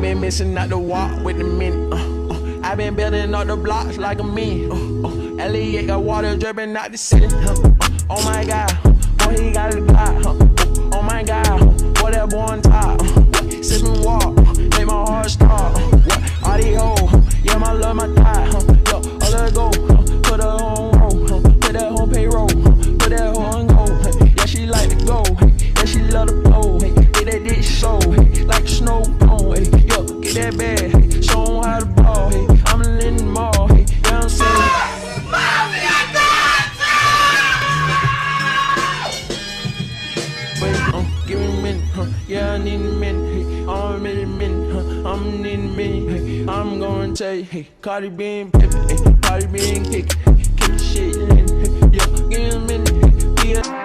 been missing out the walk with the men. I been building up the blocks like a man. Elliot got water dripping out the city. Oh my God, boy he got a God. Oh my God, boy that boy on top. Sipping walk, make my heart stop. All these hoes, yeah my love my thigh. Yo, let her go, put her on roll, put that on payroll, put that on go. Yeah she like to go, yeah she love to blow. Get that dick so, like a snow cone. Yo, get that bag, show 'em how to ball. I'm in the mall, yeah I'm saying. Give me a minute, yeah, I need a minute, I'm in a minute, I'm in a minute, I'm gonna tell you, hey, Cardi B and Pippin, Cardi B and kick the shit in, yeah, give me a minute, yeah.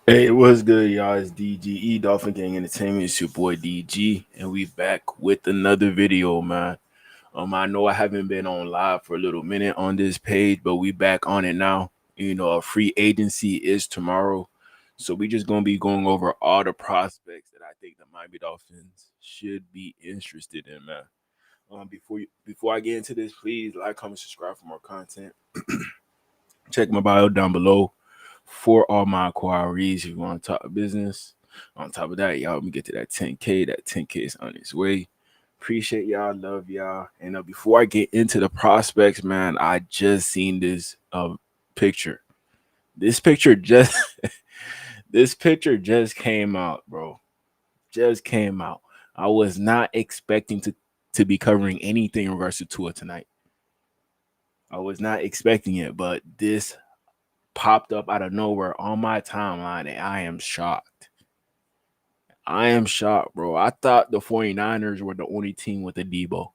Hey, what's good, y'all? It's DGE Dolphin Gang Entertainment. It's your boy DG, and we back with another video, man. I know I haven't been on live for a little minute on this page, but we back on it now. You know, a free agency is tomorrow, so we just gonna be going over all the prospects that I think the Miami Dolphins should be interested in, man. Before I get into this, please like, comment, subscribe for more content. Check my bio down below for all my inquiries if you want to talk business. On top of that, y'all help me get to that 10K. That 10K is on its way. Appreciate y'all, love y'all. And before I get into the prospects, man, I just seen this picture. This picture just this picture just came out, bro. Just came out. I was not expecting to be covering anything in regards to Tua tonight. I was not expecting it, but this popped up out of nowhere on my timeline, and I am shocked. I am shocked, bro. I thought the 49ers were the only team with a Debo.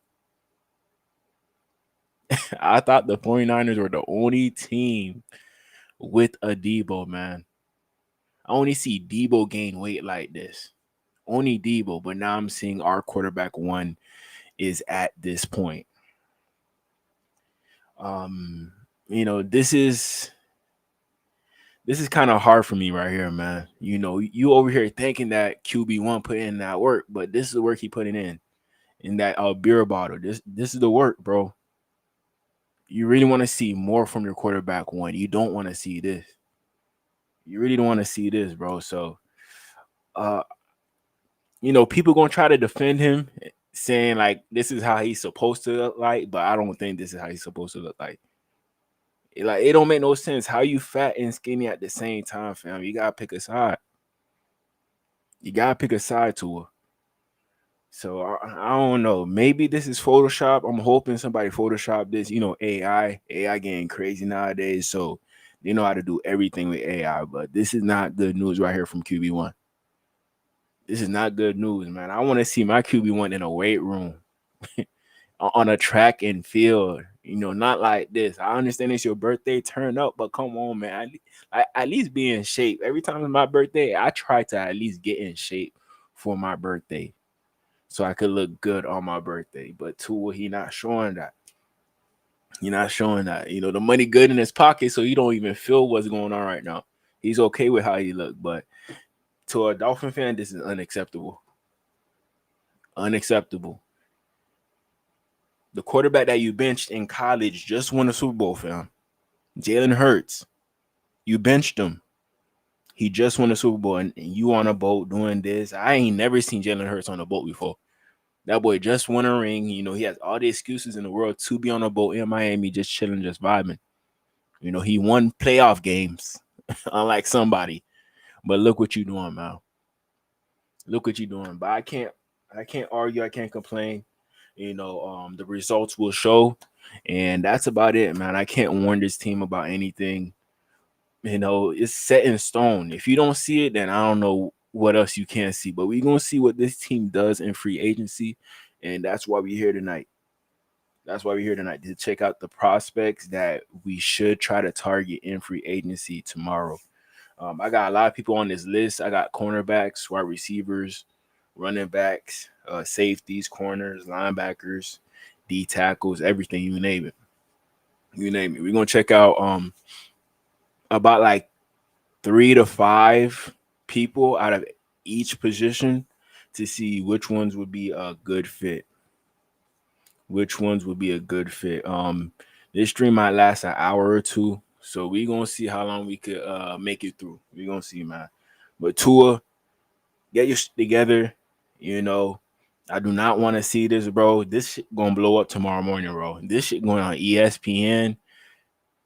I thought the 49ers were the only team with a Debo, man. I only see Debo gain weight like this. Only Debo, but now I'm seeing our quarterback one is at this point. You know, this is kind of hard for me right here, man. You know, you over here thinking that QB1 put in that work, but this is the work he putting in that beer bottle. This is the work, bro. You really want to see more from your quarterback one. You don't want to see this. You really don't want to see this, bro. So, you know, people gonna try to defend him, saying like this is how he's supposed to look like, but I don't think this is how he's supposed to look like. Like, it don't make no sense. How you fat and skinny at the same time, fam? You gotta pick a side. You gotta pick a side to her. So I don't know. Maybe this is Photoshop. I'm hoping somebody Photoshop this. You know, AI getting crazy nowadays, so they know how to do everything with AI. But this is not good news right here from QB1. This is not good news, man. I want to see my QB1 in a weight room, on a track and field. You know, not like this. I understand it's your birthday, turn up, but come on, man. I at least be in shape. Every time it's my birthday, I try to at least get in shape for my birthday, so I could look good on my birthday. But Tua, he not showing that. He not showing that. You know, the money good in his pocket, so he don't even feel what's going on right now. He's okay with how he look, but to a Dolphin fan, this is unacceptable. Unacceptable. The quarterback that you benched in college just won a Super Bowl, fam. Jalen Hurts. You benched him. He just won a Super Bowl, and you on a boat doing this. I ain't never seen Jalen Hurts on a boat before. That boy just won a ring. You know, he has all the excuses in the world to be on a boat in Miami, just chilling, just vibing. You know, he won playoff games. unlike somebody. But look what you doing, man. Look what you doing. But I can't argue. I can't complain. The results will show, and that's about it, man. I can't warn this team about anything. It's set in stone. If you don't see it, then I don't know what else you can see. But we're gonna see what this team does in free agency, and that's why we're here tonight. That's why we're here tonight to check out the prospects that we should try to target in free agency tomorrow. I got a lot of people on this list. I got cornerbacks, wide receivers, running backs, safeties, corners, linebackers, D tackles, everything you name it. You name it. We're gonna check out about like 3 to 5 people out of each position to see which ones would be a good fit. Which ones would be a good fit. This stream might last an hour or two, so we gonna see how long we could make it through. We gonna see, man. But Tua, get your shit together. You know, I do not want to see this, bro. This shit gonna blow up tomorrow morning, bro. This shit going on ESPN.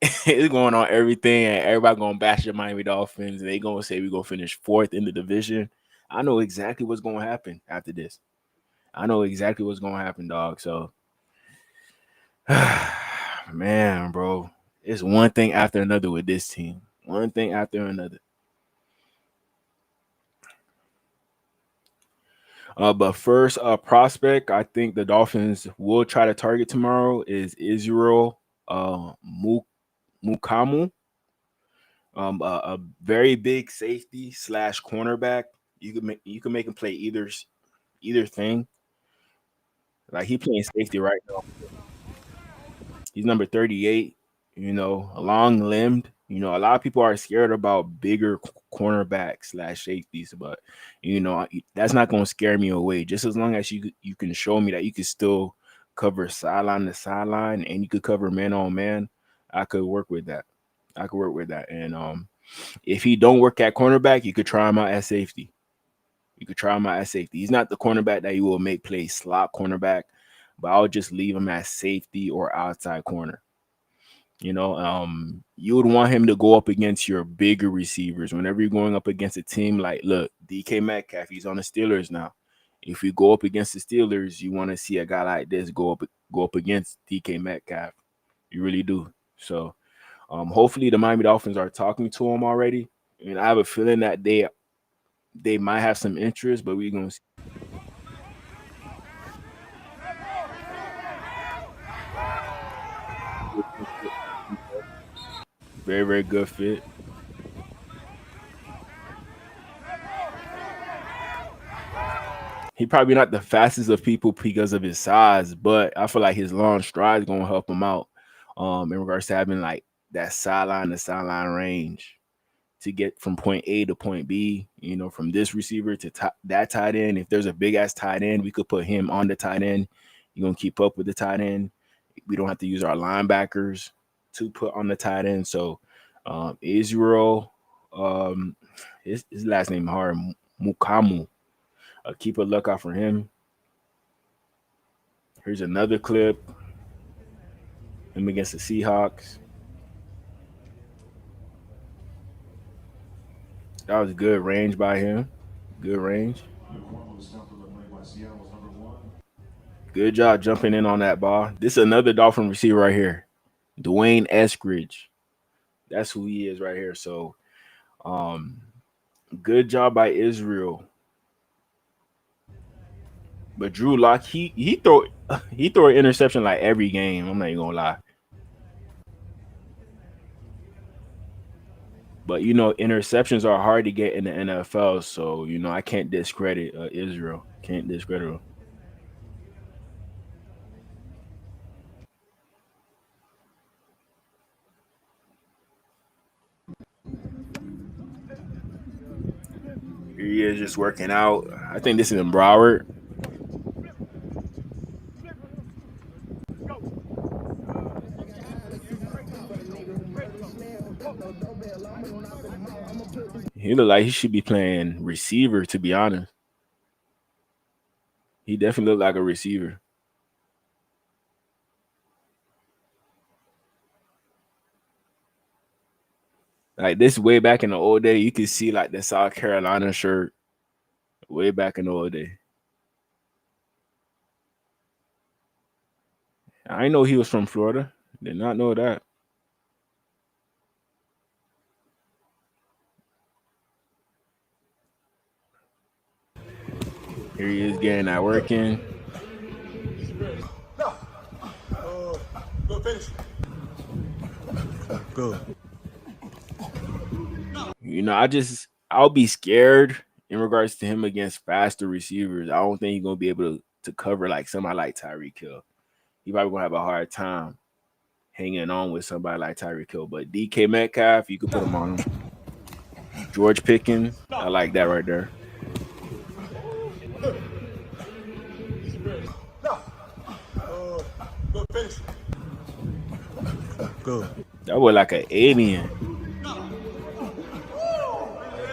It's going on everything, and everybody gonna bash the Miami Dolphins. And they gonna say we gonna finish 4th in the division. I know exactly what's gonna happen after this. I know exactly what's gonna happen, dog. So, man, bro, it's one thing after another with this team. One thing after another. But first, prospect I think the Dolphins will try to target tomorrow is Israel Mukamu. A very big safety slash cornerback. You can make him play either thing. Like he playing safety right now. He's number 38. Long limbed. A lot of people are scared about bigger cornerbacks slash safeties, but that's not going to scare me away. Just as long as you can show me that you can still cover sideline to sideline and you could cover man on man, I could work with that. I could work with that. And if he don't work at cornerback, you could try him out at safety. You could try him out at safety. He's not the cornerback that you will make play slot cornerback, but I'll just leave him at safety or outside corner. You would want him to go up against your bigger receivers whenever you're going up against a team like, look, DK Metcalf, he's on the Steelers now. If we go up against the Steelers, you want to see a guy like this go up against DK Metcalf. You really do. So, hopefully the Miami Dolphins are talking to him already, and I have a feeling that they might have some interest, but we're gonna see. Very, very good fit. He probably not the fastest of people because of his size, but I feel like his long stride is gonna help him out. In regards to having like that sideline to sideline range to get from point A to point B. From this receiver to that tight end. If there's a big ass tight end, we could put him on the tight end. You're gonna keep up with the tight end. We don't have to use our linebackers to put on the tight end. So Israel, his last name hard, Mukamu. Keep a lookout for him. Here's another clip. Him against the Seahawks. That was good range by him. Good range. Good job jumping in on that ball. This is another Dolphin receiver right here. Dwayne Eskridge. That's who he is right here. So good job by Israel. But Drew Lock, he throw an interception like every game. I'm not even gonna lie. But interceptions are hard to get in the NFL, so I can't discredit Israel. Can't discredit him. Here he is just working out. I think this is in Broward. He look like he should be playing receiver, to be honest. He definitely look like a receiver. Like this way back in the old day, you could see like the South Carolina shirt way back in the old day. I know he was from Florida. Did not know that. Here he is getting that work in. Good. You know, I'll be scared in regards to him against faster receivers. I don't think he's gonna be able to cover like somebody like Tyreek Hill. He probably gonna have a hard time hanging on with somebody like Tyreek Hill. But DK Metcalf, you could put him on him. George Pickens, I like that right there. Good. That was like an alien.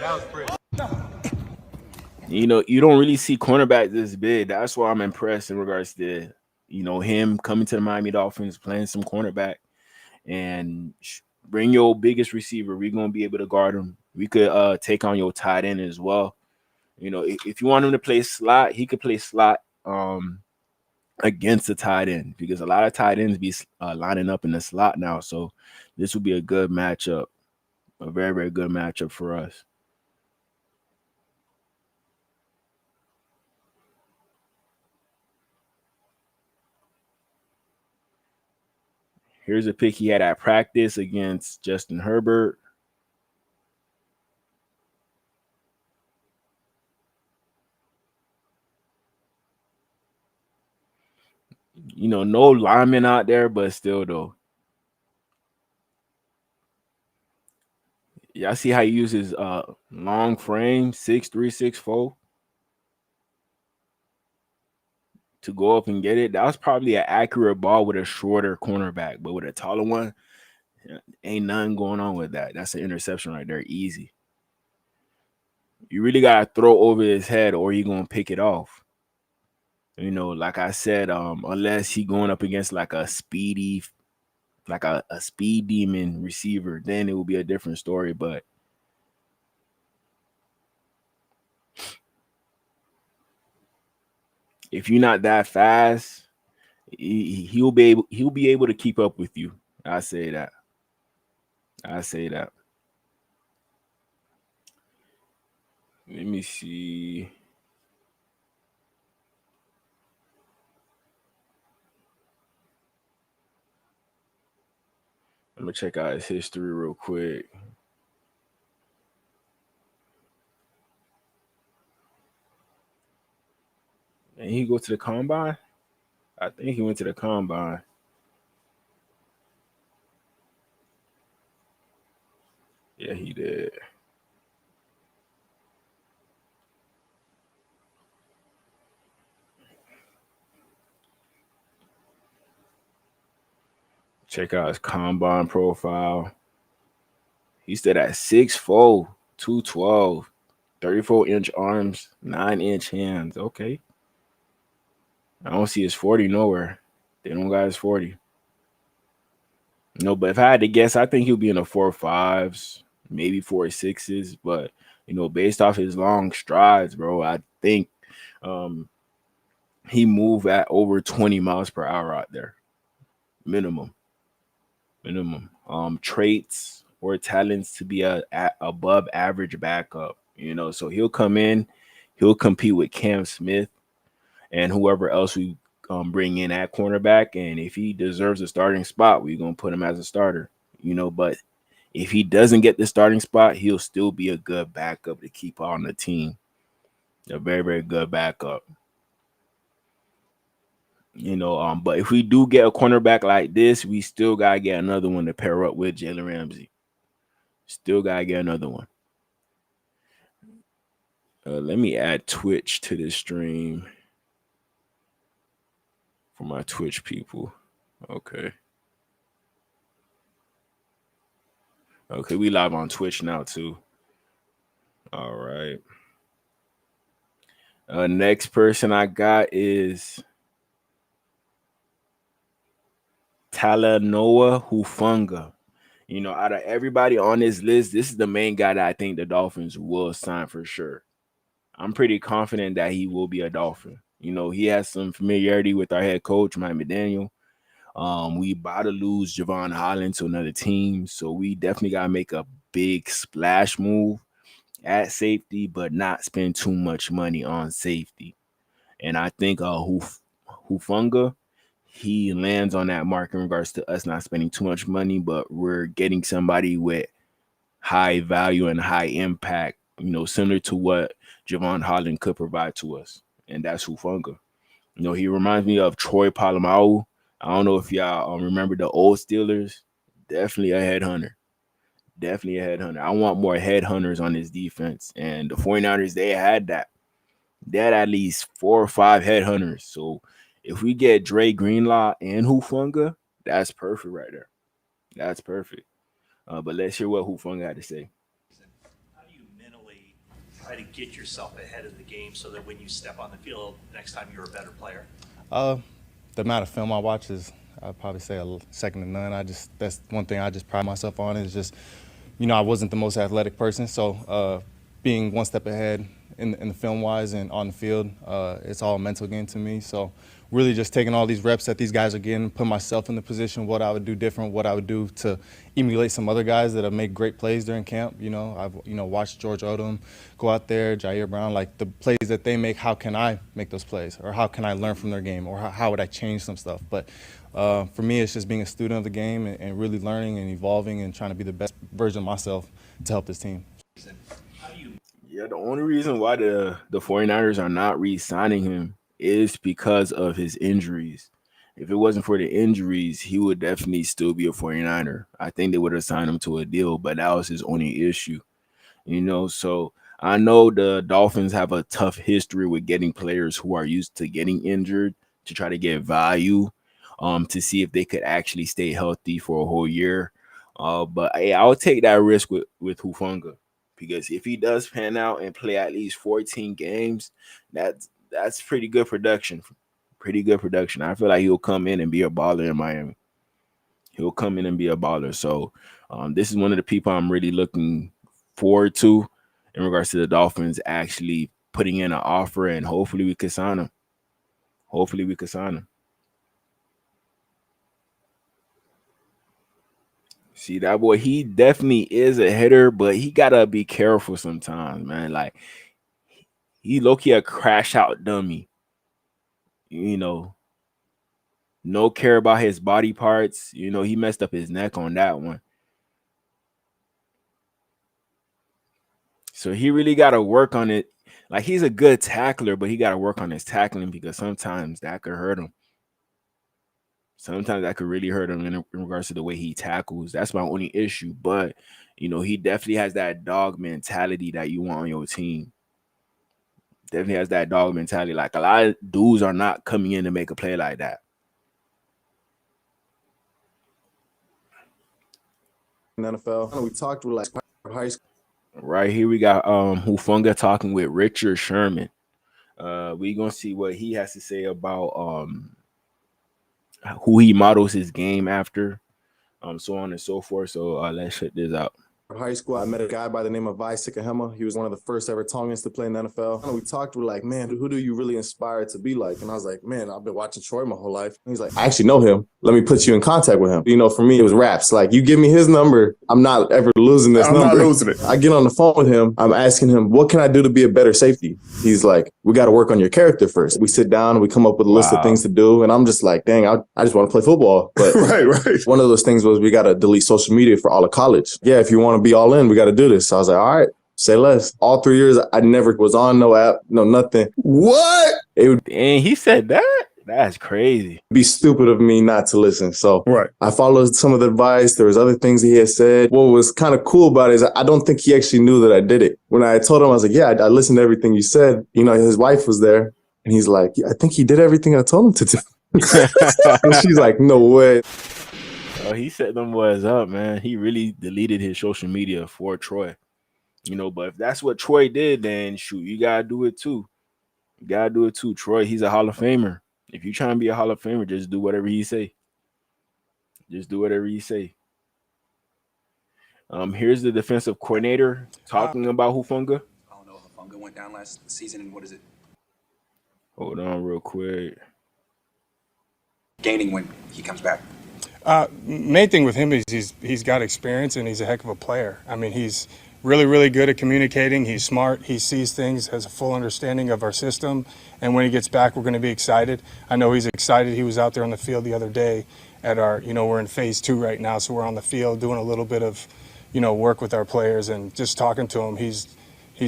That was pretty. You know, you don't really see cornerbacks this big. That's why I'm impressed in regards to, you know, him coming to the Miami Dolphins, playing some cornerback, and bring your biggest receiver. We're gonna be able to guard him. We could take on your tight end as well. You know, if you want him to play slot, he could play slot against the tight end, because a lot of tight ends be lining up in the slot now. So this will be a good matchup, a very, very good matchup for us. Here's a pick he had at practice against Justin Herbert. You know, no lineman out there, but still though. Y'all see how he uses long frame 6'3", 6'4" to go up and get it. That was probably an accurate ball with a shorter cornerback, but with a taller one, ain't nothing going on with that. That's an interception right there, easy. You really gotta throw over his head, or you're gonna pick it off. You know, like I said, unless he going up against like a speedy, like a speed demon receiver, then it will be a different story. But if you're not that fast, he'll be able to keep up with you. I say that. I say that. Let me see. I'm gonna check out his history real quick. And he go to the combine? I think he went to the combine. Yeah, he did. Check out his combine profile. He stood at 6'4", 212, 34-inch arms, 9-inch hands. Okay. I don't see his 40 nowhere. They don't got his 40. No, but if I had to guess, I think he'll be in the 4.5s, maybe 4.6s. But, you know, based off his long strides, bro, I think he moved at over 20 miles per hour out there. Minimum. Traits or talents to be a above average backup, you know. So he'll come in, he'll compete with Cam Smith and whoever else we bring in at cornerback. And if he deserves a starting spot, we're gonna put him as a starter, you know. But if he doesn't get the starting spot, he'll still be a good backup to keep on the team. A very, very good backup. You know, but if we do get a cornerback like this, we still gotta get another one to pair up with Jalen Ramsey. Still gotta get another one. Let me add Twitch to this stream for my Twitch people. Okay. Okay, we live on Twitch now too. All right. Next person I got is Talanoa Hufanga. Out of everybody on this list, this is the main guy that I think the Dolphins will sign for sure. I'm pretty confident that he will be a Dolphin. He has some familiarity with our head coach, Mike McDaniel. We about to lose Javon Holland to another team, so we definitely gotta make a big splash move at safety, but not spend too much money on safety. And I think Hufunga, he lands on that mark in regards to us not spending too much money, but we're getting somebody with high value and high impact, similar to what Javon Holland could provide to us. And that's Hufunga. He reminds me of Troy Polamalu. I don't know if y'all remember the old Steelers. Definitely a headhunter. Definitely a headhunter. I want more headhunters on this defense. And the 49ers, they had that. They had at least 4 or 5 headhunters. So if we get Dre Greenlaw and Hufunga, that's perfect right there. That's perfect. But let's hear what Hufunga had to say. How do you mentally try to get yourself ahead of the game so that when you step on the field next time you're a better player? The amount of film I watch is, I'd probably say, second to none. That's one thing I just pride myself on is just, I wasn't the most athletic person, so being one step ahead in the film wise and on the field, it's all a mental game to me. So really just taking all these reps that these guys are getting, put myself in the position, what I would do different, what I would do to emulate some other guys that have made great plays during camp. I've watched George Odom go out there, Jair Brown, like the plays that they make, how can I make those plays? Or how can I learn from their game? Or how would I change some stuff? But for me, it's just being a student of the game and really learning and evolving and trying to be the best version of myself to help this team. Yeah, the only reason why the 49ers are not re-signing him is because of his injuries. If it wasn't for the injuries, he would definitely still be a 49er. I think they would have signed him to a deal, but that was his only issue. So I know the Dolphins have a tough history with getting players who are used to getting injured to try to get value, to see if they could actually stay healthy for a whole year. But hey, I'll take that risk with Hufunga, because if he does pan out and play at least 14 games, that's pretty good production. Pretty good production. I feel like he'll come in and be a baller in Miami. He'll come in and be a baller. So this is one of the people I'm really looking forward to in regards to the Dolphins actually putting in an offer, and hopefully we could sign him. Hopefully we could sign him. See, that boy, he definitely is a hitter, but he gotta be careful sometimes, man. Like, he low-key a crash out dummy. No care about his body parts. He messed up his neck on that one. So he really got to work on it. Like, he's a good tackler, but he got to work on his tackling, because sometimes that could hurt him. Sometimes that could really hurt him in regards to the way he tackles. That's my only issue. But, he definitely has that dog mentality that you want on your team. Definitely has that dog mentality. Like, a lot of dudes are not coming in to make a play like that. In the NFL, we talked with high school. Right here we got Hufunga talking with Richard Sherman. We gonna see what he has to say about who he models his game after, so on and so forth. So let's check this out. High school, I met a guy by the name of Vi Sikahema. He was one of the first ever Tongans to play in the NFL. And we talked, we're like, man, who do you really inspire to be like? And I was like, man, I've been watching Troy my whole life. And he's like, I actually know him. Let me put you in contact with him. For me, it was raps. Like, you give me his number, I'm not ever losing this number. I'm not losing it. I get on the phone with him. I'm asking him, what can I do to be a better safety? He's like, we got to work on your character first. We sit down and we come up with a list of things to do. And I'm just like, dang, I just want to play football. But right. One of those things was we got to delete social media for all of college. Yeah, if you want to be all in, we got to do this. So I was like, all right, say less. All 3 years, I never was on no app, no nothing. What? And he said that? That's crazy. It'd be stupid of me not to listen. So I followed some of the advice. There was other things he had said. What was kind of cool about it is I don't think he actually knew that I did it. When I told him, I was like, yeah, I listened to everything you said. His wife was there. And he's like, yeah, I think he did everything I told him to do. And she's like, no way. Oh, he set them boys up, man. He really deleted his social media for Troy. But if that's what Troy did, then shoot, you gotta do it too. You gotta do it too. Troy, he's a Hall of Famer. If you try and be a Hall of Famer, just do whatever he say. Just do whatever he say. Here's the defensive coordinator talking about Hufanga. I don't know if Hufanga went down last season, and what is it? Hold on real quick. Gaining when he comes back. Main thing with him is he's got experience and he's a heck of a player. I mean, he's really, really good at communicating. He's smart. He sees things, has a full understanding of our system. And when he gets back, we're going to be excited. I know he's excited. He was out there on the field the other day at our, we're in phase 2 right now. So we're on the field doing a little bit of, work with our players and just talking to him. He's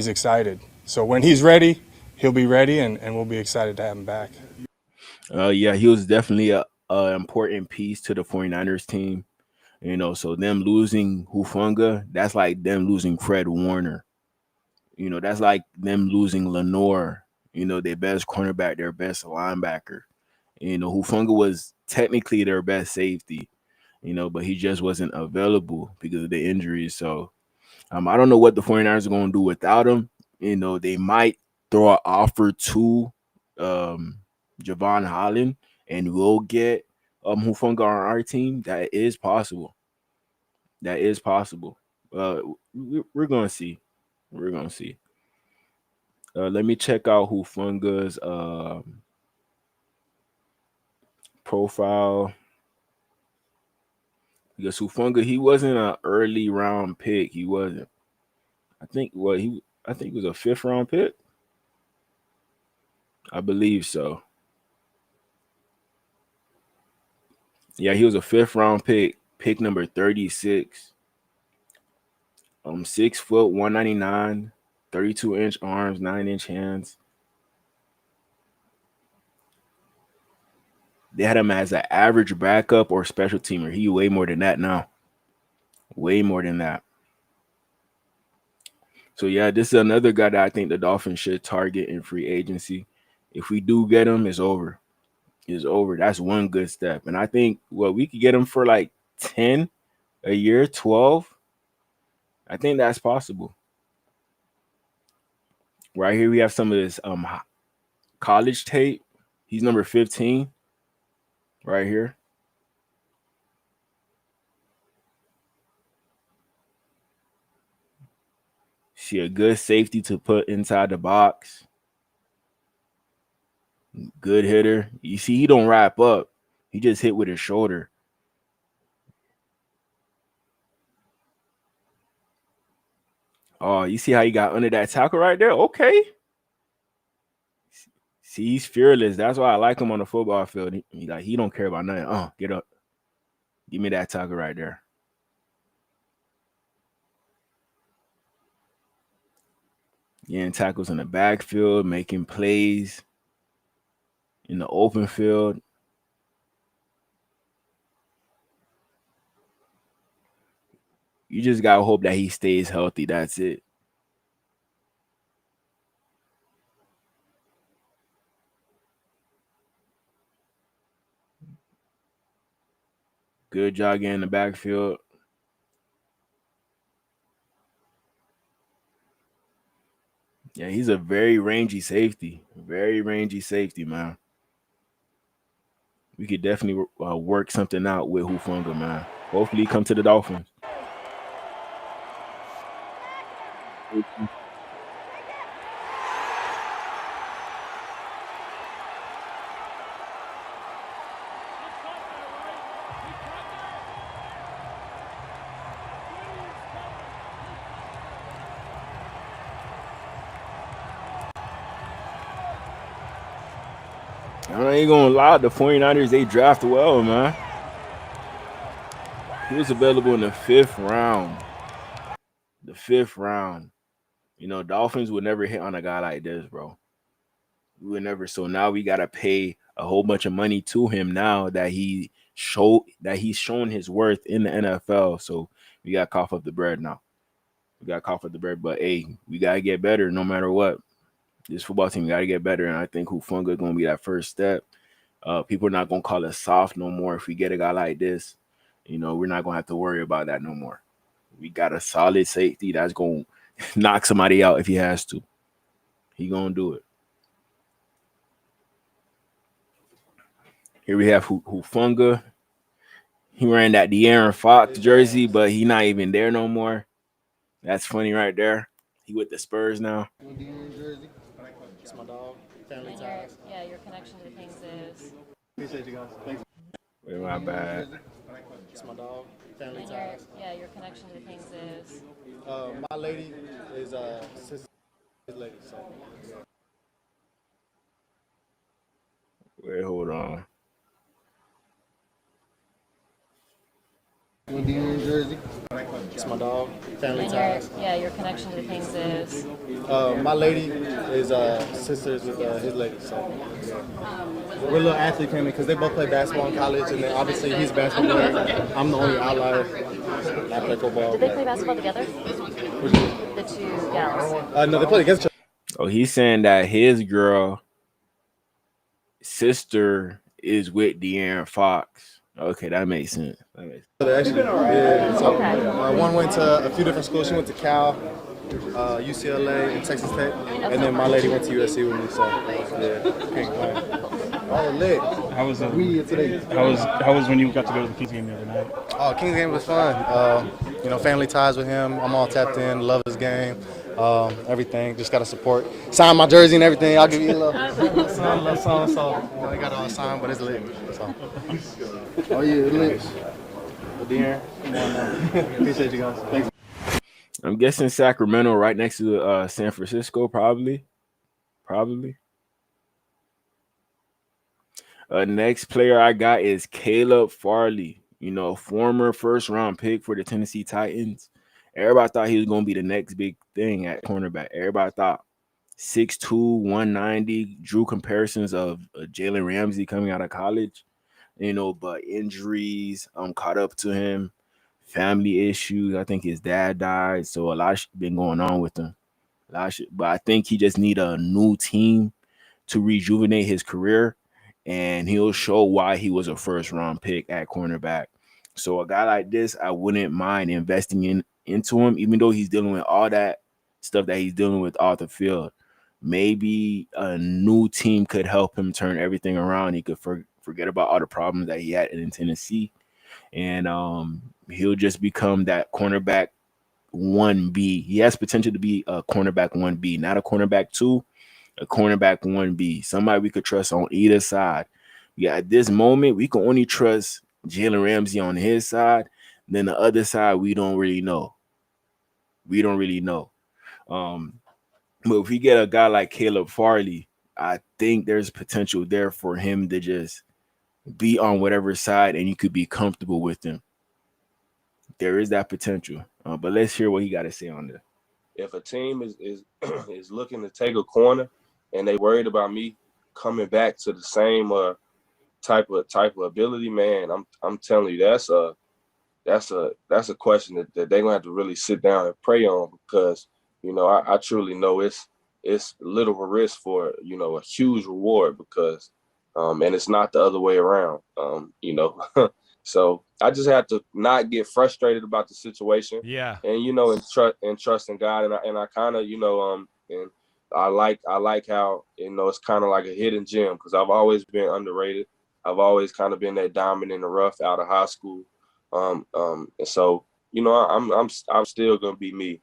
excited. So when he's ready, he'll be ready and we'll be excited to have him back. Yeah, he was definitely a important piece to the 49ers team. So them losing Hufanga, that's like them losing Fred Warner. That's like them losing Lenore, their best cornerback, their best linebacker. Hufanga was technically their best safety, but he just wasn't available because of the injuries. So I don't know what the 49ers are going to do without him. They might throw an offer to Javon Holland and we'll get Hufanga on our team. That is possible. That is possible. We're going to see. We're going to see. Let me check out Hufanga's profile. Because Hufanga, he wasn't an early round pick. He wasn't. I think he was a 5th round pick. I believe so. Yeah, he was a 5th round pick number 36. 6 foot 199, 32-inch arms, 9-inch hands. They had him as an average backup or special teamer. He way more than that now. Way more than that. So yeah, this is another guy that I think the Dolphins should target in free agency. If we do get him, it's over. It's over. That's one good step. And I think we could get him for like 10 a year, 12. I think that's possible. Right here we have some of this college tape. He's number 15 right here. See a good safety to put inside the box. Good hitter. You see, he don't wrap up. He just hit with his shoulder. Oh, you see how he got under that tackle right there? Okay. See, he's fearless. That's why I like him on the football field. He don't care about nothing. Get up. Give me that tackle right there. Getting tackles in the backfield, making plays in the open field. You just got to hope that he stays healthy. That's it. Good job getting in the backfield. Yeah, he's a very rangy safety. Very rangy safety, man. We could definitely work something out with Hufanga, man. Hopefully he come to the Dolphins. I ain't gonna lie, the 49ers, they draft well, man. He was available in the 5th round. The 5th round. Dolphins would never hit on a guy like this, bro. We would never. So now we gotta pay a whole bunch of money to him now that he's shown his worth in the NFL. So we gotta cough up the bread now. But hey, we gotta get better no matter what. This football team got to get better, and I think Hufanga is going to be that first step. People are not going to call us soft no more if we get a guy like this. We're not going to have to worry about that no more. We got a solid safety that's going to knock somebody out if he has to. He going to do it. Here we have Hufanga. He wearing that De'Aaron Fox jersey, but he not even there no more. That's funny right there. He with the Spurs now. Jersey. It's my dog. Family ties. Yeah, your connection to the Kings is. Appreciate you guys. Thanks. Wait, my bad. It's my dog. Family ties. Yeah, your connection to the Kings is. My lady is sister. His lady. So. Wait, hold on. De'Aaron Jersey. It's my dog. Family ties. Yeah, your connection to the Kings is. My lady is sisters with his lady. So we're a little athlete family because they both play basketball in college, and then obviously he's a basketball player. I'm the only outlier. I play football. Did they play basketball together? The two gals. No, they play against each other. Oh, he's saying that his girl sister is with De'Aaron Fox. Okay, that makes sense. Actually, yeah. So, one went to a few different schools. She went to Cal, UCLA, and Texas Tech, and then my lady went to USC with me. So, yeah, can't complain. All lit. How was today? How was when you got to go to the Kings game the other night? Oh, Kings game was fun. Family ties with him. I'm all tapped in. Love his game. Everything. Just gotta support. Sign my jersey and everything. I'll give you a little song. So I got it all signed, but it's lit. So. Oh yeah, it's lit. Well, De'Aaron, appreciate you guys. Thanks. I'm guessing Sacramento, right next to San Francisco, probably. Next player I got is Caleb Farley. Former first-round pick for the Tennessee Titans. Everybody thought he was going to be the next big thing at cornerback. Everybody thought 6'2", 190, drew comparisons of Jalen Ramsey coming out of college, but injuries caught up to him, family issues. I think his dad died, so a lot been going on with him. But I think he just need a new team to rejuvenate his career, and he'll show why he was a first-round pick at cornerback. So a guy like this, I wouldn't mind investing into him, even though he's dealing with all that stuff that he's dealing with off the field. Maybe a new team could help him turn everything around. He could forget about all the problems that he had in Tennessee, and he'll just become that cornerback 1B. He has potential to be a cornerback 1B, not a cornerback 2, a cornerback 1B. Somebody we could trust on either side. Yeah, at this moment, we can only trust Jalen Ramsey on his side. Then the other side, we don't really know. But if we get a guy like Caleb Farley, I think there's potential there for him to just be on whatever side and you could be comfortable with him. There is that potential. But let's hear what he got to say on this. If a team is is looking to take a corner and they worried about me coming back to the same type of ability, man, I'm telling you that's a question that they're gonna have to really sit down and pray on, because I truly know it's little risk for a huge reward, because and it's not the other way around. So I just have to not get frustrated about the situation. Yeah. And trust in God, and I kind of and I like how it's kind of like a hidden gem, because I've always been underrated. I've always kind of been that diamond in the rough out of high school. And so I'm still gonna be me.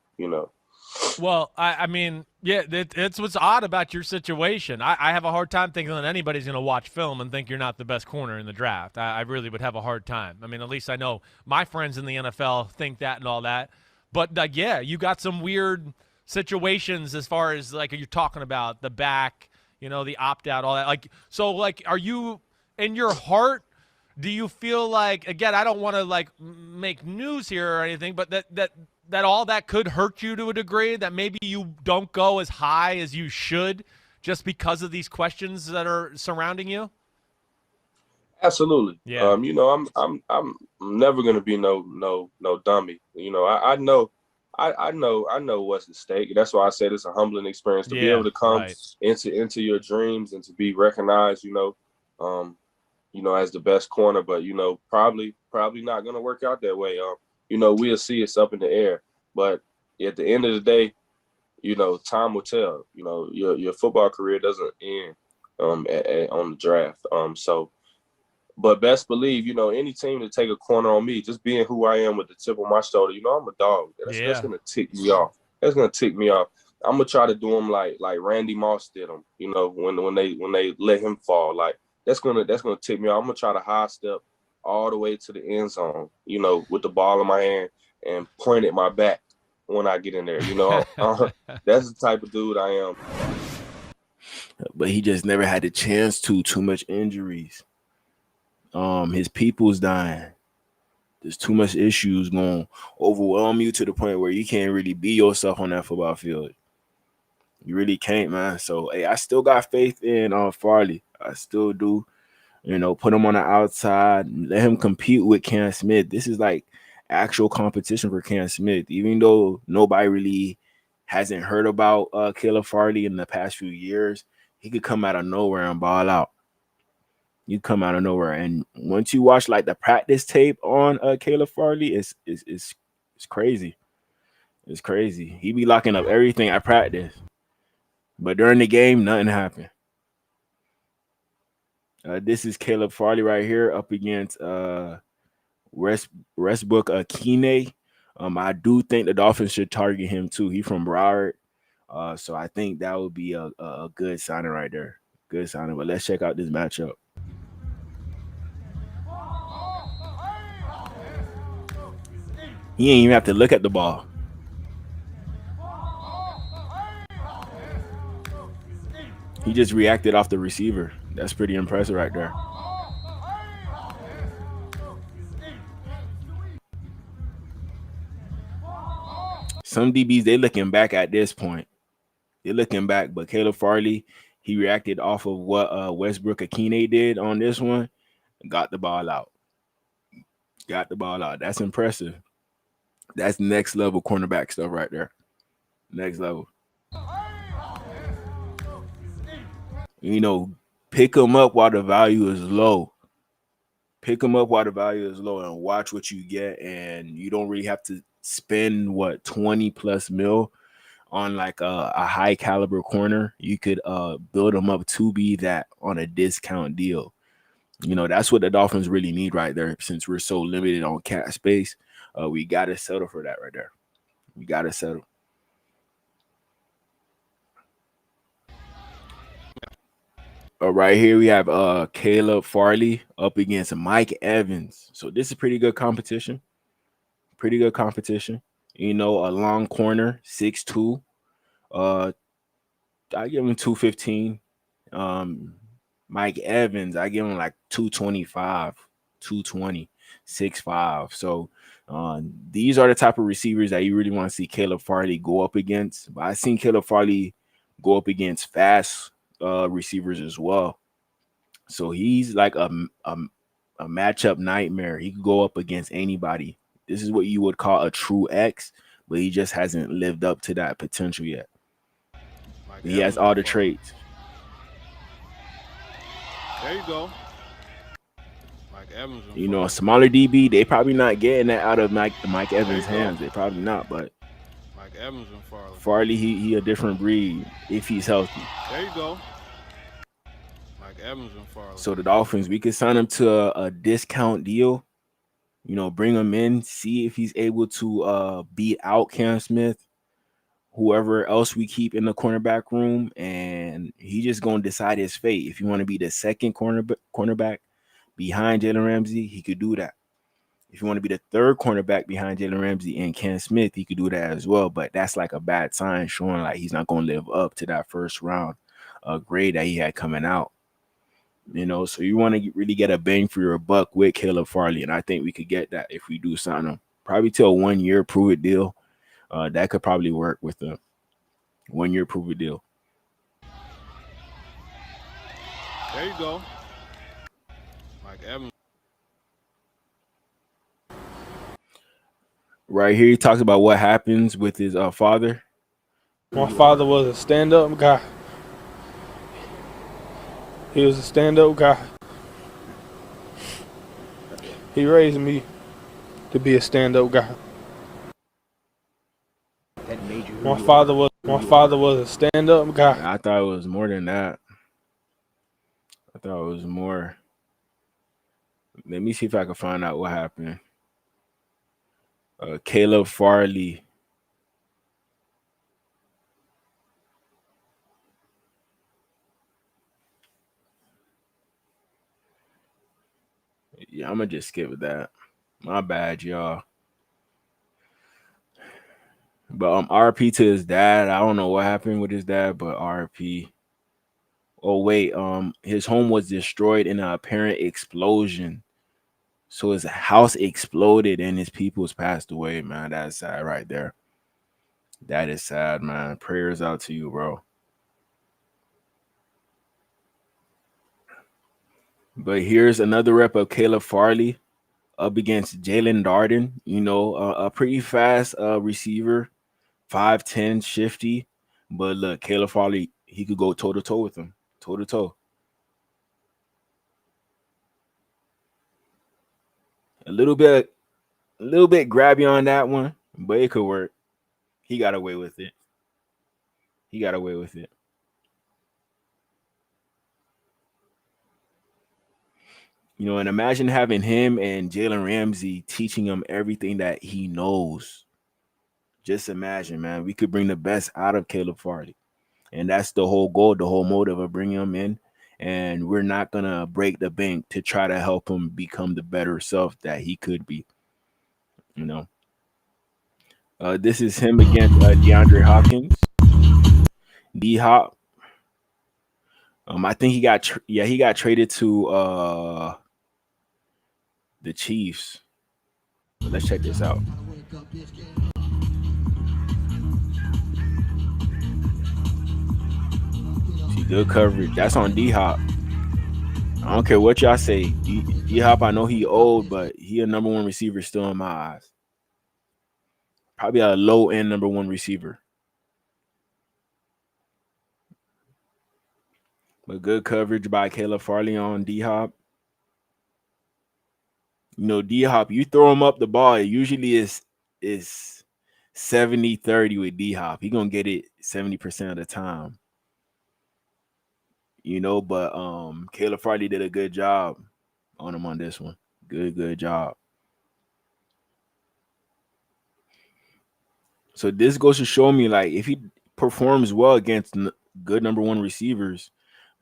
Well, I mean, yeah, it's what's odd about your situation. I have a hard time thinking that anybody's going to watch film and think you're not the best corner in the draft. I really would have a hard time. I mean, at least I know my friends in the NFL think that and all that. But, yeah, you got some weird situations as far as, like, you're talking about the back, the opt-out, all that. So, are you in your heart, do you feel like, again, I don't want to, make news here or anything, but that all that could hurt you to a degree, that maybe you don't go as high as you should just because of these questions that are surrounding you? Absolutely. Yeah. I'm never gonna be no dummy. I know what's at stake. That's why I said it's a humbling experience to be able to come into your dreams and to be recognized, as the best corner, but probably not gonna work out that way. We'll see. It's up in the air, but at the end of the day, time will tell. Your football career doesn't end on the draft. So But best believe, you know, any team to take a corner on me, just being who I am with the tip of my shoulder, you know, I'm a dog. That's gonna tick me off. That's gonna tick me off. I'm gonna try to do him like Randy Moss did him, you know, when they let him fall. Like that's gonna tick me off. I'm gonna try to high step all the way to the end zone, you know, with the ball in my hand and point at my back when I get in there. You know, that's the type of dude I am. But he just never had the chance to. Too much injuries. His people's dying. There's too much issues going to overwhelm you to the point where you can't really be yourself on that football field. You really can't, man. So, hey, I still got faith in Farley. I still do. You know, put him on the outside, let him compete with Cam Smith. This is like actual competition for Cam Smith. Even though nobody really hasn't heard about Caleb Farley in the past few years, he could come out of nowhere and ball out. You come out of nowhere, and once you watch like the practice tape on Caleb Farley, it's crazy. It's crazy. He be locking up everything at practice, but during the game, nothing happened. This is Caleb Farley right here up against Westbrook Akine. I do think the Dolphins should target him too. He's from Broward, so I think that would be a good signing right there. Good signing. But let's check out this matchup. He ain't even have to look at the ball. He just reacted off the receiver. That's pretty impressive right there. Some DBs, they looking back at this point. They're looking back, but Caleb Farley, he reacted off of what Westbrook Akine did on this one and got the ball out. Got the ball out. That's impressive. That's next level cornerback stuff right there. Next level. You know, pick them up while the value is low. Pick them up while the value is low and watch what you get. And you don't really have to spend, 20 plus mil on like a high caliber corner. You could build them up to be that on a discount deal. You know, that's what the Dolphins really need right there. Since we're so limited on cap space, we got to settle for that right there. We got to settle. Right here we have Caleb Farley up against Mike Evans. So this is pretty good competition. Pretty good competition. You know, a long corner, 6'2". I give him 215. Mike Evans, I give him like 225, 220, 6'5". So these are the type of receivers that you really want to see Caleb Farley go up against. But I've seen Caleb Farley go up against fast receivers as well. So he's like a matchup nightmare. He could go up against anybody. This is what you would call a true X, but he just hasn't lived up to that potential yet. He has all the traits. There you go. Mike Evans. You know, a smaller DB, they probably not getting that out of Mike Evans' hands. They probably not, but Mike Evans and Farley. Farley, he a different breed if he's healthy. There you go. Mike Evans and Farley. So the Dolphins, we could sign him to a discount deal. You know, bring him in, see if he's able to beat out Cam Smith, whoever else we keep in the cornerback room, and he just gonna decide his fate. If you want to be the second cornerback behind Jalen Ramsey, he could do that. If you want to be the third cornerback behind Jalen Ramsey and Cam Smith, he could do that as well. But that's like a bad sign, showing like he's not gonna live up to that first round grade that he had coming out. You know, so you want to really get a bang for your buck with Caleb Farley, and I think we could get that if we do sign him. Probably to a 1 year prove it deal. That could probably work with the 1 year prove it deal. There you go. Mike Evans. Right here, he talks about what happens with his father. My father was a stand-up guy. He was a stand-up guy. He raised me to be a stand-up guy. My father was a stand-up guy. I thought it was more than that. I thought it was more. Let me see if I can find out what happened. Caleb Farley. Yeah, I'm gonna just skip that. My bad, y'all. But RP to his dad. I don't know what happened with his dad, but RP. Oh wait, his home was destroyed in an apparent explosion. So his house exploded and his peoples passed away, man. That's sad right there. That is sad, man. Prayers out to you, bro. But here's another rep of Caleb Farley up against Jalen Darden. You know, a pretty fast receiver, 5'10", shifty. But look, Caleb Farley, he could go toe to toe with him, toe to toe. A little bit grabby on that one, but it could work. He got away with it. He got away with it. You know, and imagine having him and Jalen Ramsey teaching him everything that he knows. Just imagine, man. We could bring the best out of Caleb Farley. And that's the whole goal, the whole motive of bringing him in. And we're not going to break the bank to try to help him become the better self that he could be. You know, this is him against DeAndre Hopkins. D-Hop. I think he got he got traded to the Chiefs. But let's check this out. See, good coverage. That's on D-Hop. I don't care what y'all say. D-Hop, I know he old, but he a number one receiver still in my eyes. Probably a low-end number one receiver. But good coverage by Caleb Farley on D-Hop. You know, D-Hop, you throw him up the ball, it usually is 70-30 with D-Hop. He going to get it 70% of the time. You know, but Caleb Farley did a good job on him on this one. Good job. So this goes to show me, like, if he performs well against good number one receivers,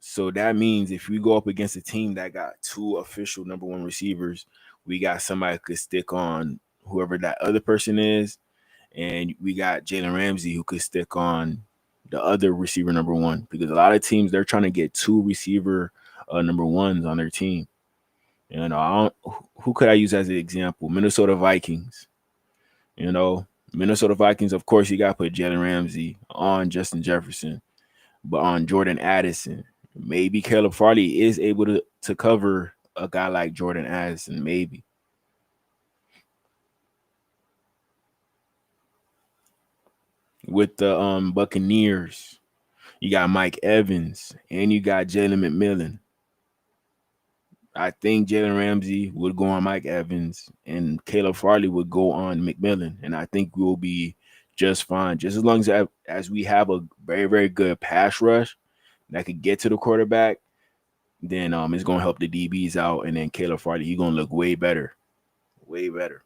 so that means if we go up against a team that got two official number one receivers, we got somebody who could stick on whoever that other person is, and we got Jalen Ramsey who could stick on the other receiver number one, because a lot of teams, they're trying to get two receiver number ones on their team. You know, who could I use as an example? Minnesota Vikings. You know, Minnesota Vikings, of course, you got to put Jalen Ramsey on Justin Jefferson, but on Jordan Addison. Maybe Caleb Farley is able to cover a guy like Jordan Addison, maybe. With the Buccaneers, you got Mike Evans and you got Jalen McMillan. I think Jalen Ramsey would go on Mike Evans and Caleb Farley would go on McMillan. And I think we'll be just fine. Just as long as we have a very, very good pass rush that could get to the quarterback, then it's going to help the DBs out. And then Caleb Farley, he's going to look way better. Way better.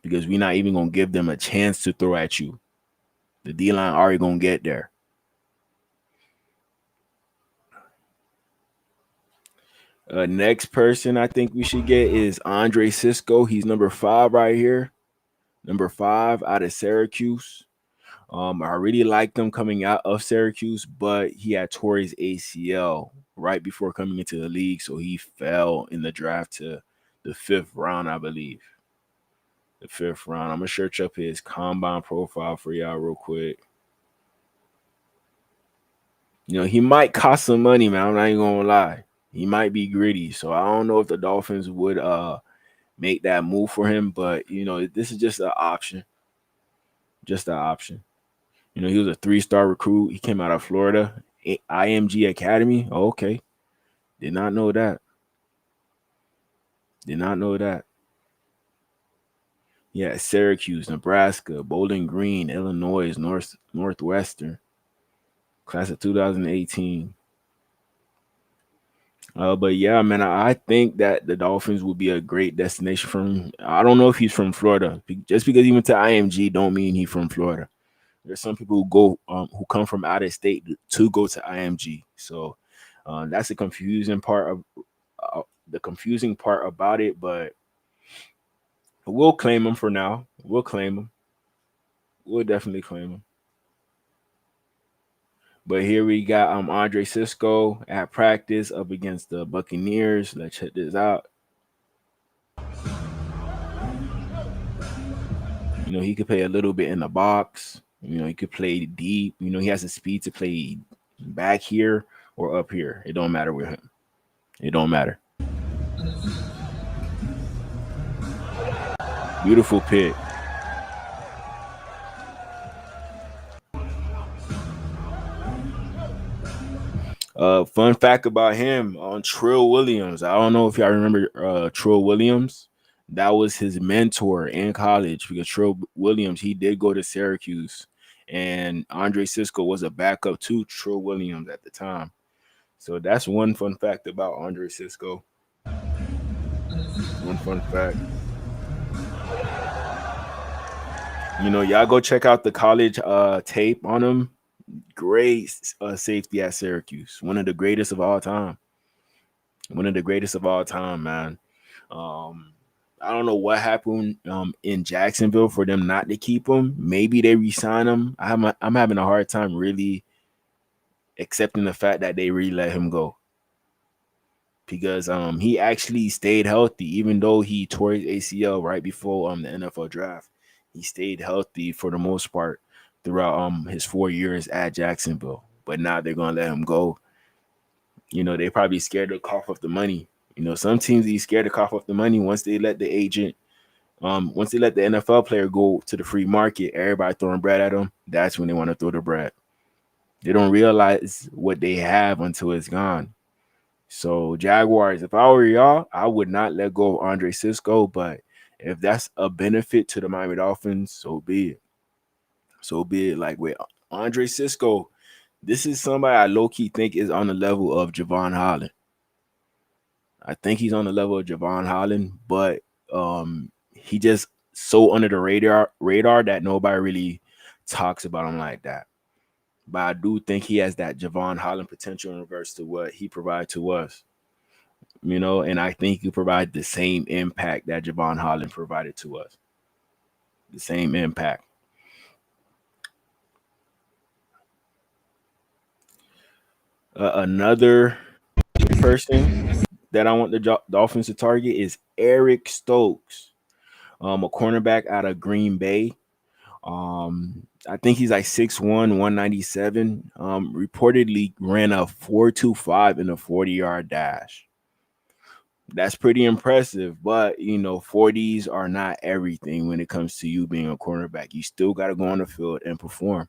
Because we're not even going to give them a chance to throw at you. The D-line already going to get there. Next person I think we should get is Andre Cisco. He's number 5 right here. Number 5 out of Syracuse. I really liked him coming out of Syracuse, but he had tore his ACL right before coming into the league, so he fell in the draft to the 5th round, I believe. The 5th round. I'm going to search up his combine profile for y'all real quick. You know, he might cost some money, man. I'm not even going to lie. He might be greedy, so I don't know if the Dolphins would make that move for him, but, you know, this is just an option. Just an option. You know, he was a 3-star recruit. He came out of Florida, IMG Academy. Oh, okay. Did not know that. Did not know that. Yeah, Syracuse, Nebraska, Bowling Green, Illinois, Northwestern. Class of 2018. But yeah, man, I think that the Dolphins would be a great destination for him. I don't know if he's from Florida. Just because he went to IMG don't mean he's from Florida. There's some people who come from out of state to go to IMG. So that's the confusing part about it. But we'll claim him for now. We'll claim him. We'll definitely claim him. But here we got Andre Cisco at practice up against the Buccaneers. Let's check this out. You know, he could play a little bit in the box. You know, he could play deep. You know, he has the speed to play back here or up here. It don't matter with him. It don't matter. Beautiful pick. Fun fact about him on Trill Williams. I don't know if y'all remember Trill Williams. That was his mentor in college because Trill Williams, he did go to Syracuse, and Andre Cisco was a backup to Trill Williams at the time. So that's one fun fact about Andre Cisco. One fun fact. You know, y'all go check out the college tape on him. Great safety at Syracuse. One of the greatest of all time. One of the greatest of all time, man. I don't know what happened in Jacksonville for them not to keep him. Maybe they re-sign him. I'm having a hard time really accepting the fact that they really let him go. Because he actually stayed healthy, even though he tore his ACL right before the NFL draft. He stayed healthy for the most part throughout his 4 years at Jacksonville. But now they're gonna let him go. You know, they probably scared to cough up the money. You know, some teams be scared to cough up the money once they let the agent, once they let the NFL player go to the free market, everybody throwing bread at them. That's when they want to throw the bread. They don't realize what they have until it's gone. So Jaguars, if I were y'all, I would not let go of Andre Cisco. But if that's a benefit to the Miami Dolphins, so be it. So be it. Like with Andre Cisco, this is somebody I low-key think is on the level of Javon Holland. I think he's on the level of Javon Holland, but he just so under the radar that nobody really talks about him like that. But I do think he has that Javon Holland potential in regards to what he provided to us. You know, and I think he provide the same impact that Javon Holland provided to us. The same impact. Another person that I want the Dolphins to target is Eric Stokes, a cornerback out of Green Bay. I think he's like 6'1", 197. Reportedly ran a 4.25 in a 40-yard dash. That's pretty impressive, but you know, 40s are not everything when it comes to you being a cornerback. You still got to go on the field and perform.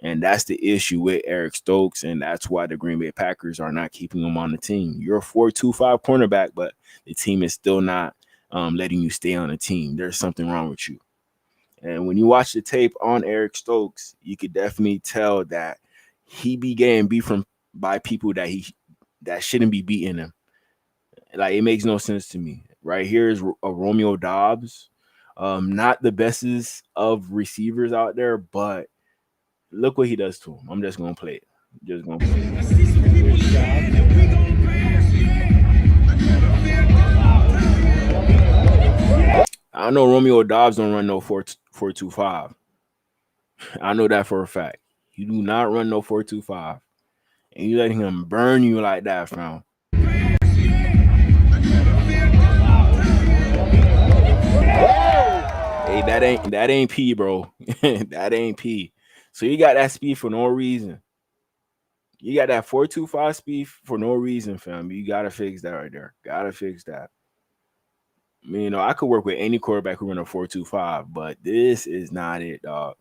And that's the issue with Eric Stokes, and that's why the Green Bay Packers are not keeping him on the team. You're a 4.25 cornerback, but the team is still not letting you stay on the team. There's something wrong with you. And when you watch the tape on Eric Stokes, you could definitely tell that he be getting beat by people that shouldn't be beating him. Like, it makes no sense to me. Right here is a Romeo Dobbs. Not the bestest of receivers out there, but look what he does to him. I'm just gonna play it. Just gonna play it. I know Romeo Dobbs don't run no 4.25. I know that for a fact. You do not run no 4.25, and you letting him burn you like that, fam. Hey, that ain't P, bro. That ain't P. So you got that speed for no reason. You got that 4.25 speed for no reason, fam. You gotta fix that right there. Gotta fix that. I mean, you know, I could work with any quarterback who run a 4.25, but this is not it, dog.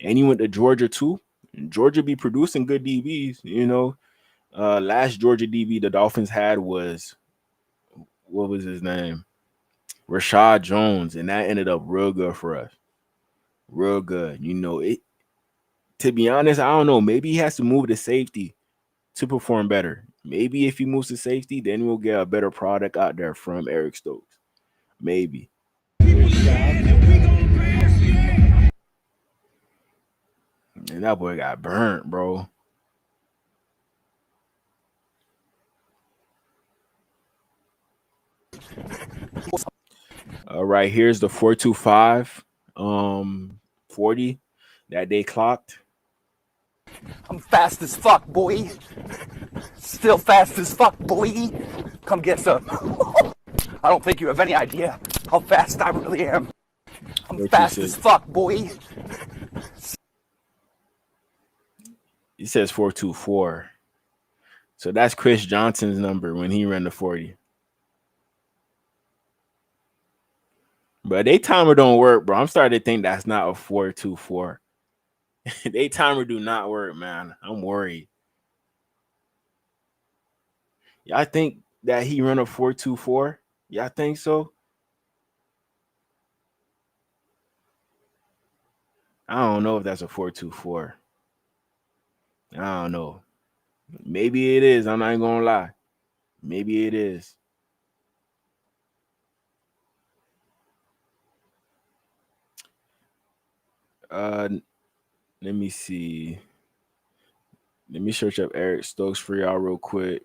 And he went to Georgia too. Georgia be producing good DBs, you know. Last Georgia DB the Dolphins had was, what was his name? Rashad Jones, and that ended up real good for us. Real good. You know, to be honest, I don't know. Maybe he has to move to safety to perform better. Maybe if he moves to safety, then we'll get a better product out there from Eric Stokes. Maybe. And that boy got burnt, bro. All right, here's the 4.25 40 that they clocked. I'm fast as fuck, boy. Still fast as fuck, boy. Come get some. I don't think you have any idea how fast I really am. I'm fast as fuck, boy. He says 4.24. So that's Chris Johnson's number when he ran the 40. But they timer don't work, bro. I'm starting to think that's not a 4.24. They timer do not work, man. I'm worried. Y'all think that he run a 4.24? Y'all think so? I don't know if that's a 4.24. I don't know. Maybe it is. I'm not even gonna lie. Maybe it is. Let me see. Let me search up Eric Stokes for y'all real quick.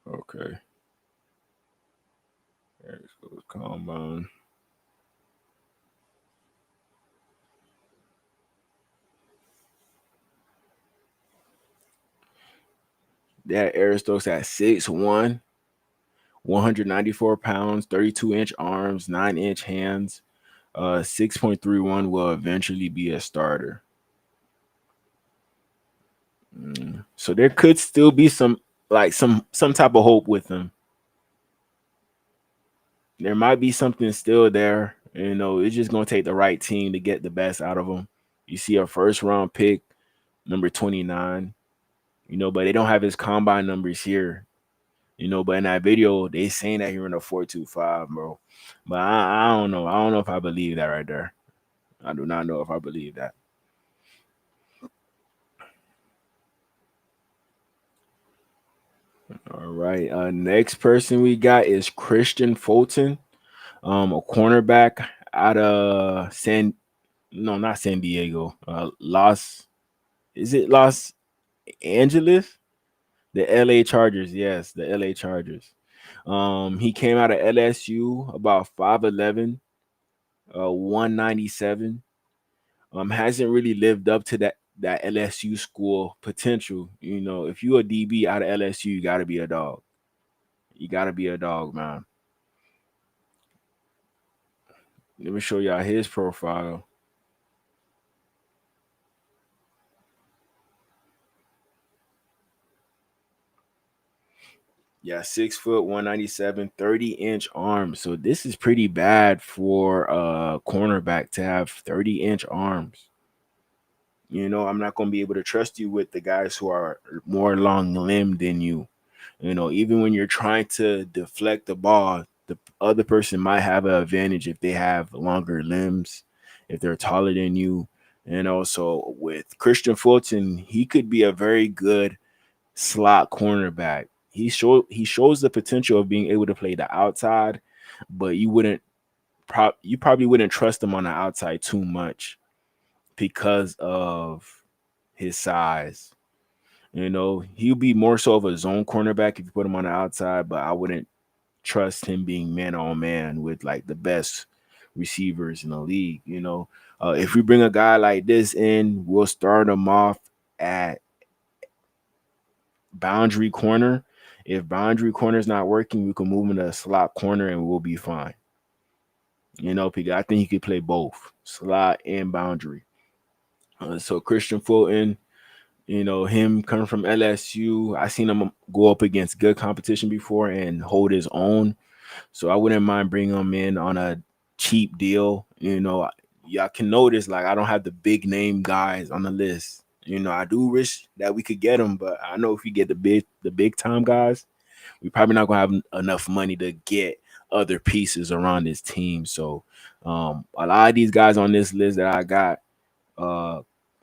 Okay. Eric Stokes combine. That Eric Stokes at 6'1", 194 pounds, 32-inch arms, 9-inch hands. 6.31 will eventually be a starter. So there could still be some type of hope with him. There might be something still there. You know, it's just gonna take the right team to get the best out of him. You see a first round pick, number 29. You know, but they don't have his combine numbers here. You know, but in that video, they saying that he ran a 4.25, bro. But I don't know. I don't know if I believe that right there. I do not know if I believe that. All right. Next person we got is Christian Fulton, a cornerback out of not San Diego. Los Angeles? The LA Chargers. Yes, the LA Chargers. He came out of LSU, about 5'11", 197. Hasn't really lived up to that LSU school potential. You know, if you a DB out of LSU, you gotta be a dog. You gotta be a dog, man. Let me show y'all his profile. Yeah, 6 foot, 197, 30-inch arms. So this is pretty bad for a cornerback to have 30-inch arms. You know, I'm not going to be able to trust you with the guys who are more long-limbed than you. You know, even when you're trying to deflect the ball, the other person might have an advantage if they have longer limbs, if they're taller than you. And also with Christian Fulton, he could be a very good slot cornerback. He shows the potential of being able to play the outside, but you probably wouldn't trust him on the outside too much because of his size. You know, he'll be more so of a zone cornerback if you put him on the outside, but I wouldn't trust him being man on man with like the best receivers in the league. You know, if we bring a guy like this in, we'll start him off at boundary corner. If boundary corner is not working, we can move him to a slot corner and we'll be fine. You know, because I think he could play both slot and boundary. So Christian Fulton, you know, him coming from LSU, I seen him go up against good competition before and hold his own. So I wouldn't mind bringing him in on a cheap deal. You know, y'all can notice like I don't have the big name guys on the list. You know, I do wish that we could get them, but I know if we get the big time guys, we probably not gonna have enough money to get other pieces around his team. So a lot of these guys on this list that I got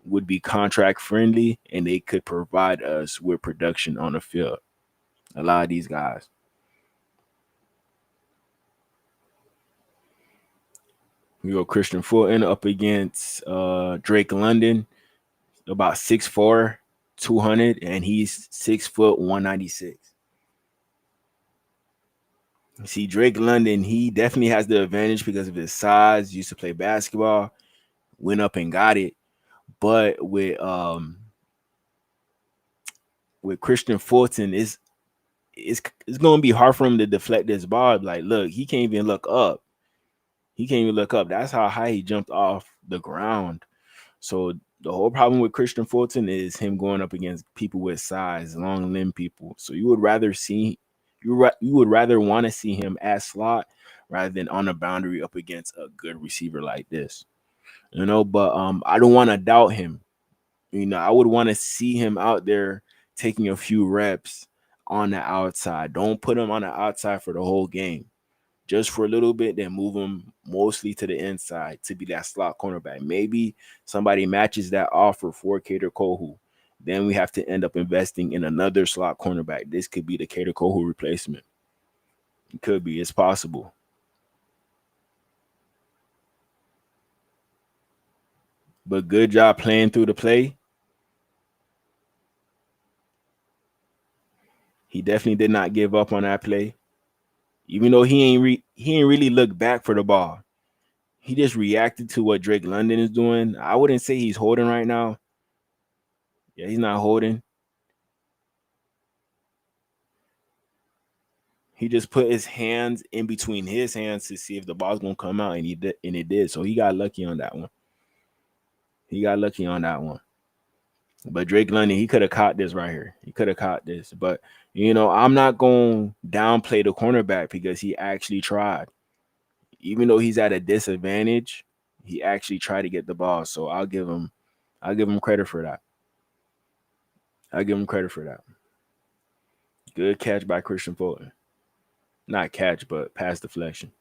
would be contract friendly, and they could provide us with production on the field. A lot of these guys. We go Christian Fulton up against Drake London, about 6'4", 200, and he's 6 foot 196. See, Drake London, he definitely has the advantage because of his size. Used to play basketball, went up and got it. But with Christian Fulton, it's gonna be hard for him to deflect this ball. Like, look, he can't even look up. He can't even look up. That's how high he jumped off the ground. So the whole problem with Christian Fulton is him going up against people with size, long limb people. So you would rather want to see him at slot rather than on the boundary up against a good receiver like this. But I don't want to doubt him. I would want to see him out there taking a few reps on the outside. Don't put him on the outside for the whole game. Just for a little bit, then move him mostly to the inside to be that slot cornerback. Maybe somebody matches that offer for Kader Kohu. Then we have to end up investing in another slot cornerback. This could be the Kader Kohu replacement. It could be. It's possible. But good job playing through the play. He definitely did not give up on that play. Even though he ain't really look back for the ball. He just reacted to what Drake London is doing. I wouldn't say he's holding right now. Yeah, he's not holding. He just put his hands in between his hands to see if the ball's gonna come out, and it did. So he got lucky on that one. But Drake London, he could have caught this right here. He could have caught this. But I'm not going to downplay the cornerback because he actually tried. Even though he's at a disadvantage, he actually tried to get the ball. So I'll give him credit for that. Good catch by Christian Fulton. Not catch, but pass deflection.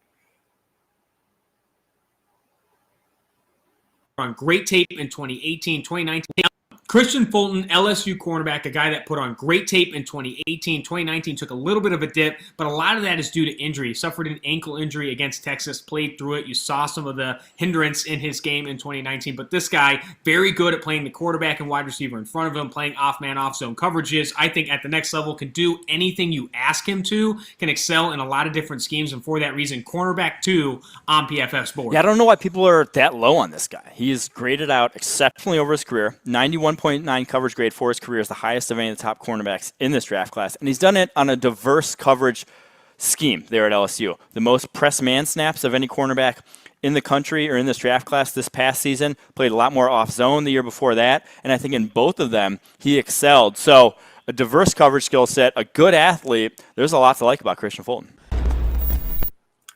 On great tape in 2018, 2019. Christian Fulton, LSU cornerback, a guy that put on great tape in 2018. 2019 took a little bit of a dip, but a lot of that is due to injury. He suffered an ankle injury against Texas, played through it. You saw some of the hindrance in his game in 2019, but this guy, very good at playing the quarterback and wide receiver in front of him, playing off-man, off-zone coverages. I think at the next level can do anything you ask him to, can excel in a lot of different schemes, and for that reason, cornerback 2 on PFF's board. Yeah, I don't know why people are that low on this guy. He is graded out exceptionally over his career. 91.9 coverage grade for his career is the highest of any of the top cornerbacks in this draft class. And he's done it on a diverse coverage scheme there at LSU. The most press man snaps of any cornerback in the country or in this draft class this past season. Played a lot more off zone the year before that. And I think in both of them, he excelled. So a diverse coverage skill set, a good athlete. There's a lot to like about Christian Fulton.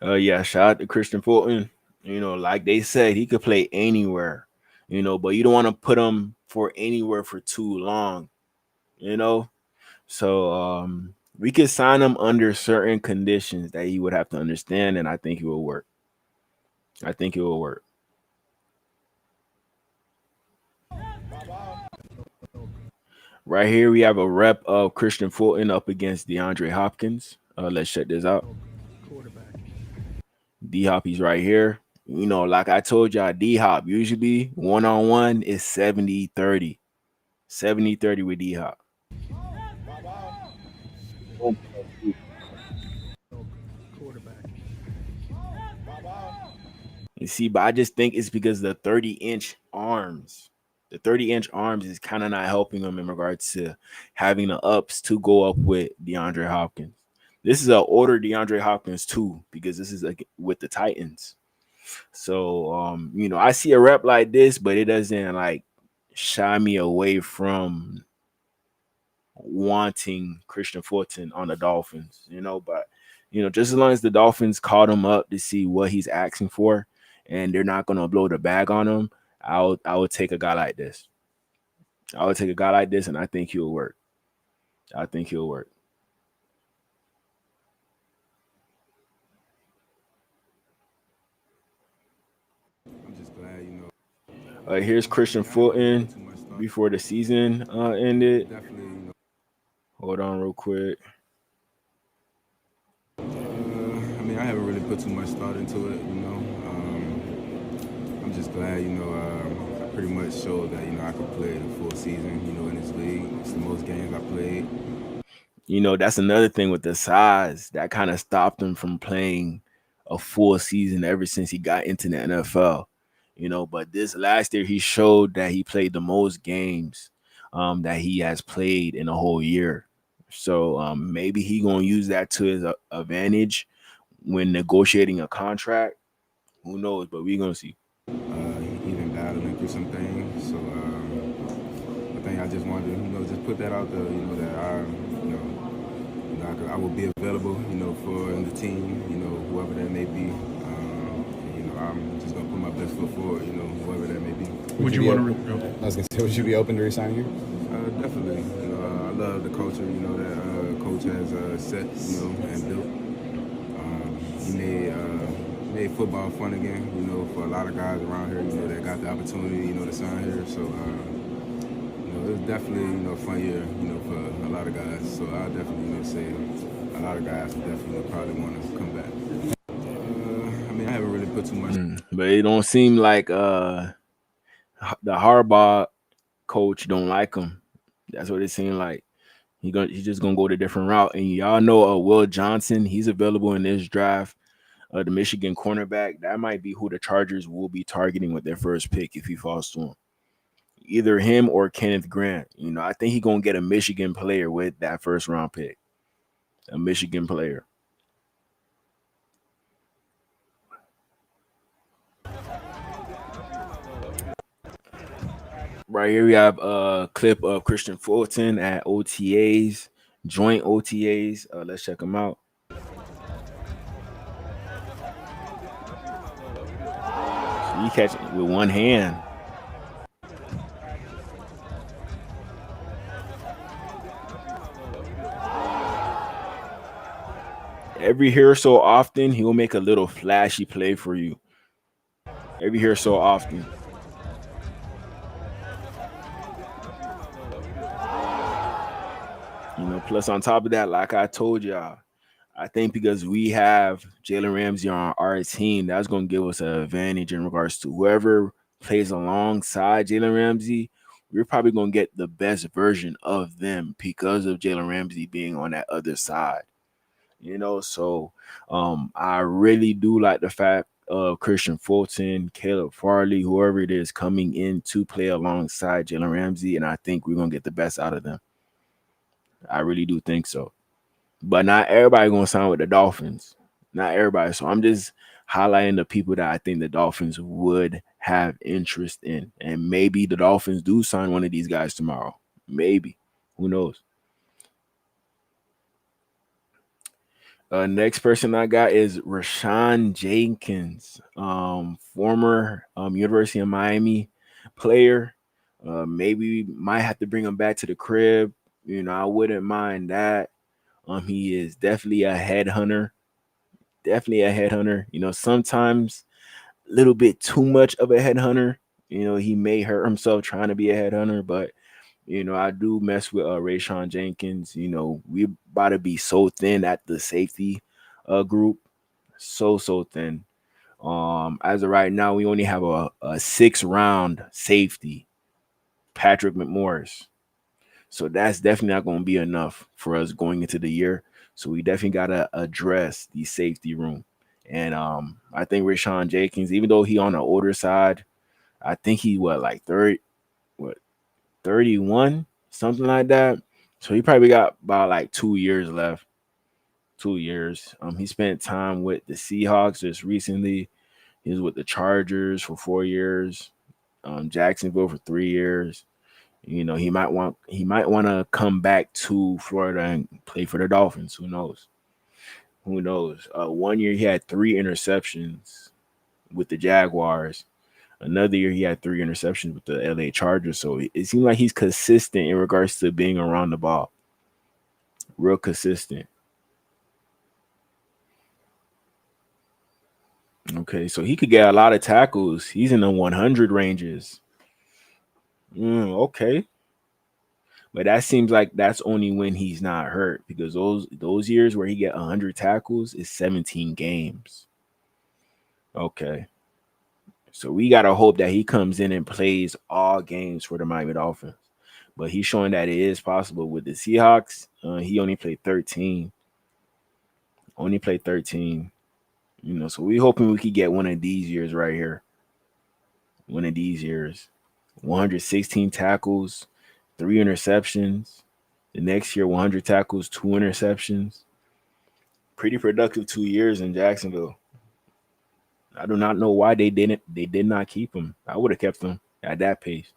Yeah, shout out to Christian Fulton. Like they said, he could play anywhere, but you don't want to put him for anywhere for too long, So we could sign him under certain conditions that he would have to understand, and I think it will work. Right here, we have a rep of Christian Fulton up against DeAndre Hopkins. Let's check this out. D-Hop, he's right here. Like I told y'all, D-Hop usually one-on-one is 70-30. 70-30 with D-Hop. You see, but I just think it's because the 30-inch arms. The 30-inch arms is kind of not helping him in regards to having the ups to go up with DeAndre Hopkins. This is an older DeAndre Hopkins too, because this is with the Titans. So, I see a rep like this, but it doesn't shy me away from wanting Christian Fulton on the Dolphins, But, just as long as the Dolphins called him up to see what he's asking for, and they're not going to blow the bag on him, I would take a guy like this. And I think he'll work. Here's Christian Fulton before the season ended. Hold on real quick. I mean, I haven't really put too much thought into it, you know. I'm just glad, you know, I pretty much showed that, you know, I could play the full season, you know, in this league. It's the most games I played. You know, that's another thing with the size that kind of stopped him from playing a full season ever since he got into the NFL. You know, but this last year he showed that he played the most games that he has played in a whole year. So maybe he gonna use that to his advantage when negotiating a contract. Who knows? But we gonna see. He's been battling through some things, so I think I just wanted to, you know, just put that out there, you know, that I will be available, you know, for the team, you know, whoever that may be. You know, I'm just gonna put my best foot forward, you know, whoever that may be. Would you want to? I was gonna say, would you be open to resigning here? Definitely. You know, I love the culture, you know, that coach has set, you know, and built. He made football fun again, you know, for a lot of guys around here, you know, that got the opportunity, you know, to sign here. So, you know, it was definitely, you know, a fun year, you know, for a lot of guys. So I definitely, you know, say a lot of guys would definitely probably want to come back. I mean, I haven't really put too much. But it don't seem like the Harbaugh coach don't like him. That's what it seemed like. He's just gonna go the different route. And y'all know Will Johnson, he's available in this draft. The Michigan cornerback, that might be who the Chargers will be targeting with their first pick if he falls to him. Either him or Kenneth Grant. You know, I think he's gonna get a Michigan player with that first round pick. A Michigan player. Right here we have a clip of Christian Fulton at OTAs, joint OTAs. Let's check them out. So you catch it with one hand. Every here so often, he will make a little flashy play for you. Every here so often. You know, plus on top of that, like I told y'all, I think because we have Jalen Ramsey on our team, that's going to give us an advantage in regards to whoever plays alongside Jalen Ramsey. We're probably going to get the best version of them because of Jalen Ramsey being on that other side. You know, so I really do like the fact of Christian Fulton, Caleb Farley, whoever it is coming in to play alongside Jalen Ramsey, and I think we're going to get the best out of them. I really do think so. But not everybody going to sign with the Dolphins. Not everybody. So I'm just highlighting the people that I think the Dolphins would have interest in. And maybe the Dolphins do sign one of these guys tomorrow. Maybe. Who knows? Next person I got is Rashawn Jenkins, former University of Miami player. Maybe we might have to bring him back to the crib. You know, I wouldn't mind that. He is definitely a headhunter. Definitely a headhunter. You know, sometimes a little bit too much of a headhunter. You know, he may hurt himself trying to be a headhunter, but you know, I do mess with Rashawn Jenkins. You know, we about to be so thin at the safety group. So thin. As of right now, we only have a 6-round safety, Patrick McMorris. So that's definitely not going to be enough for us going into the year. So we definitely got to address the safety room. And I think Rashawn Jenkins, even though he on the older side, I think he 31, something like that. So he probably got about like 2 years left. 2 years. He spent time with the Seahawks just recently. He was with the Chargers for 4 years. Jacksonville for 3 years. You know, he might want to come back to Florida and play for the Dolphins. Who knows? Who knows? 1 year he had 3 interceptions with the Jaguars. Another year he had 3 interceptions with the LA Chargers. So it seems like he's consistent in regards to being around the ball. Real consistent. Okay, so he could get a lot of tackles. He's in the 100 ranges. Okay. But that seems like that's only when he's not hurt, because those years where he get 100 tackles is 17 games. Okay. So we got to hope that he comes in and plays all games for the Miami Dolphins. But he's showing that it is possible with the Seahawks. He only played 13. Only played 13. So we hoping we could get one of these years right here. One of these years. 116 tackles, 3 interceptions. The next year, 100 tackles, 2 interceptions. Pretty productive 2 years in Jacksonville. I do not know why they did not keep him. I would have kept him at that pace.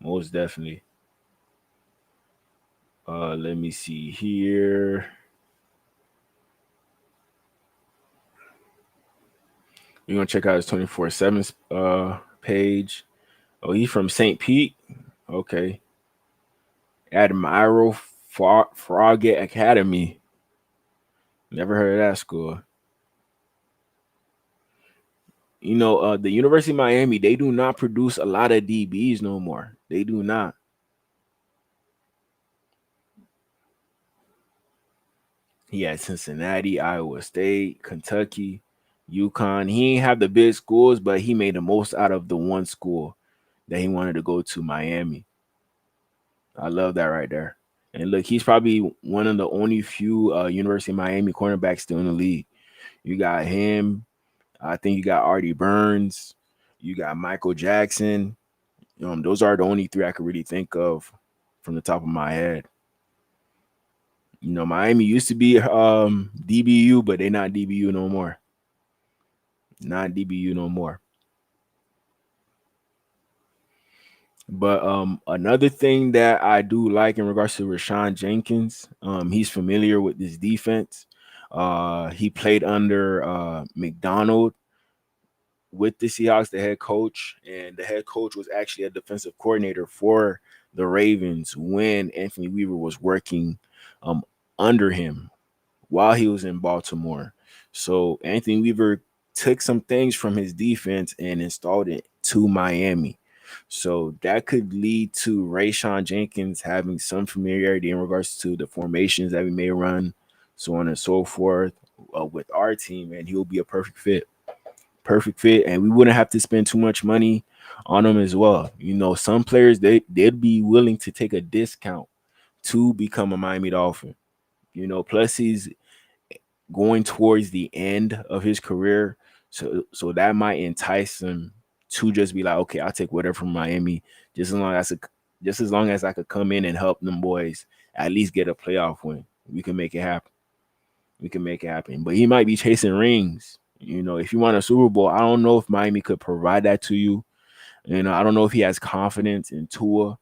Most definitely. Let me see here. We're gonna check out his 24/7 page. Oh, he's from St. Pete. Okay. Admiral Frogget Academy. Never heard of that school. The University of Miami, they do not produce a lot of DBs no more. They do not. He had Cincinnati, Iowa State, Kentucky, UConn. He ain't have the big schools, but he made the most out of the one school that he wanted to go to, Miami. I love that right there. And look, he's probably one of the only few University of Miami cornerbacks still in the league. You got him. I think you got Artie Burns. You got Michael Jackson. Those are the only 3 I could really think of from the top of my head. Miami used to be DBU, but they're not DBU no more. Not DBU no more. But another thing that I do like in regards to Rashawn Jenkins, he's familiar with this defense. He played under McDonald with the Seahawks, the head coach, and the head coach was actually a defensive coordinator for the Ravens when Anthony Weaver was working under him while he was in Baltimore. So Anthony Weaver took some things from his defense and installed it to Miami. So that could lead to Rashawn Jenkins having some familiarity in regards to the formations that we may run, so on and so forth, with our team, and he'll be a perfect fit. Perfect fit, and we wouldn't have to spend too much money on him as well. Some players they'd be willing to take a discount to become a Miami Dolphin. Plus he's going towards the end of his career, so that might entice him to just be like, okay, I'll take whatever from Miami, just as long as I could come in and help them boys at least get a playoff win. We can make it happen. We can make it happen. But he might be chasing rings. If you want a Super Bowl, I don't know if Miami could provide that to you. I don't know if he has confidence in Tua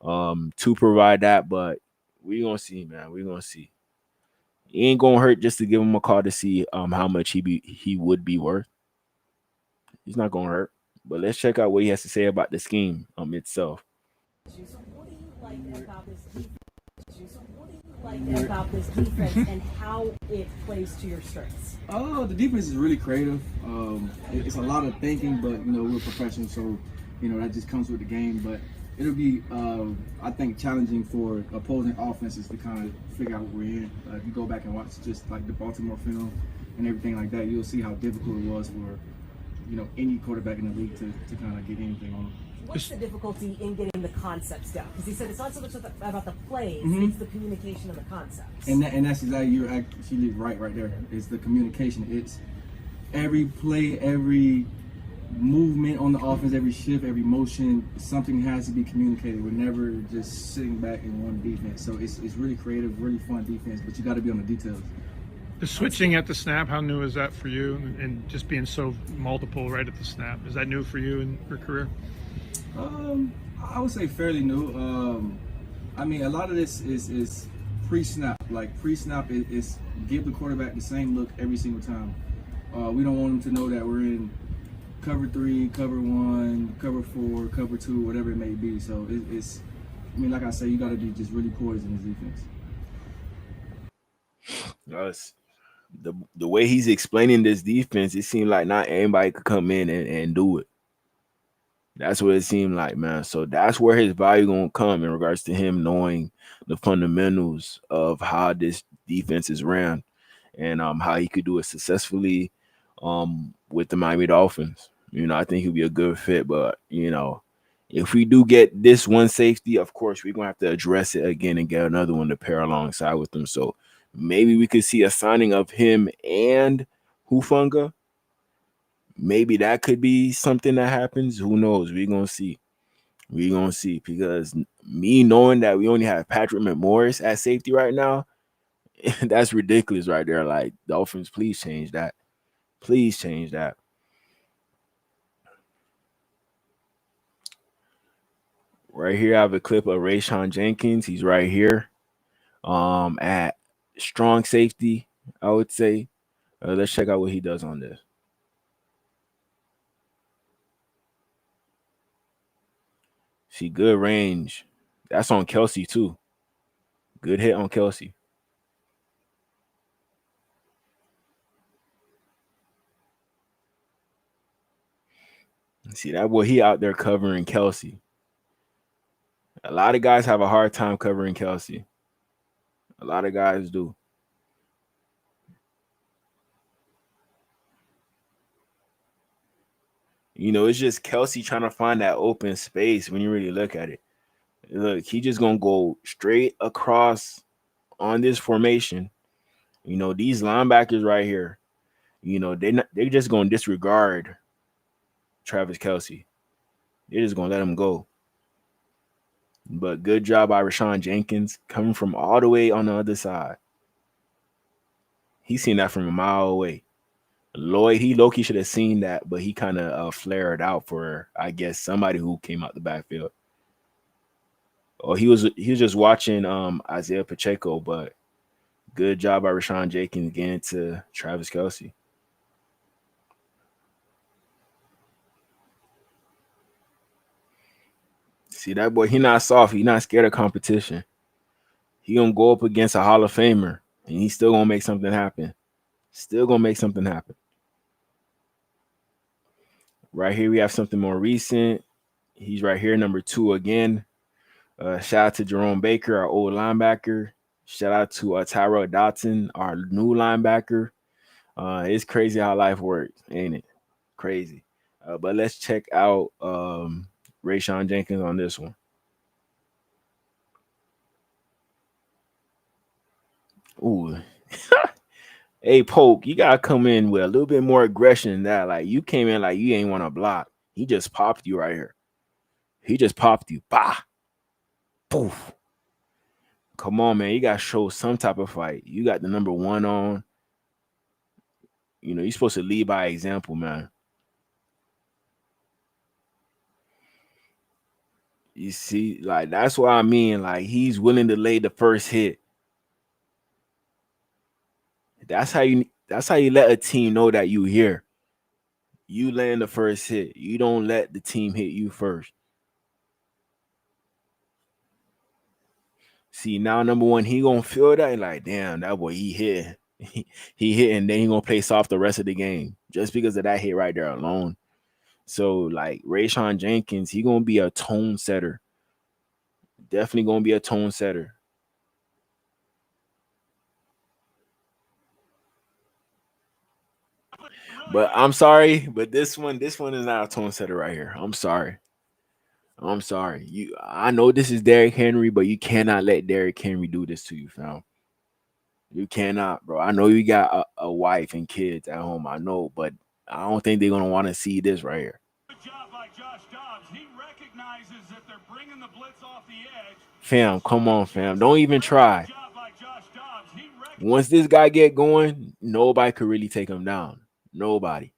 to provide that, but we're gonna see, man. We're gonna see. It ain't gonna hurt just to give him a call to see how much he would be worth. He's not gonna hurt. But let's check out what he has to say about the scheme itself. What do you like about this defense and how it plays to your strengths? The defense is really creative. It's a lot of thinking, but we're professionals, so that just comes with the game. But it'll be, I think, challenging for opposing offenses to kind of figure out what we're in. If you go back and watch just like the Baltimore film and everything like that, you'll see how difficult it was for any quarterback in the league to kind of get anything on them. What's the difficulty in getting the concepts down? Because he said it's not so much about the plays, Mm-hmm. it's the communication of the concepts. And that's exactly, you're actually right there. It's the communication. It's every play, every movement on the offense, every shift, every motion, something has to be communicated. We're never just sitting back in one defense. So it's really creative, really fun defense, but you got to be on the details. The switching at the snap, how new is that for you? And just being so multiple right at the snap, is that new for you in your career? I would say fairly new. A lot of this is pre-snap. Like pre-snap is give the quarterback the same look every single time. We don't want them to know that we're in cover 3, cover 1, cover 4, cover 2, whatever it may be. So it's like I say, you got to be just really poised in this defense. The way he's explaining this defense, it seems like not anybody could come in and do it. That's what it seemed like, man. So that's where his value gonna come in regards to him knowing the fundamentals of how this defense is ran and how he could do it successfully with the Miami Dolphins. I think he'll be a good fit, but if we do get this one safety, of course we're gonna have to address it again and get another one to pair alongside with him. So maybe we could see a signing of him and Hufunga. Maybe that could be something that happens. Who knows? We're gonna see. We're gonna see, because me knowing that we only have Patrick McMorris at safety right now, that's ridiculous right there. Like, Dolphins, please change that. Please change that. Right here, I have a clip of Rayshawn Jenkins. He's right here. At strong safety, I would say. Let's check out what he does on this. See, good range. That's on Kelsey too. Good hit on Kelsey. See, that boy, he out there covering Kelsey. A lot of guys have a hard time covering Kelsey. A lot of guys do. It's just Kelsey trying to find that open space when you really look at it. Look, he just going to go straight across on this formation. These linebackers right here, they're just going to disregard Travis Kelsey. They're just going to let him go. But good job by Rayshawn Jenkins coming from all the way on the other side. He seen that from a mile away. Lloyd, he low-key should have seen that, but he kind of flared out for, I guess, somebody who came out the backfield. Or he was just watching Isaiah Pacheco, but good job by Rayshawn Jenkins getting to Travis Kelsey. See, that boy, he not soft. He not scared of competition. He gonna go up against a Hall of Famer, and he's still gonna make something happen. Still gonna make something happen. Right here, we have something more recent. He's right here, number 2 again. Shout out to Jerome Baker, our old linebacker. Shout out to Tyrell Dotson, our new linebacker. It's crazy how life works, ain't it? Crazy. But let's check out Rayshawn Jenkins on this one. Ooh. Hey, Polk, you got to come in with a little bit more aggression than that. Like, you came in like you ain't want to block. He just popped you right here. He just popped you. Bah. Poof. Come on, man. You got to show some type of fight. You got the number 1 on. You're supposed to lead by example, man. You see, like, that's what I mean. Like, he's willing to lay the first hit. That's how you let a team know that you here. You land the first hit. You don't let the team hit you first. See, now number 1, he gonna feel that and like, damn, that boy, he hit. He hit, and then he gonna play soft the rest of the game just because of that hit right there alone. So, like, Rayshawn Jenkins, he gonna be a tone setter. Definitely gonna be a tone setter. But I'm sorry, but this one is not a tone setter right here. I'm sorry. I know this is Derrick Henry, but you cannot let Derrick Henry do this to you, fam. You cannot, bro. I know you got a wife and kids at home. I know, but I don't think they're gonna want to see this right here. Good job by Josh Dobbs. He recognizes that they're bringing the blitz off the edge. Fam, come on, fam. Don't even try. Once this guy get going, nobody could really take him down. Nobody.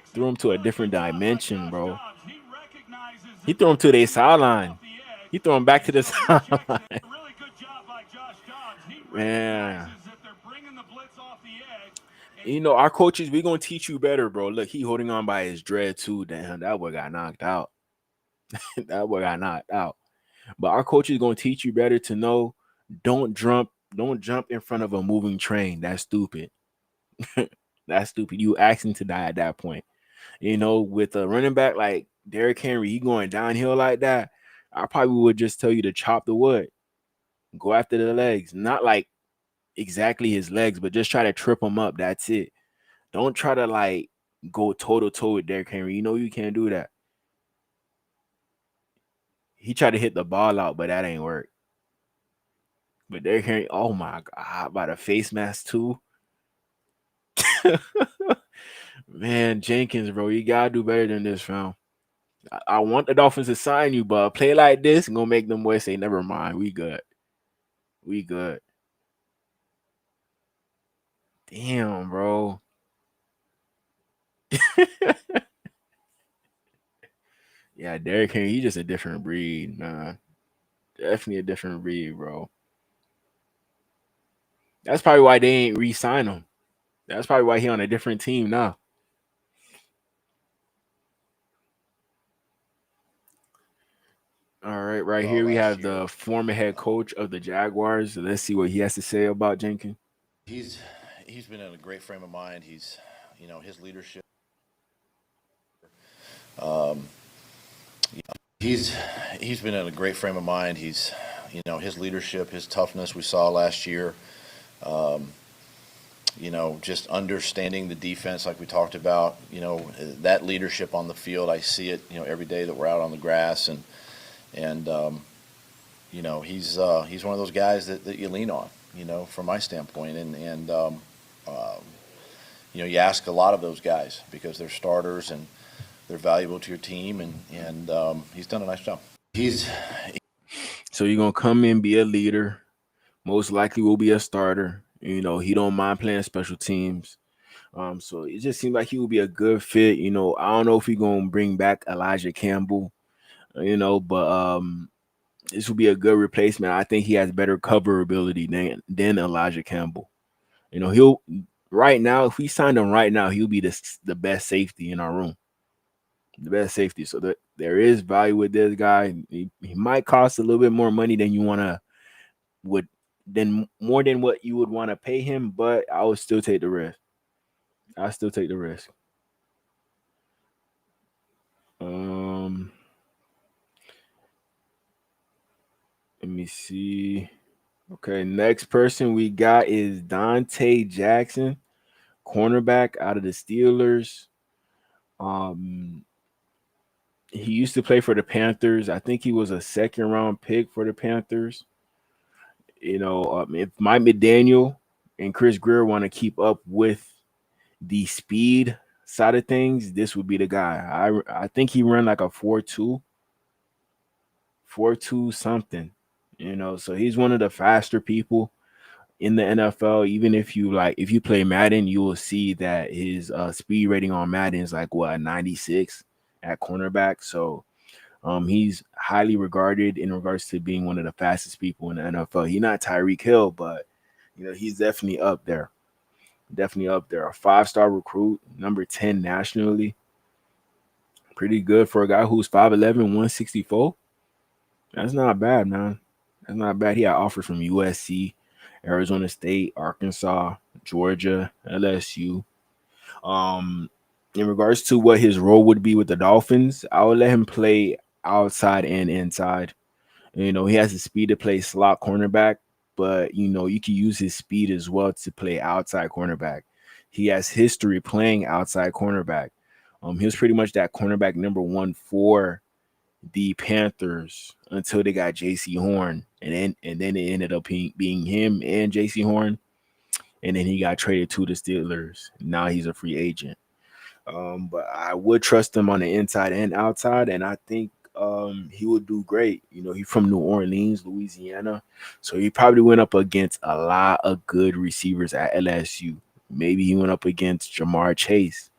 Threw him to a different dimension, bro. He threw him to the sideline. He threw him back to the sideline. Man. Our coaches, we're going to teach you better, bro. Look, he holding on by his dread, too. Damn, that boy got knocked out. That boy got knocked out. But our coach is going to teach you better to know, don't jump in front of a moving train. That's stupid. That's stupid. You asking to die at that point. With a running back like Derrick Henry, he going downhill like that. I probably would just tell you to chop the wood, go after the legs, not like exactly his legs, but just try to trip him up. That's it. Don't try to like go toe to toe with Derrick Henry. You can't do that. He tried to hit the ball out, but that ain't work. But Derrick Henry, oh my god, about a face mask too. Man, Jenkins, bro, you gotta do better than this, fam. I want the Dolphins to sign you, but a play like this gonna make them boys say, never mind, we good. We good. Damn, bro. Yeah, Derrick Henry, he's just a different breed, man. Definitely a different breed, bro. That's probably why they ain't re-sign him. That's probably why he on a different team now. All right, right here we have the former head coach of the Jaguars. Let's see what he has to say about Jenkins. He's been in a great frame of mind. He's, his leadership. He's been in a great frame of mind. He's, his leadership, his toughness we saw last year. Just understanding the defense like we talked about. That leadership on the field, I see it. Every day that we're out on the grass, and he's one of those guys that you lean on. From my standpoint, and you ask a lot of those guys because they're starters and they're valuable to your team, and he's done a nice job. So you're gonna come in, be a leader. Most likely will be a starter. He don't mind playing special teams. So it just seems like he will be a good fit. I don't know if he's gonna bring back Elijah Campbell. But this will be a good replacement. I think he has better cover ability than Elijah Campbell. He'll right now, if we signed him right now, he'll be the best safety in our room. The best safety. So there is value with this guy. He might cost a little bit more money than you more than what you would want to pay him, but I would still take the risk. I still take the risk. Let me see. Okay, next person we got is Dante Jackson, cornerback out of the Steelers. He used to play for the Panthers. I think he was a second round pick for the Panthers. If Mike McDaniel and Chris Greer want to keep up with the speed side of things, this would be the guy. I think he ran like a 4.2 something. So he's one of the faster people in the NFL. Even if you play Madden, you will see that his speed rating on Madden is like a 96 at cornerback. So he's highly regarded in regards to being one of the fastest people in the NFL. He's not Tyreek Hill, but he's definitely up there. Definitely up there. A 5-star recruit, number 10 nationally. Pretty good for a guy who's 5'11", 164. That's not bad, man. That's not bad. He had offers from USC, Arizona State, Arkansas, Georgia, LSU. In regards to what his role would be with the Dolphins, I would let him play outside and inside. He has the speed to play slot cornerback, but you can use his speed as well to play outside cornerback. He has history playing outside cornerback. He was pretty much that cornerback number 1 for the Panthers until they got J.C. Horn, and then it ended up being him and J.C. Horn, and then he got traded to the Steelers. Now he's a free agent. But I would trust him on the inside and outside, and I think he would do great. He's from New Orleans, Louisiana, so he probably went up against a lot of good receivers at LSU. Maybe he went up against Jamar Chase,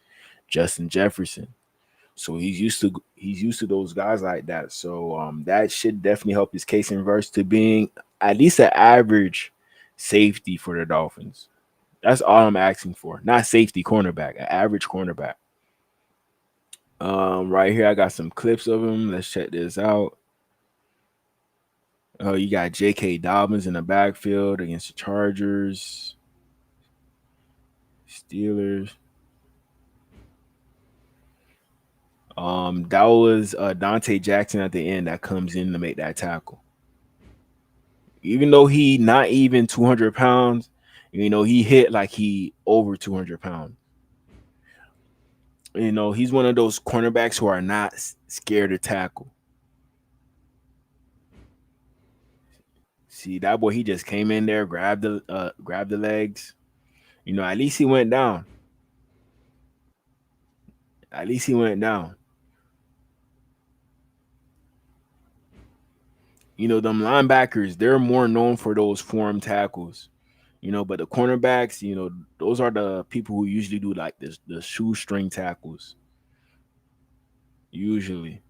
Justin Jefferson. So he's used to those guys like that. So that should definitely help his case in regards to being at least an average safety for the Dolphins. That's all I'm asking for. Not safety, cornerback, an average cornerback. Right here, I got some clips of him. Let's check this out. You got J.K. Dobbins in the backfield against the Chargers. Steelers. That was Dante Jackson at the end that comes in to make that tackle. Even though he not even 200 pounds, he hit like he over 200 pounds. He's one of those cornerbacks who are not scared to tackle. See, that boy, he just came in there, grabbed the legs. At least he went down. At least he went down. Them linebackers, they're more known for those form tackles. But the cornerbacks, those are the people who usually do like this, the shoestring tackles. Usually.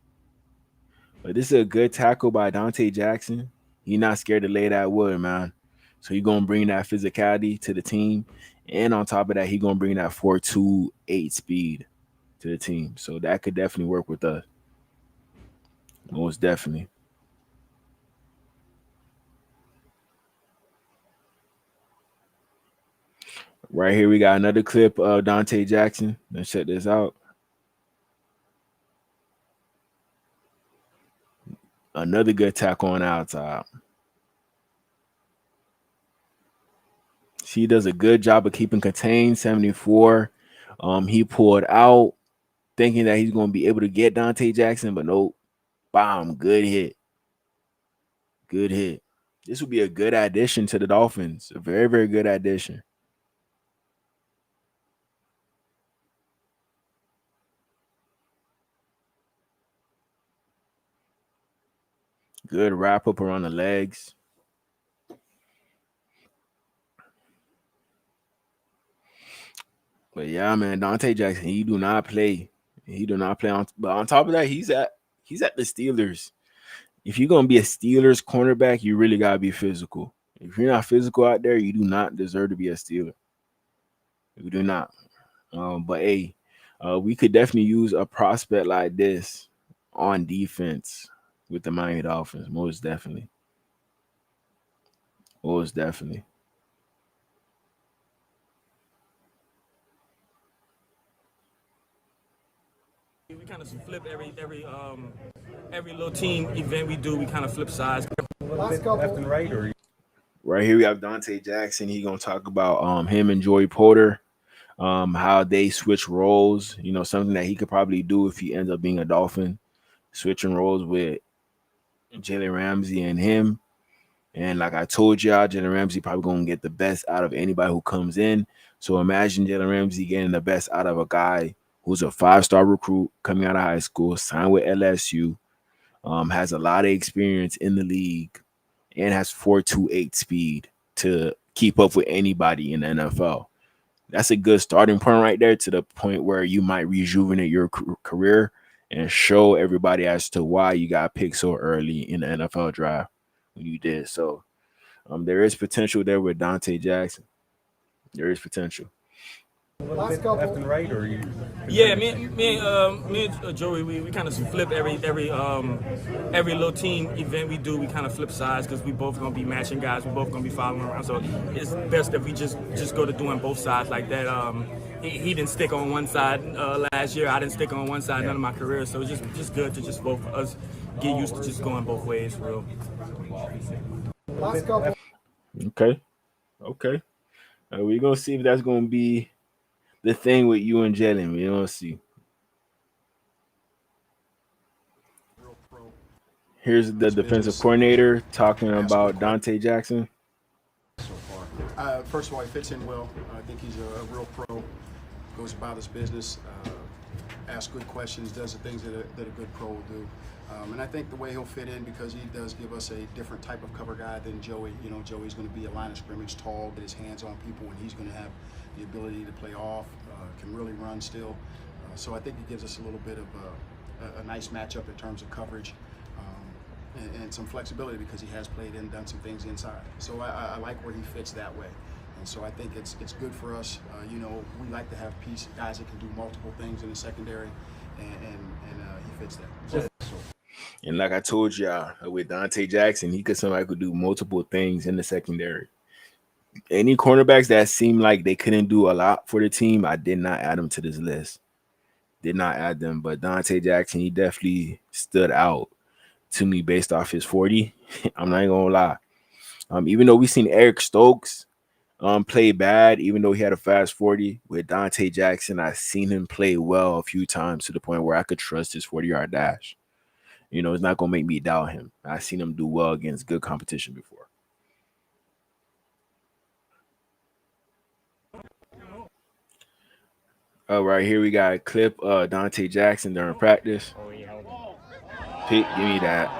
But this is a good tackle by Dante Jackson. He's not scared to lay that wood, man. So he's gonna bring that physicality to the team. And on top of that, he's gonna bring that 4.28 speed to the team. So that could definitely work with us. Most definitely. Right here, we got another clip of Dante Jackson. Let's check this out. Another good tackle on the outside. She does a good job of keeping contained. 74. He pulled out, thinking that he's going to be able to get Dante Jackson, but nope. Bomb. Good hit. Good hit. This would be a good addition to the Dolphins. A very, very good addition. Good wrap up around the legs. But yeah, man, Dante Jackson, he do not play. He do not play on. But on top of that, he's at the Steelers. If you're gonna be a Steelers cornerback, you really gotta be physical. If you're not physical out there, you do not deserve to be a Steeler. You do not. But hey, we could definitely use a prospect like this on defense with the Miami Dolphins. Most definitely. Most definitely. We kind of flip every little team event we do. We kind of flip sides. Left and right, or right here we have Dante Jackson. He's gonna talk about him and Joey Porter, how they switch roles. Something that he could probably do if he ends up being a Dolphin, switching roles with Jalen Ramsey and him. And like I told y'all, Jalen Ramsey probably gonna get the best out of anybody who comes in. So imagine Jalen Ramsey getting the best out of a guy who's a 5-star recruit coming out of high school, signed with LSU, has a lot of experience in the league, and has 4.28 speed to keep up with anybody in the NFL. That's a good starting point right there, to the point where you might rejuvenate your career and show everybody as to why you got picked so early in the NFL draft when you did. So there is potential there with Dante Jackson. There is potential. Left and right, or you? Yeah, me and Joey, we kind of flip every little team event we do. We kind of flip sides because we both gonna be matching guys. We both gonna be following around. So it's best if we just go to doing both sides like that. He didn't stick on one side last year. I didn't stick on one side none of my career. So it's just good to just both of us get used to just going both ways for real. Okay. We're gonna see if that's gonna be the thing with you and Jalen. We don't see. Here's the defensive coordinator talking about Dante Jackson. First of all, he fits in well. I think he's a real pro. Goes about his business, asks good questions, does the things that a good pro will do. And I think the way he'll fit in, because he does give us a different type of cover guy than Joey. Joey's going to be a line of scrimmage, tall, get his hands on people, and he's going to have the ability to play off, can really run still. So I think it gives us a little bit of a nice matchup in terms of coverage and some flexibility, because he has played and done some things inside. So I like where he fits that way. And so I think it's good for us. We like to have guys that can do multiple things in the secondary, and he fits that. And like I told y'all, with Dante Jackson, somebody could do multiple things in the secondary. Any cornerbacks that seem like they couldn't do a lot for the team, I did not add them to this list. Did not add them, but Dante Jackson, he definitely stood out to me based off his 40. I'm not even gonna lie. Even though we seen Eric Stokes play bad, even though he had a fast 40, with Dante Jackson, I seen him play well a few times to the point where I could trust his 40-yard dash. You know, it's not gonna make me doubt him. I seen him do well against good competition before. Right here we got a clip Dante Jackson during practice. Pick, give me that.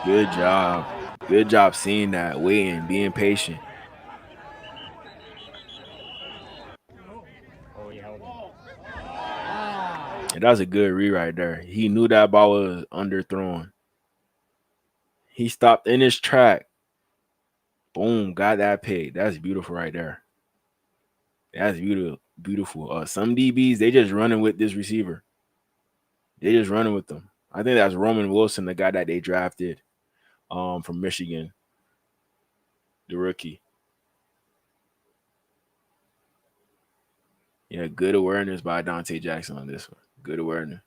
Good job. Good job seeing that, waiting, being patient. And that was a good read right there. He knew that ball was underthrown. He stopped in his track. Boom, got that pick. That's beautiful right there. That's beautiful. Beautiful. Some DBs, they just running with this receiver. They just running with them. I think that's Roman Wilson, the guy that they drafted from Michigan, the rookie. Yeah, good awareness by Dante Jackson on this one. Good awareness.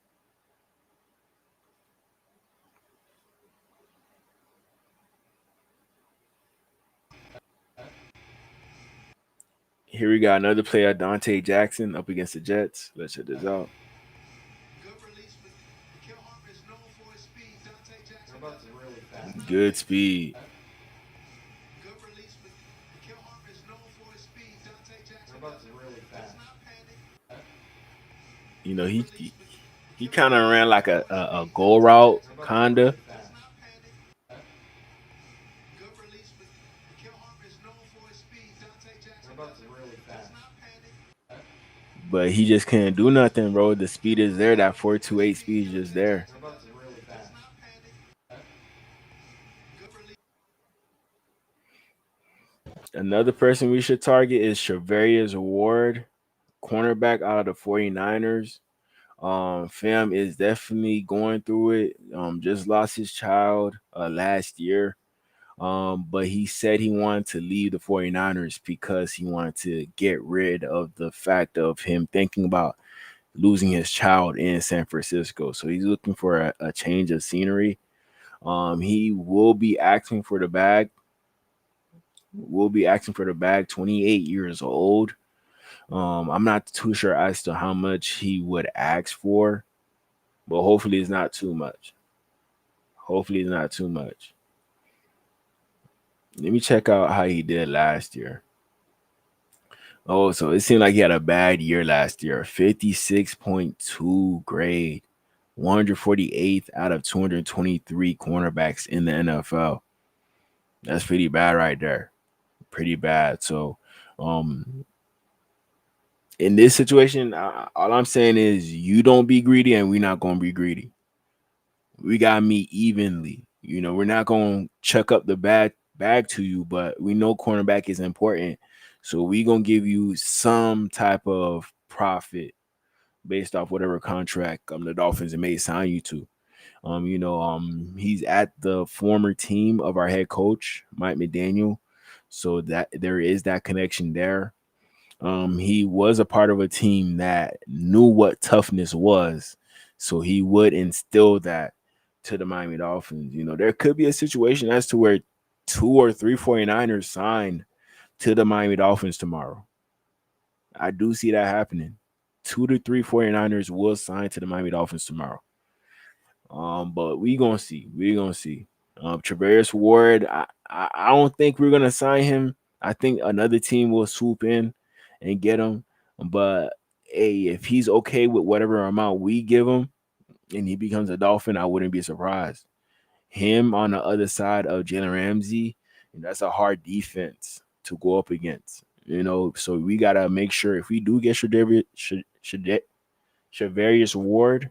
Here we got another player, Dante Jackson, up against the Jets. Let's check this out. Good speed. You know, he kind of ran like a goal route, kinda. But he just couldn't do nothing, bro. The speed is there. That 4.28 speed is just there. Another person we should target is Charvarius Ward, cornerback out of the 49ers. Fam is definitely going through it. Just lost his child last year. But he said he wanted to leave the 49ers because he wanted to get rid of the fact of him thinking about losing his child in San Francisco. So he's looking for a change of scenery. He will be asking for the bag. 28 years old. I'm not too sure as to how much he would ask for, but hopefully it's not too much. Let me check out how he did last year. Oh, so it seemed like he had a bad year last year. 56.2 grade, 148th out of 223 cornerbacks in the NFL. That's pretty bad right there. Pretty bad. So, in this situation, all I'm saying is you don't be greedy and we're not going to be greedy. We got to meet evenly. You know, we're not going to chuck up the bag to you, but we know cornerback is important. So we going to give you some type of profit based off whatever contract the Dolphins may sign you to. He's at the former team of our head coach, Mike McDaniel. So that there is that connection there. He was a part of a team that knew what toughness was. So he would instill that to the Miami Dolphins. You know, there could be a situation as to where 2 or 3 49ers sign to the Miami Dolphins tomorrow. I do see that happening. 2 to 3 49ers will sign to the Miami Dolphins tomorrow. But we gonna see. Charvarius Ward, I don't think we're gonna sign him. I think another team will swoop in and get him. But hey, if he's okay with whatever amount we give him and he becomes a Dolphin, I wouldn't be surprised. Him on the other side of Jalen Ramsey, that's a hard defense to go up against. You know, so we gotta make sure if we do get Charvarius Ward,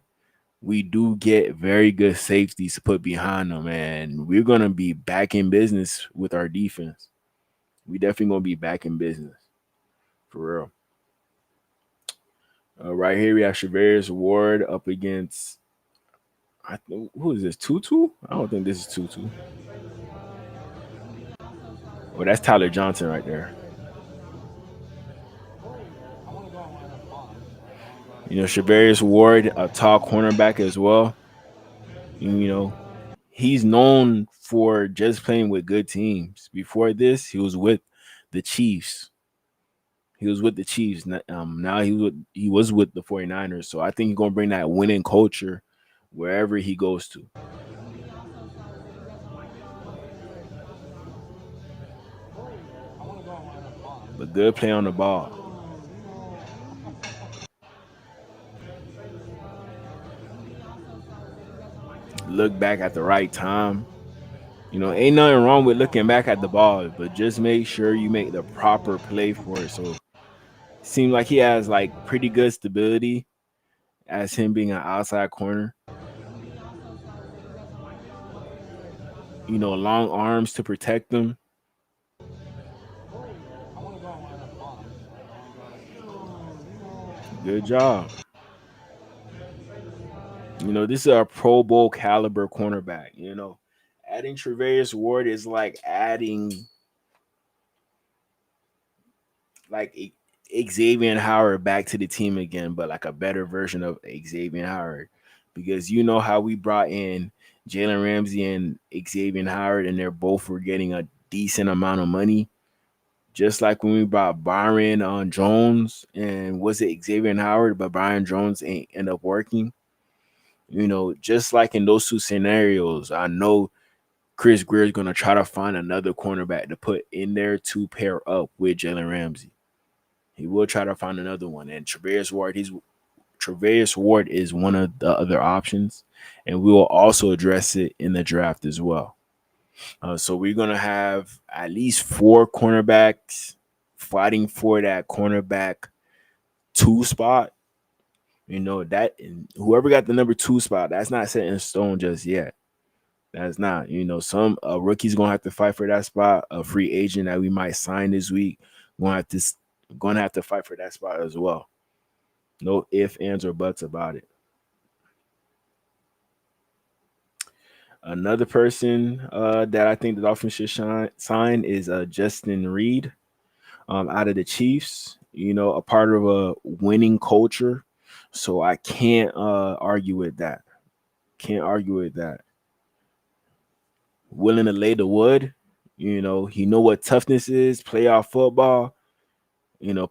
we do get very good safeties to put behind them, and we're gonna be back in business with our defense. We definitely gonna be back in business for real. Right here we have Charvarius Ward up against Who is this? Tutu? I don't think this is Tutu. Well, that's Tyler Johnson right there. Shavarius Ward, a tall cornerback as well. He's known for just playing with good teams. Before this, he was with the Chiefs. Now he was with the 49ers. So I think he's going to bring that winning culture wherever he goes to. But good play on the ball. Look back at the right time. Ain't nothing wrong with looking back at the ball, but just make sure you make the proper play for it. So seems like he has like pretty good stability as him being an outside corner. Long arms to protect them. Good job. This is a Pro Bowl caliber cornerback. Adding Travarius Ward is like adding like Xavier Howard back to the team again, but like a better version of Xavier Howard. Because how we brought in Jalen Ramsey and Xavier Howard, and they're both were getting a decent amount of money. Just like when we brought Byron on Jones, and was it Xavier Howard, but Byron Jones ain't end up working. Just like in those two scenarios, I know Chris Greer is going to try to find another cornerback to put in there to pair up with Jalen Ramsey. He will try to find another one. And Travarius Ward is one of the other options. And we will also address it in the draft as well. So we're going to have at least 4 cornerbacks fighting for that cornerback 2 spot. That whoever got the number 2 spot, that's not set in stone just yet. That's not. Some rookie's gonna have to fight for that spot. A free agent that we might sign this week gonna have to fight for that spot as well. No ifs, ands, or buts about it. Another person that I think the Dolphins should sign is Justin Reed out of the Chiefs. A part of a winning culture. So I can't argue with that. Willing to lay the wood. He know what toughness is, playoff football.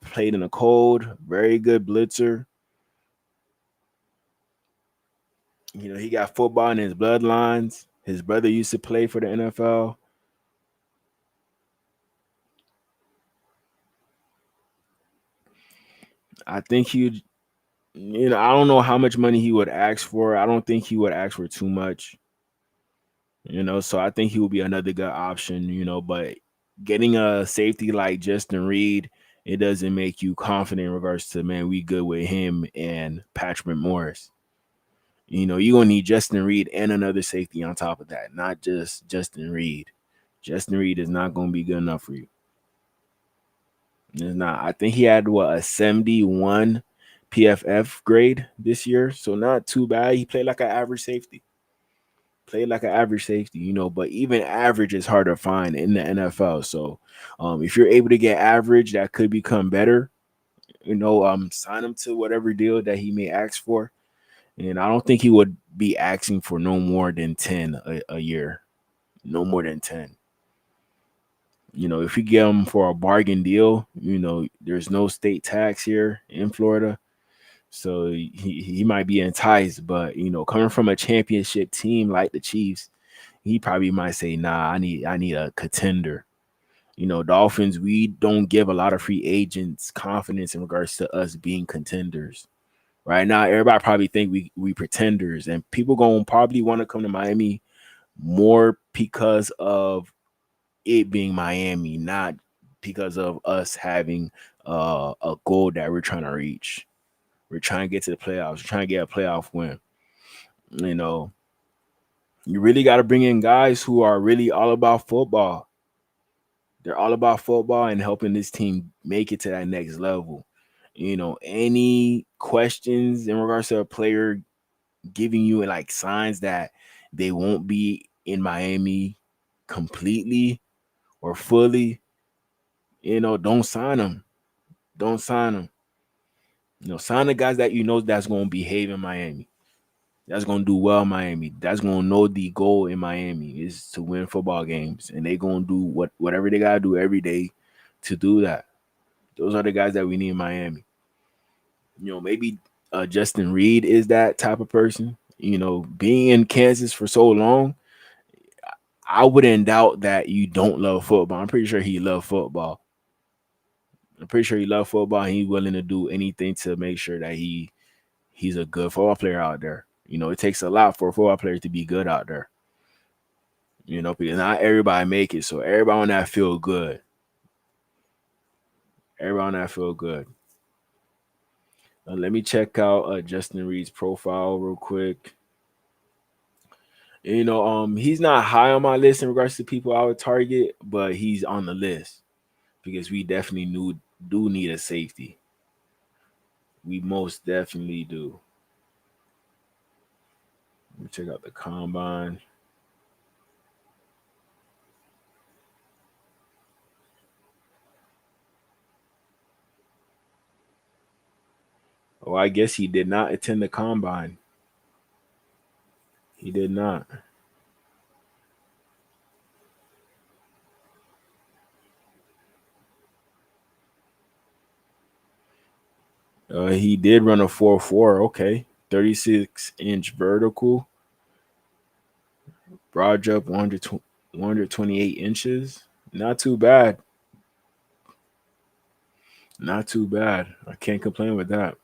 Played in the cold, very good blitzer. He got football in his bloodlines. His brother used to play for the NFL. I think he I don't know how much money he would ask for. I don't think he would ask for too much. So I think he will be another good option, but getting a safety like Justin Reed, it doesn't make you confident in regards to, man, we good with him and Patrick Morris. You're going to need Justin Reed and another safety on top of that, not just Justin Reed. Justin Reed is not going to be good enough for you. It's not. I think he had, a 71 PFF grade this year, so not too bad. He played like an average safety. But even average is hard to find in the NFL. So if you're able to get average, that could become better. Sign him to whatever deal that he may ask for. And I don't think he would be asking for no more than 10 a year. No more than 10. If you get him for a bargain deal, there's no state tax here in Florida. So he might be enticed, but coming from a championship team like the Chiefs, he probably might say, nah, I need a contender. Dolphins, we don't give a lot of free agents confidence in regards to us being contenders. Right now, everybody probably think we pretenders, and people gonna probably want to come to Miami more because of it being Miami, not because of us having a goal that we're trying to reach. We're trying to get to the playoffs. We're trying to get a playoff win. You really got to bring in guys who are really all about football. They're all about football and helping this team make it to that next level. Any questions in regards to a player giving you like signs that they won't be in Miami completely or fully, don't sign them. Don't sign them. Sign the guys that that's going to behave in Miami. That's going to do well in Miami. That's going to know the goal in Miami is to win football games. And they're going to do whatever they got to do every day to do that. Those are the guys that we need in Miami. Maybe Justin Reed is that type of person. Being in Kansas for so long, I wouldn't doubt that you don't love football. I'm pretty sure he loves football. And he's willing to do anything to make sure that he's a good football player out there. It takes a lot for a football player to be good out there. Because not everybody make it. So everybody on that feel good. Let me check out Justin Reed's profile real quick. He's not high on my list in regards to people I would target, but he's on the list because we definitely do need a safety. We most definitely do. Let me check out the combine. Oh, I guess he did not attend the combine. He did not. He did run a 4.4. Okay. 36-inch vertical. Broad jump 128 inches. Not too bad. Not too bad. I can't complain with that.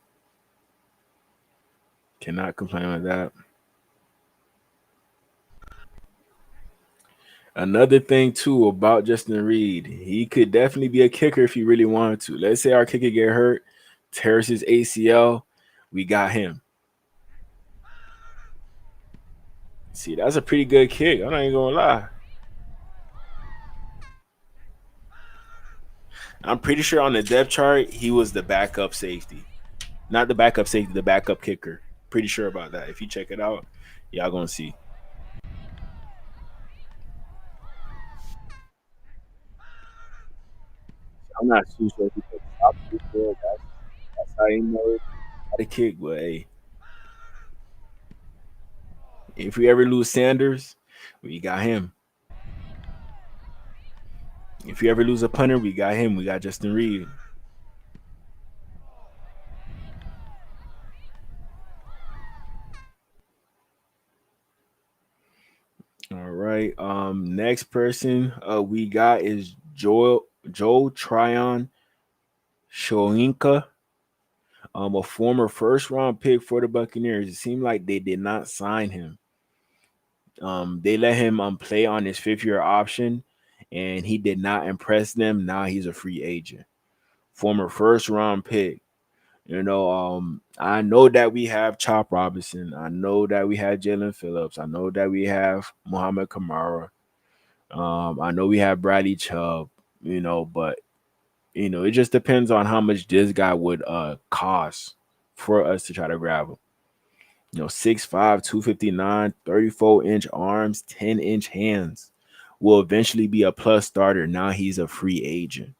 Cannot complain with that. Another thing, too, about Justin Reed, he could definitely be a kicker if he really wanted to. Let's say our kicker get hurt, tears his ACL, we got him. See, that's a pretty good kick. I'm not even going to lie. I'm pretty sure on the depth chart, he was the backup safety. Not the backup safety, the backup kicker. Pretty sure about that. If you check it out, y'all going to see. I'm not too sure if he could stop this field. That's how he knows how to kick. But hey, if we ever lose Sanders, we got him. If you ever lose a punter, we got him. We got Justin Reed. All right. Next person we got is Joe Tryon Shoyinka. A former first-round pick for the Buccaneers. It seemed like they did not sign him. They let him play on his fifth-year option, and he did not impress them. Now he's a free agent. Former first-round pick. I know that we have Chop Robinson. I know that we have Jalen Phillips. I know that we have Muhammad Kamara. I know we have Bradley Chubb, but it just depends on how much this guy would cost for us to try to grab him. 6'5", 259, 34-inch arms, 10-inch hands. Will eventually be a plus starter. Now he's a free agent.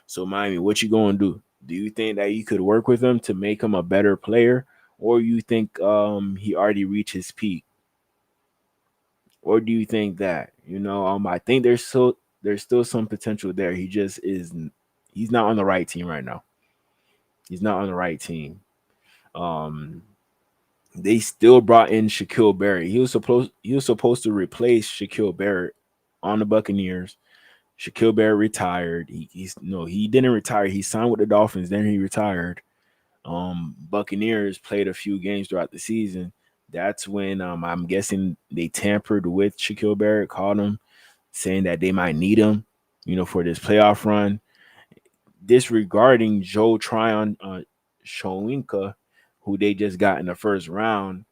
So Miami, what you gonna do? Do you think that you could work with him to make him a better player, or you think he already reached his peak? Or do you think that I think there's still some potential there. He just isn't. He's not on the right team right now. He's not on the right team. They still brought in Shaquille Barrett. He was supposed to replace Shaquille Barrett on the Buccaneers. Shaquille Barrett retired. He didn't retire. He signed with the Dolphins, then he retired. Buccaneers played a few games throughout the season. That's when I'm guessing they tampered with Shaquille Barrett, called him, saying that they might need him, for this playoff run. Disregarding Joe Tryon Shoyinka, who they just got in the first round,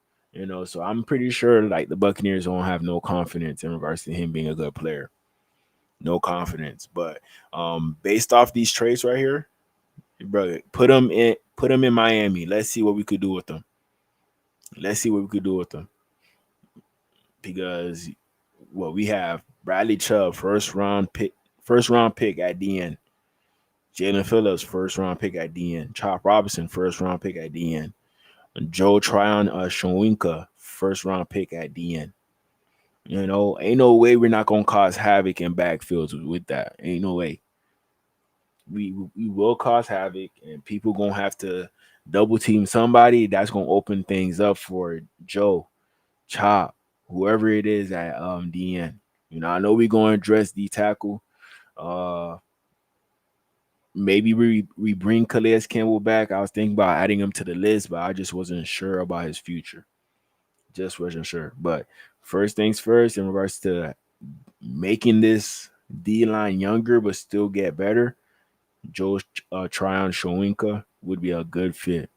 so I'm pretty sure like the Buccaneers won't have no confidence in regards to him being a good player. No confidence. But based off these traits right here, brother, put him in Miami. Let's see what we could do with them. Let's see what we could do with him. Because we have Bradley Chubb, first round pick at the end. Jalen Phillips, first round pick at the end. Chop Robinson, first round pick at the end. Joe Tryon Shawinka, first round pick at the end. You know, ain't no way we're not gonna cause havoc in backfields with that. Ain't no way. We will cause havoc, and people gonna have to double team somebody. That's gonna open things up for Joe, Chop, whoever it is at the end. You know, I know we're gonna address the tackle. Maybe we bring Calais Campbell back. I was thinking about adding him to the list, but I just wasn't sure about his future. Just wasn't sure. But first things first, in regards to making this D-line younger but still get better, Joe Tryon Shawinka would be a good fit.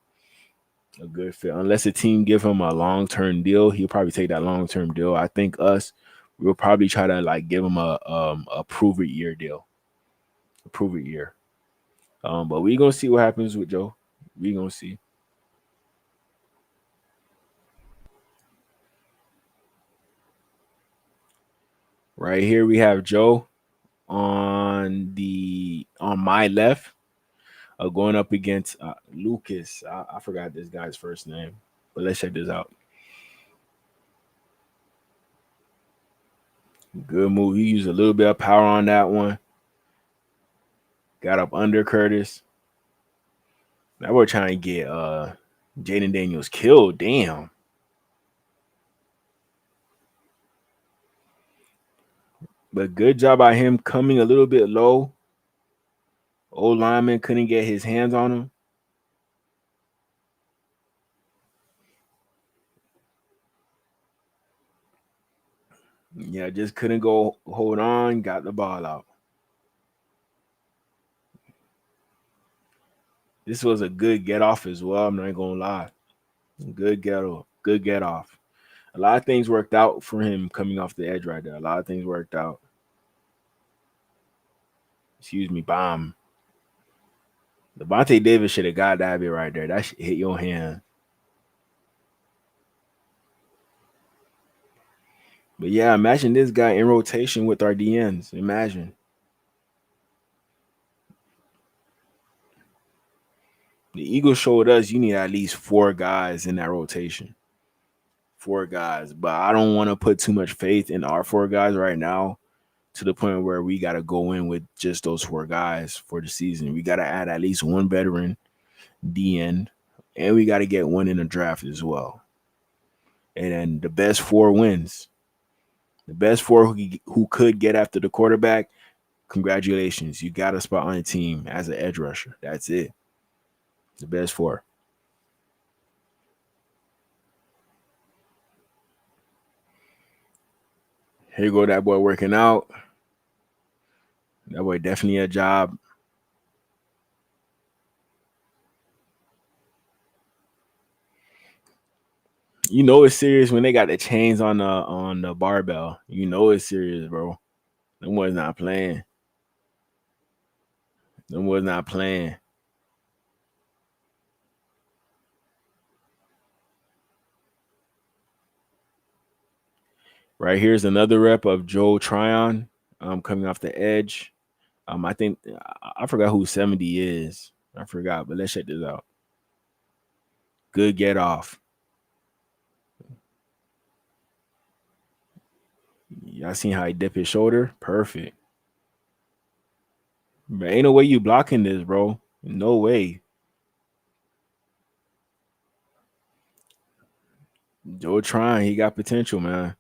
A good fit. Unless a team give him a long-term deal, he'll probably take that long-term deal. I think we'll probably try to like give him a prove-it year deal. A prove-it year. But we gonna see what happens with Joe. We gonna see. Right here we have Joe on my left, going up against Lucas. I forgot this guy's first name, but let's check this out. Good move. He used a little bit of power on that one. Got up under Curtis. Now we're trying to get Jaden Daniels killed. Damn. But good job by him coming a little bit low. Old lineman couldn't get his hands on him. Yeah, just couldn't go hold on. Got the ball out. This was a good get off as well. I'm not gonna lie. Good get off. Good get off. A lot of things worked out for him coming off the edge right there. A lot of things worked out. Excuse me, bomb. Devontae Davis should have got that bit right there. That should hit your hand. But yeah, imagine this guy in rotation with our DNs. Imagine. The Eagles showed us you need at least 4 guys in that rotation. 4 guys. But I don't want to put too much faith in our 4 guys right now to the point where we got to go in with just those 4 guys for the season. We got to add at least 1 veteran DN, and we got to get 1 in the draft as well. And then the best 4 wins. The best 4 who could get after the quarterback, congratulations. You got a spot on the team as an edge rusher. That's it. The best 4. Here you go, that boy working out. That boy definitely a job. You know it's serious when they got the chains on the barbell. You know it's serious, bro. Them boys not playing. Them boys not playing. Right here's another rep of Joe Tryon coming off the edge. I think I forgot who 70 is. I forgot, but let's check this out. Good get off. Y'all seen how he dipped his shoulder? Perfect. But ain't no way you blocking this, bro. No way. Joe Tryon, he got potential, man.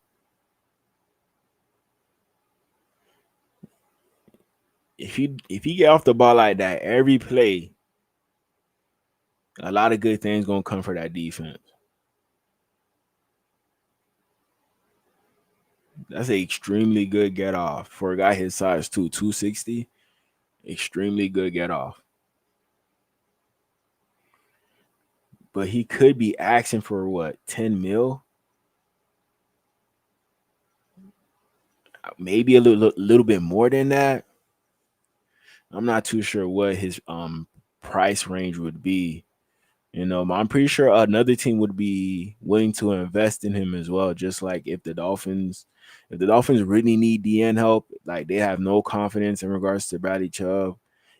If he get off the ball like that every play, a lot of good things gonna come for that defense. That's an extremely good get off for a guy his size too, 260. Extremely good get off. But he could be asking for what, 10 mil? Maybe a little bit more than that. I'm not too sure what his price range would be. I'm pretty sure another team would be willing to invest in him as well. Just like if the Dolphins really need DN help, like they have no confidence in regards to Bradley Chubb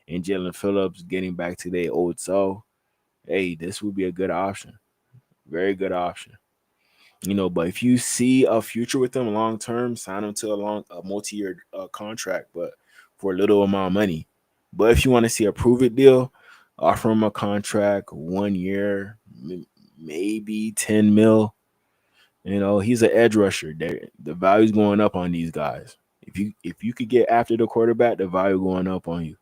and Jalen Phillips getting back to their old self, hey, this would be a good option. Very good option. But if you see a future with them long term, sign them to a multi-year contract, but for a little amount of money. But if you want to see a prove it deal, offer him a contract, 1 year, maybe 10 mil. He's an edge rusher. The value's going up on these guys. If you could get after the quarterback, the value going up on you.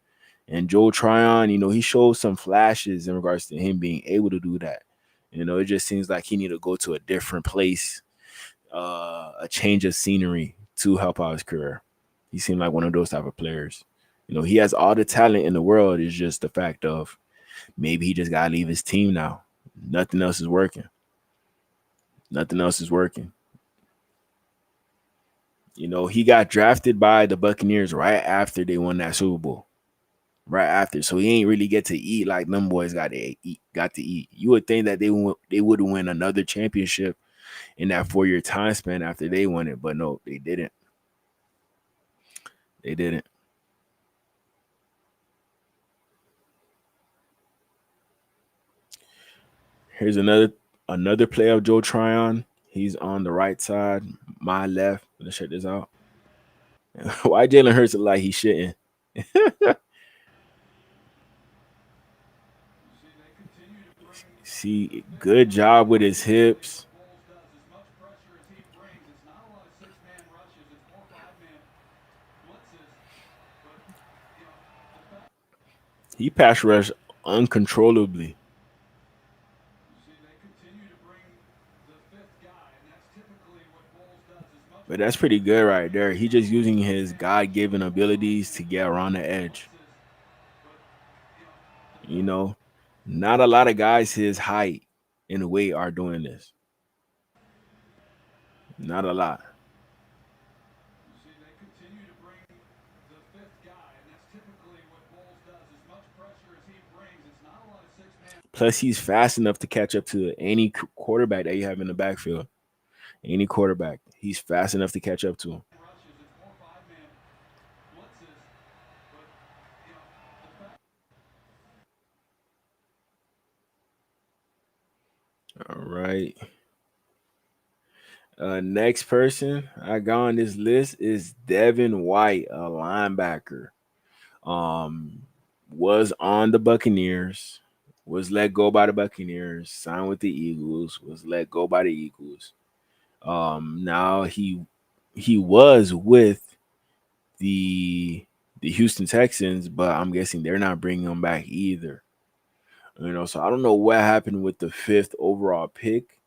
And Joe Tryon, he showed some flashes in regards to him being able to do that. It just seems like he need to go to a different place, a change of scenery to help out his career. He seemed like one of those type of players. He has all the talent in the world. It's just the fact of maybe he just got to leave his team now. Nothing else is working. Nothing else is working. He got drafted by the Buccaneers right after they won that Super Bowl. Right after, so he ain't really get to eat like them boys got to eat. You would think that they would win another championship in that 4-year time span after they won it, but no, they didn't. They didn't. Here's another play of Joe Tryon. He's on the right side, my left. Let's check this out. Why Jalen Hurts look like he's shitting? See, good job with his hips. He pass rush uncontrollably. But that's pretty good right there. He just using his God-given abilities to get around the edge. Not a lot of guys his height and weight are doing this. Not a lot. Plus, he's fast enough to catch up to any quarterback that you have in the backfield. Any quarterback. He's fast enough to catch up to him. All right. Next person I got on this list is Devin White, a linebacker. Was on the Buccaneers, was let go by the Buccaneers, signed with the Eagles, was let go by the Eagles. Now he was with the Houston Texans, but I'm guessing they're not bringing him back either. So I don't know what happened with the 5th overall pick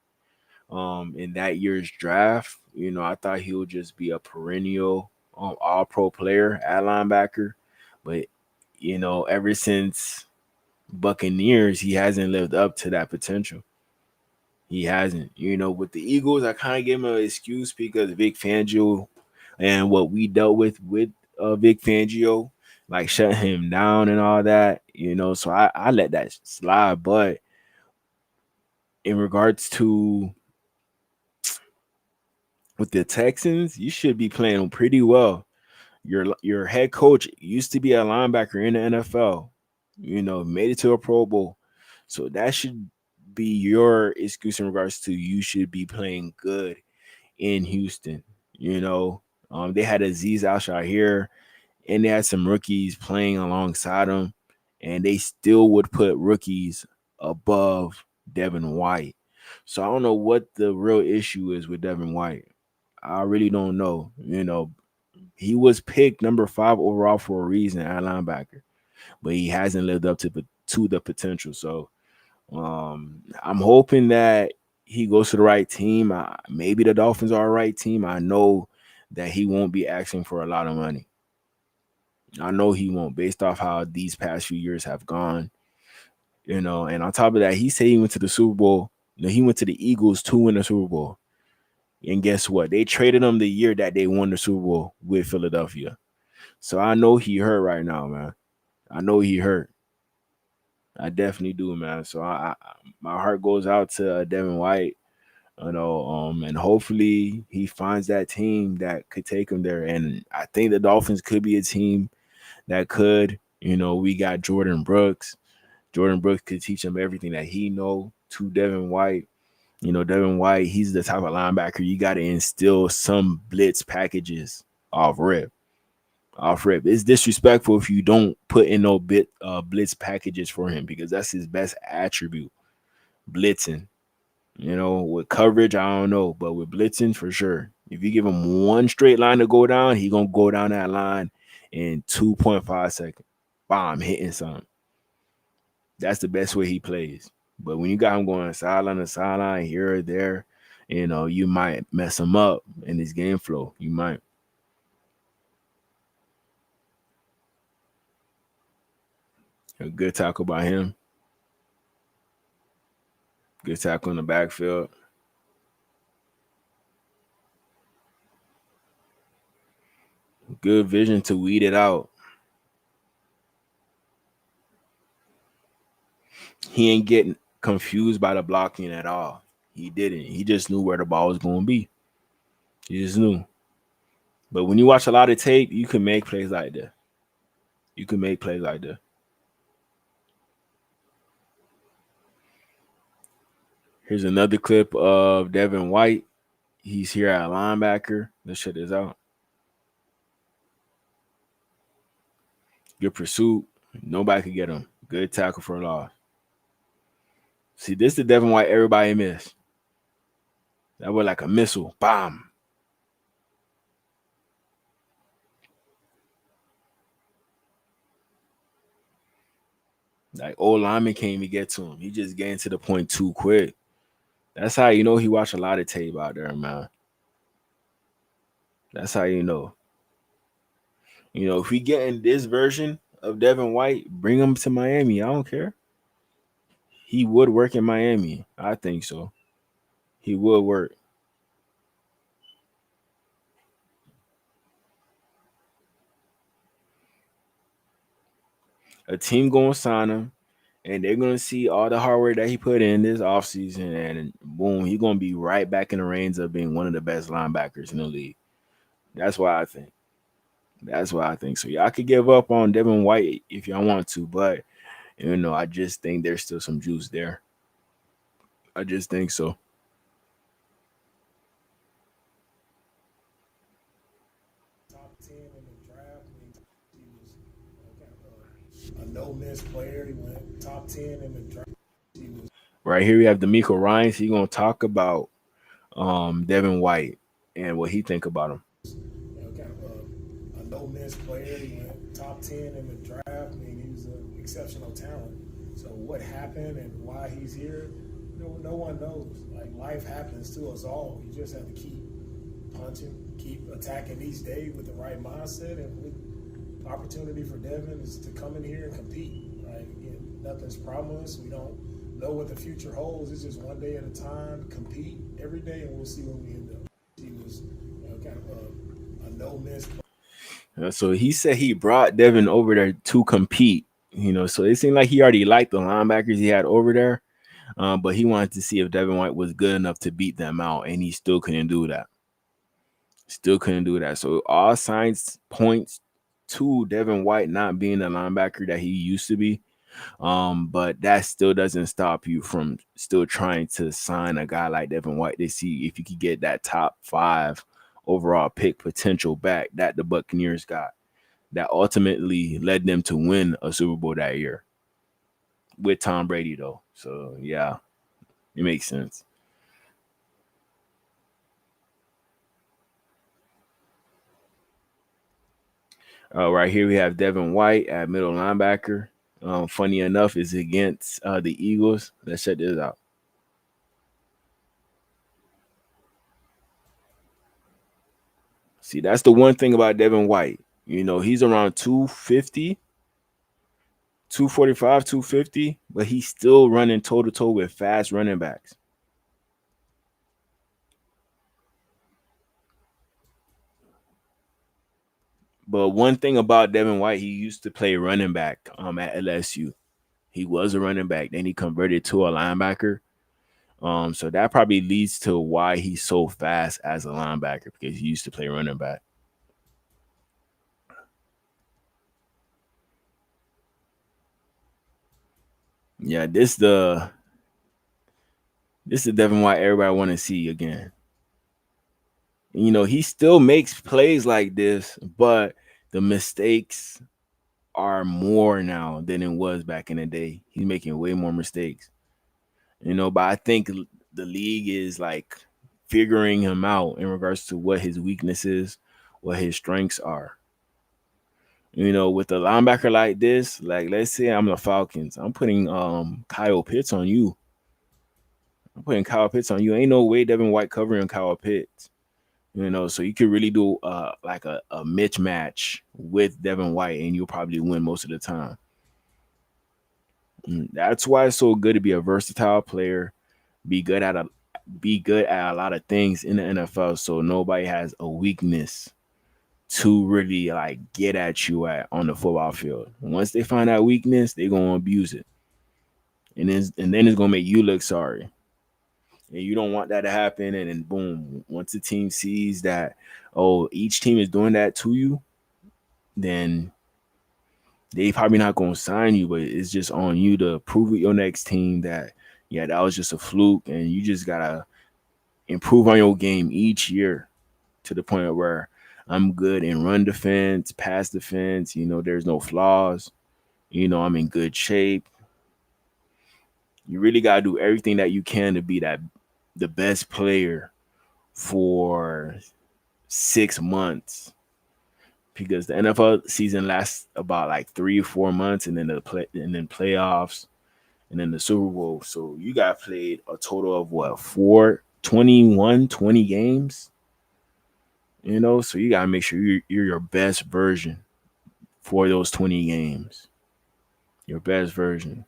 in that year's draft. I thought he would just be a perennial all-pro player at linebacker, but ever since Buccaneers, he hasn't lived up to that potential. He hasn't. With the Eagles, I kind of gave him an excuse because Vic Fangio and what we dealt with Vic Fangio, like shut him down and all that, so I let that slide. But in regards to with the Texans, you should be playing pretty well. Your head coach used to be a linebacker in the NFL, made it to a Pro Bowl. So that should be your excuse in regards to you should be playing good in Houston. They had Azeez Al here, and they had some rookies playing alongside them, and they still would put rookies above Devin White. So I don't know what the real issue is with Devin White. I really don't know. He was picked number 5 overall for a reason at linebacker, but he hasn't lived up to the potential. So I'm hoping that he goes to the right team. Maybe the Dolphins are a right team. I know that he won't be asking for a lot of money. I know he won't, based off how these past few years have gone. And on top of that, he said he went to the Super Bowl. He went to the Eagles to win the Super Bowl. And guess what? They traded him the year that they won the Super Bowl with Philadelphia. So I know he hurt right now, man. I know he hurt. I definitely do, man. So my heart goes out to Devin White, and hopefully he finds that team that could take him there. And I think the Dolphins could be a team that could. We got Jordan Brooks. Jordan Brooks could teach him everything that he know to Devin White. Devin White, he's the type of linebacker you got to instill some blitz packages off rip. Off rip. It's disrespectful if you don't put in no blitz packages for him because that's his best attribute. Blitzing. With coverage, I don't know, but with blitzing for sure. If you give him one straight line to go down, he gonna go down that line in 2.5 seconds. Bomb, hitting something. That's the best way he plays. But when you got him going sideline to sideline, here or there, you might mess him up in his game flow. You might. A good tackle by him. Good tackle in the backfield. Good vision to weed it out. He ain't getting confused by the blocking at all. He didn't. He just knew where the ball was going to be. He just knew. But when you watch a lot of tape, you can make plays like that. You can make plays like that. Here's another clip of Devin White. He's here at linebacker. Let's check this out. Good pursuit. Nobody could get him. Good tackle for a loss. See, this is the Devin White everybody missed. That was like a missile. Bomb. Like old lineman can't even get to him. He just getting to the point too quick. That's how you know he watched a lot of tape out there, man. That's how you know. If we get in this version of Devin White, bring him to Miami. I don't care. He would work in Miami. I think so. He would work. A team going to sign him, and they're going to see all the hard work that he put in this offseason, and boom, he's going to be right back in the reins of being one of the best linebackers in the league. That's why I think. So y'all could give up on Devin White if y'all want to, but I just think there's still some juice there. I just think so. Top 10 in the draft. He was a no-miss player. He went top 10 in the draft. Right here we have D'Amico Ryans. He's gonna talk about Devin White and what he think about him. A no-miss player. He went top 10 in the draft. He was an exceptional talent. So what happened and why he's here, no one knows. Like, life happens to us all. You just have to keep punching, keep attacking each day with the right mindset. And the opportunity for Devin is to come in here and compete. Right? Again, nothing's promised. We don't know what the future holds. It's just one day at a time. Compete every day, and we'll see where we end up. He was kind of a no-miss player. So he said he brought Devin over there to compete. So it seemed like he already liked the linebackers he had over there, but he wanted to see if Devin White was good enough to beat them out, and he still couldn't do that. So all signs points to Devin White not being the linebacker that he used to be, but that still doesn't stop you from still trying to sign a guy like Devin White to see if you could get that top 5 overall pick potential back that the Buccaneers got. That ultimately led them to win a Super Bowl that year with Tom Brady, though. So, yeah, it makes sense. Right here we have Devin White at middle linebacker. Funny enough, is against the Eagles. Let's check this out. See, that's the one thing about Devin White. He's around 250, 245, 250, but he's still running toe-to-toe with fast running backs. But one thing about Devin White, he used to play running back at LSU. He was a running back. Then he converted to a linebacker. So that probably leads to why he's so fast as a linebacker, because he used to play running back. Yeah, this is the Devin White everybody want to see again. You know, he still makes plays like this, but the mistakes are more now than it was back in the day. He's making way more mistakes. You know, but I think the league is like figuring him out in regards to what his weaknesses, what his strengths are. You know, with a linebacker like this, like let's say I'm the Falcons, I'm putting Kyle Pitts on you. I'm putting Kyle Pitts on you. Ain't no way Devin White covering Kyle Pitts. You know, so you could really do like a mismatch with Devin White, and you'll probably win most of the time. That's why it's so good to be a versatile player, be good at a lot of things in the NFL, so nobody has a weakness to really like get at you on the football field. Once they find that weakness, they're gonna abuse it, and then it's gonna make you look sorry. And you don't want that to happen. And then boom, once the team sees that, oh, each team is doing that to you, then they probably not gonna sign you. But it's just on you to prove with your next team that, yeah, that was just a fluke, and you just gotta improve on your game each year to the point where I'm good in run defense, pass defense. You know, there's no flaws. You know, I'm in good shape. You really gotta do everything that you can to be the best player for 6 months, because the NFL season lasts about like 3 or 4 months, and then playoffs, and then the Super Bowl. So you got played a total of what, 20 games. You know, so you gotta make sure you're your best version for those 20 games. Your best version.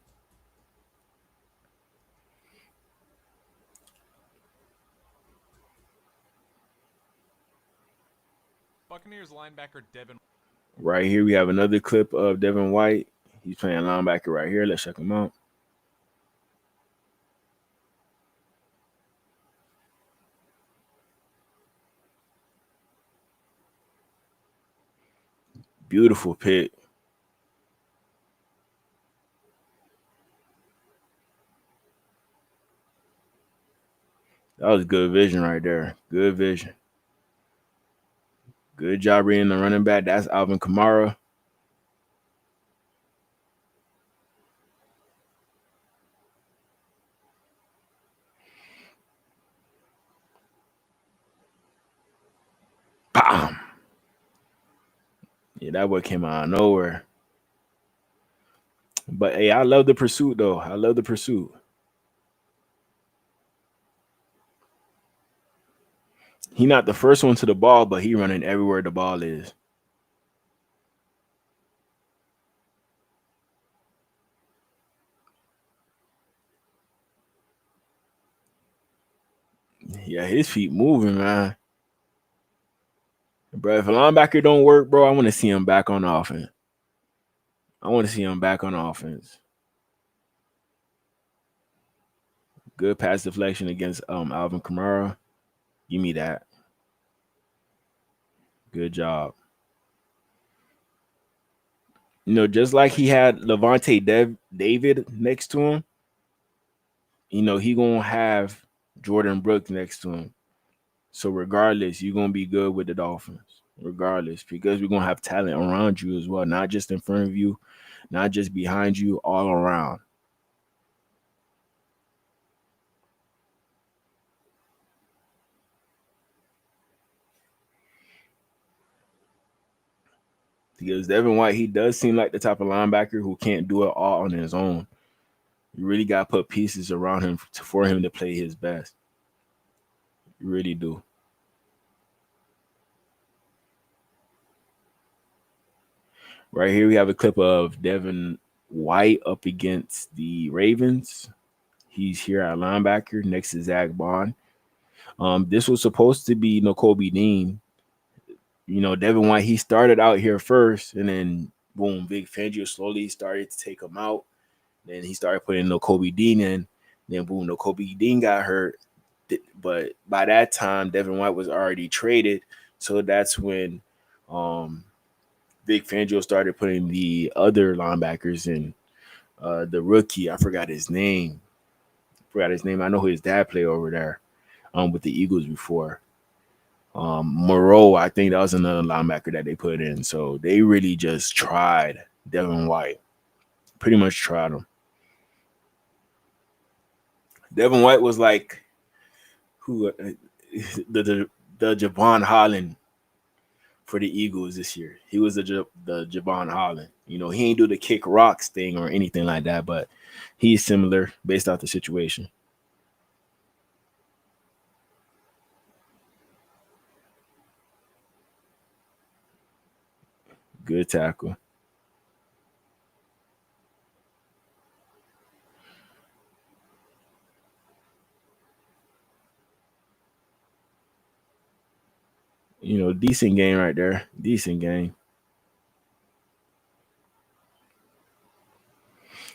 Buccaneers linebacker Devin. Right here we have another clip of Devin White. He's playing linebacker right here. Let's check him out. Beautiful pick. That was good vision right there. Good vision. Good job reading the running back. That's Alvin Kamara. Bam. Yeah, that boy came out of nowhere. But hey, I love the pursuit though. I love the pursuit. He not the first one to the ball, but he running everywhere the ball is. Yeah, his feet moving, man. Bro, if a linebacker don't work, bro, I want to see him back on offense. I want to see him back on offense. Good pass deflection against Alvin Kamara. Give me that. Good job. You know, just like he had Levante David next to him, you know, he gonna have Jordan Brooks next to him. So regardless, you're gonna be good with the Dolphins. Regardless, because we're gonna have talent around you as well, not just in front of you, not just behind you, all around. Because Devin White, he does seem like the type of linebacker who can't do it all on his own. You really got to put pieces around him for him to play his best. You really do. Right here we have a clip of Devin White up against the Ravens. He's here at linebacker next to Zach Bond. This was supposed to be Nakobe Dean. You know, Devin White, he started out here first, and then boom, Vic Fangio slowly started to take him out. Then he started putting no Kobe Dean in. Then boom, no Kobe Dean got hurt. But by that time, Devin White was already traded. So that's when Vic Fangio started putting the other linebackers in. The rookie, I forgot his name. I know who his dad played over there with the Eagles before. Moreau, I think that was another linebacker that they put in. So they really just tried Devin White. Pretty much tried him. Devin White was like who the Javon Holland for the Eagles this year. He was the Javon Holland. You know, he ain't do the kick rocks thing or anything like that, but he's similar based off the situation. Good tackle. You know, decent game right there. Decent game.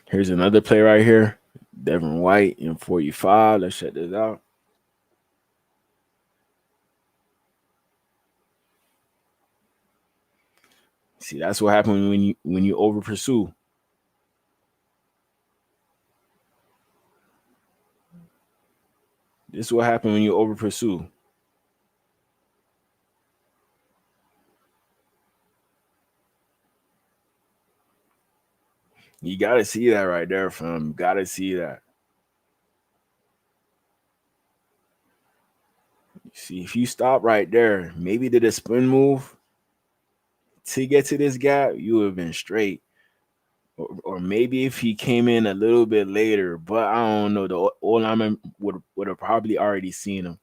Here's another play right here. Devin White in 45. Let's check this out. See, that's what happens when you over pursue. This is what happens when you over pursue. You gotta see that right there, fam. Gotta see that. See, if you stop right there, maybe did a spin move to get to this gap, you would have been straight. Or maybe if he came in a little bit later, but I don't know. The old lineman would have probably already seen him.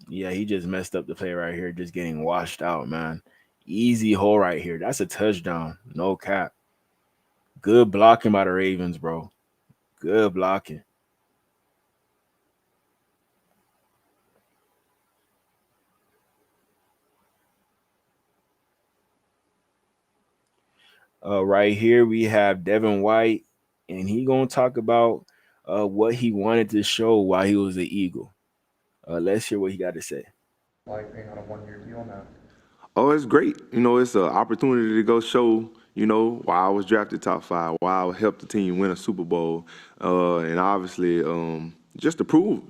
Yeah, he just messed up the play right here, just getting washed out, man. Easy hole right here. That's a touchdown. No cap. Good blocking by the Ravens, bro. Good blocking. Right here we have Devin White, and he gonna talk about what he wanted to show while he was the Eagle. Let's hear what he got to say. Like being on a one-year deal now? Oh, it's great. You know, it's an opportunity to go show, you know, why I was drafted top 5, why I helped the team win a Super Bowl, and obviously just to prove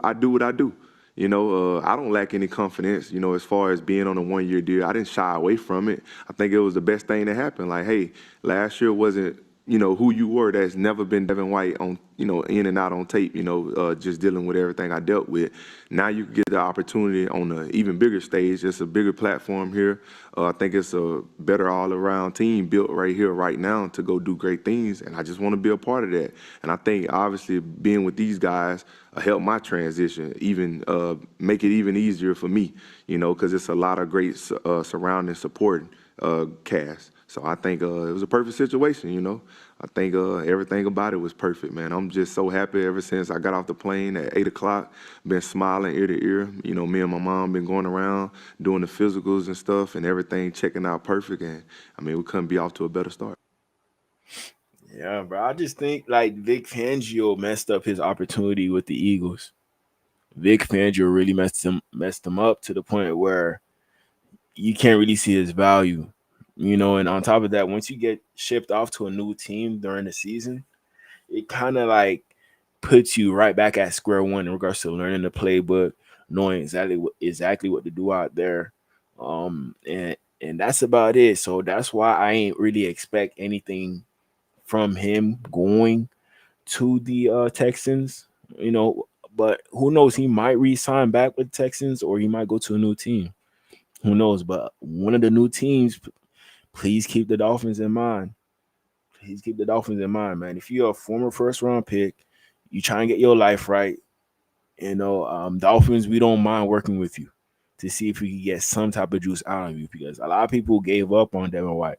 I do what I do. You know, I don't lack any confidence, you know, as far as being on a one-year deal. I didn't shy away from it. I think it was the best thing that happened. Like, hey, last year wasn't, you know, who you were. That's never been Devin White on, you know, in and out on tape, you know, just dealing with everything I dealt with. Now you get the opportunity on an even bigger stage. It's a bigger platform here. I think it's a better all-around team built right here, right now to go do great things, and I just want to be a part of that. And I think, obviously, being with these guys help my transition, even make it even easier for me, you know, because it's a lot of great surrounding support cast. So I think it was a perfect situation, you know. I think everything about it was perfect, man. I'm just so happy ever since I got off the plane at 8 o'clock, been smiling ear to ear. You know, me and my mom been going around doing the physicals and stuff and everything checking out perfect. And, I mean, we couldn't be off to a better start. Yeah, bro. I just think, like, Vic Fangio messed up his opportunity with the Eagles. Vic Fangio really messed him up to the point where you can't really see his value. You know, and on top of that, once you get shipped off to a new team during the season, it kind of like puts you right back at square one in regards to learning the playbook, knowing exactly what to do out there. And that's about it. So that's why I ain't really expect anything from him going to the Texans, you know, but who knows? He might re-sign back with Texans or he might go to a new team. Who knows? But one of the new teams, please keep the Dolphins in mind. Please keep the Dolphins in mind, man. If you're a former first-round pick, you try and get your life right. You know, Dolphins, we don't mind working with you to see if we can get some type of juice out of you because a lot of people gave up on Devin White.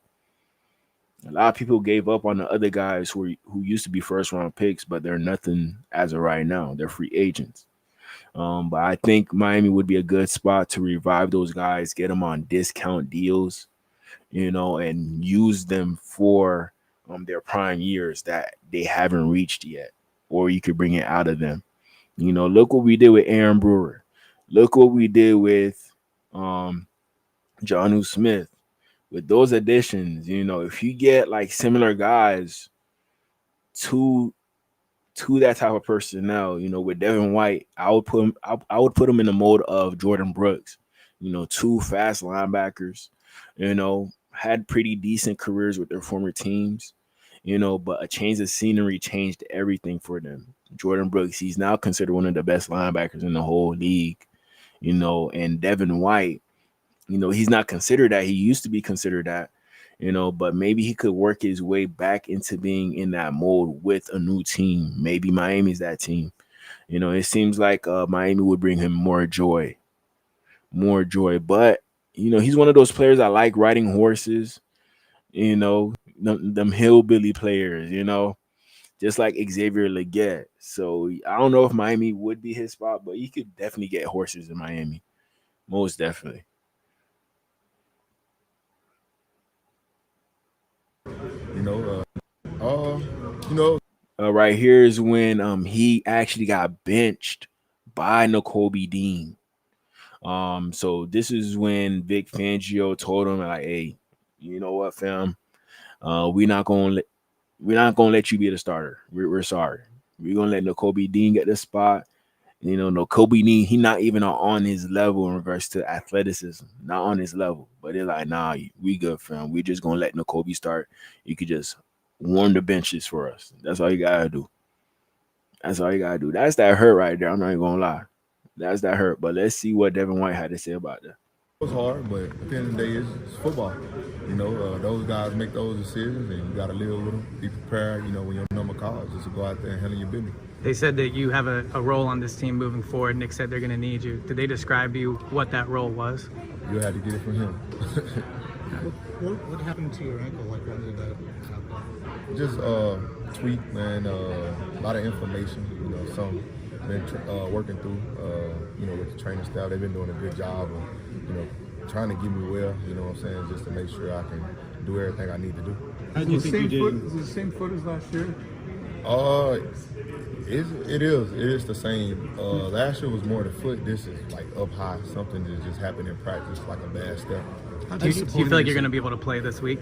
A lot of people gave up on the other guys who used to be first-round picks, but they're nothing as of right now. They're free agents. But I think Miami would be a good spot to revive those guys, get them on discount deals, you know, and use them for their prime years that they haven't reached yet, or you could bring it out of them. Look what we did with Aaron Brewer. Look what we did with Jonnu Smith. With those additions, if you get like similar guys to that type of personnel, with Devin White, I would put him in the mode of Jordan Brooks. Two fast linebackers, had pretty decent careers with their former teams, but a change of scenery changed everything for them. Jordan Brooks, he's now considered one of the best linebackers in the whole league, and Devin White, he's not considered that. He used to be considered that, but maybe he could work his way back into being in that mode with a new team. Maybe Miami's that team. It seems like Miami would bring him more joy. But, he's one of those players I like riding horses, them hillbilly players, just like Xavier Legette. So I don't know if Miami would be his spot, but he could definitely get horses in Miami. Most definitely. Right here is when he actually got benched by Nakobe Dean. So this is when Vic Fangio told him, like, hey, you know what, fam? We're not gonna let you be the starter. We're sorry. We're gonna let Nakobe Dean get the spot. Nakobe Dean, he not even on his level in regards to athleticism, not on his level. But they're like, nah, we good, fam. We just gonna let Nakobe start. You could just warm the benches for us. That's all you gotta do. That's that hurt right there. I'm not even gonna lie. That's that hurt. But let's see what Devin White had to say about that. It was hard, but at the end of the day, it's football. Those guys make those decisions, and you got to live with them. Be prepared, when your number calls, just to go out there and handle your business. They said that you have a role on this team moving forward. Nick said they're going to need you. Did they describe to you what that role was? You had to get it from him. What happened to your ankle? Like, when did that happen? Just tweak, man. A lot of information. Some been working through. With the training staff, they've been doing a good job of, trying to get me well. You know what I'm saying? Just to make sure I can do everything I need to do. How do you think you did? Is it the same foot as last year? It is the same. Last year was more the foot. This is like up high. Something that just happened in practice, like a bad step. Do you feel like you're going to be able to play this week?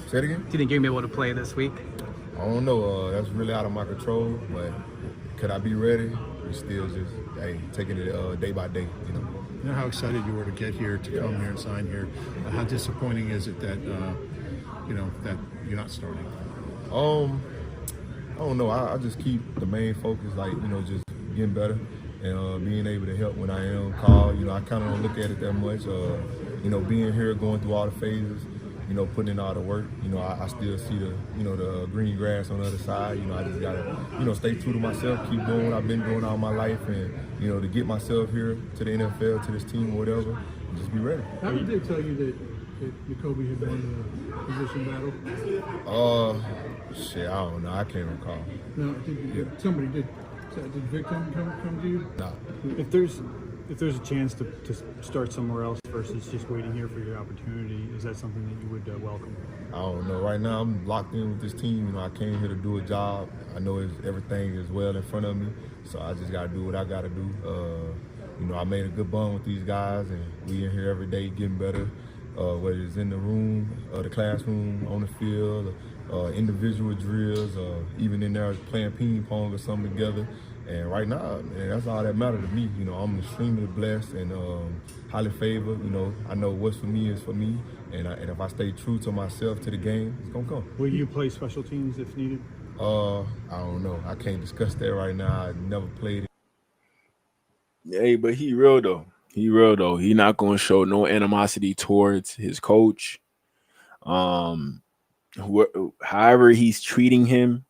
Say it again? Do you think you're going to be able to play this week? I don't know. That's really out of my control. But could I be ready? We still just taking it day by day. You know how excited you were to get here, to come here and sign here. How disappointing is it that that you're not starting? I don't know. I just keep the main focus, just getting better and being able to help when I am called. I kind of don't look at it that much. Being here, going through all the phases, putting in all the work. I still see the green grass on the other side. I just gotta, stay true to myself, keep doing what I've been doing all my life, and to get myself here to the NFL, to this team, or whatever, and just be ready. How did they tell you that Nakobe had won the position battle? Shit, I don't know. I can't recall. No, I think somebody did. Did Vic come to you? Nah. If there's a chance to start somewhere else versus just waiting here for your opportunity, is that something that you would welcome? I don't know. Right now, I'm locked in with this team. I came here to do a job. I know everything is well in front of me, so I just got to do what I got to do. I made a good bond with these guys, and we in here every day getting better, whether it's in the room, the classroom, on the field, individual drills, even in there playing ping pong or something together. And right now, man, that's all that matters to me. I'm extremely blessed and highly favored. I know what's for me is for me. And if I stay true to myself, to the game, it's going to come. Will you play special teams if needed? I don't know. I can't discuss that right now. I never played it. Hey, but he real, though. He not going to show no animosity towards his coach. However he's treating him,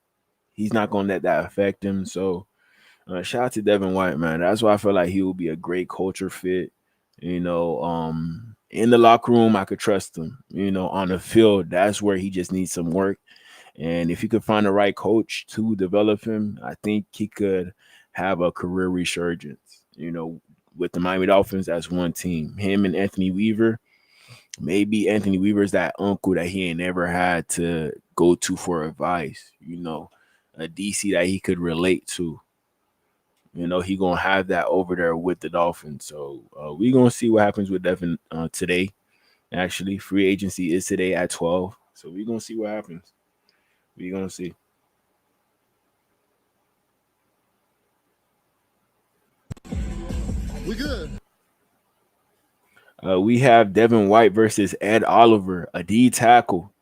he's not going to let that affect him. So, shout out to Devin White, man. That's why I feel like he will be a great culture fit. In the locker room, I could trust him. On the field, that's where he just needs some work. And if you could find the right coach to develop him, I think he could have a career resurgence. With the Miami Dolphins as one team, him and Anthony Weaver. Maybe Anthony Weaver's that uncle that he ain't never had to go to for advice. A DC that he could relate to. He gonna have that over there with the Dolphins. So we gonna see what happens with Devin today. Actually, free agency is today at 12. So we gonna see what happens. We gonna see. We good. We have Devin White versus Ed Oliver, a D tackle.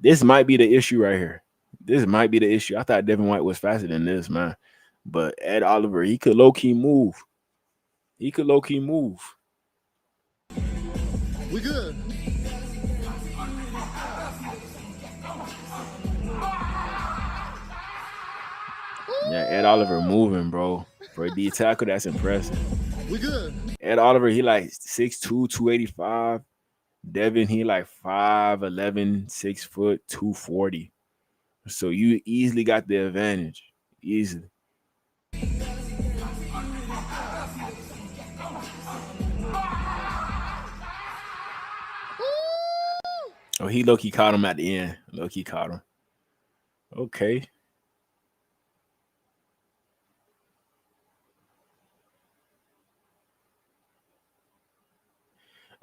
This might be the issue right here. This might be the issue. I thought Devin White was faster than this, man. But Ed Oliver, he could low-key move. He could low-key move. We good. Yeah, Ed Oliver moving, bro. For a D tackle, that's impressive. We good. Ed Oliver, he like 6'2", 285. Devin, he like 5'11", 6 foot, 240. So you easily got the advantage. Easily. Oh, he low-key caught him at the end. Low-key caught him. Okay.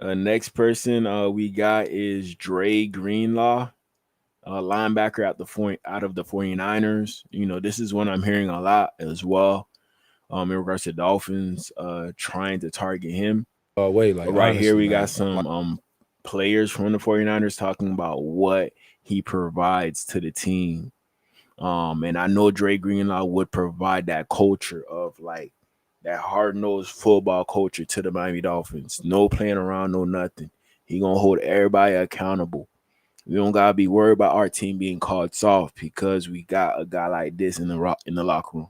Next person we got is Dre Greenlaw, linebacker out of the 49ers. This is one I'm hearing a lot as well in regards to Dolphins trying to target him. Right honestly, here we got some players from the 49ers talking about what he provides to the team. And I know Dre Greenlaw would provide that culture of like that hard-nosed football culture to the Miami Dolphins. No playing around, no nothing. He gonna hold everybody accountable. We don't gotta be worried about our team being called soft because we got a guy like this in the locker room.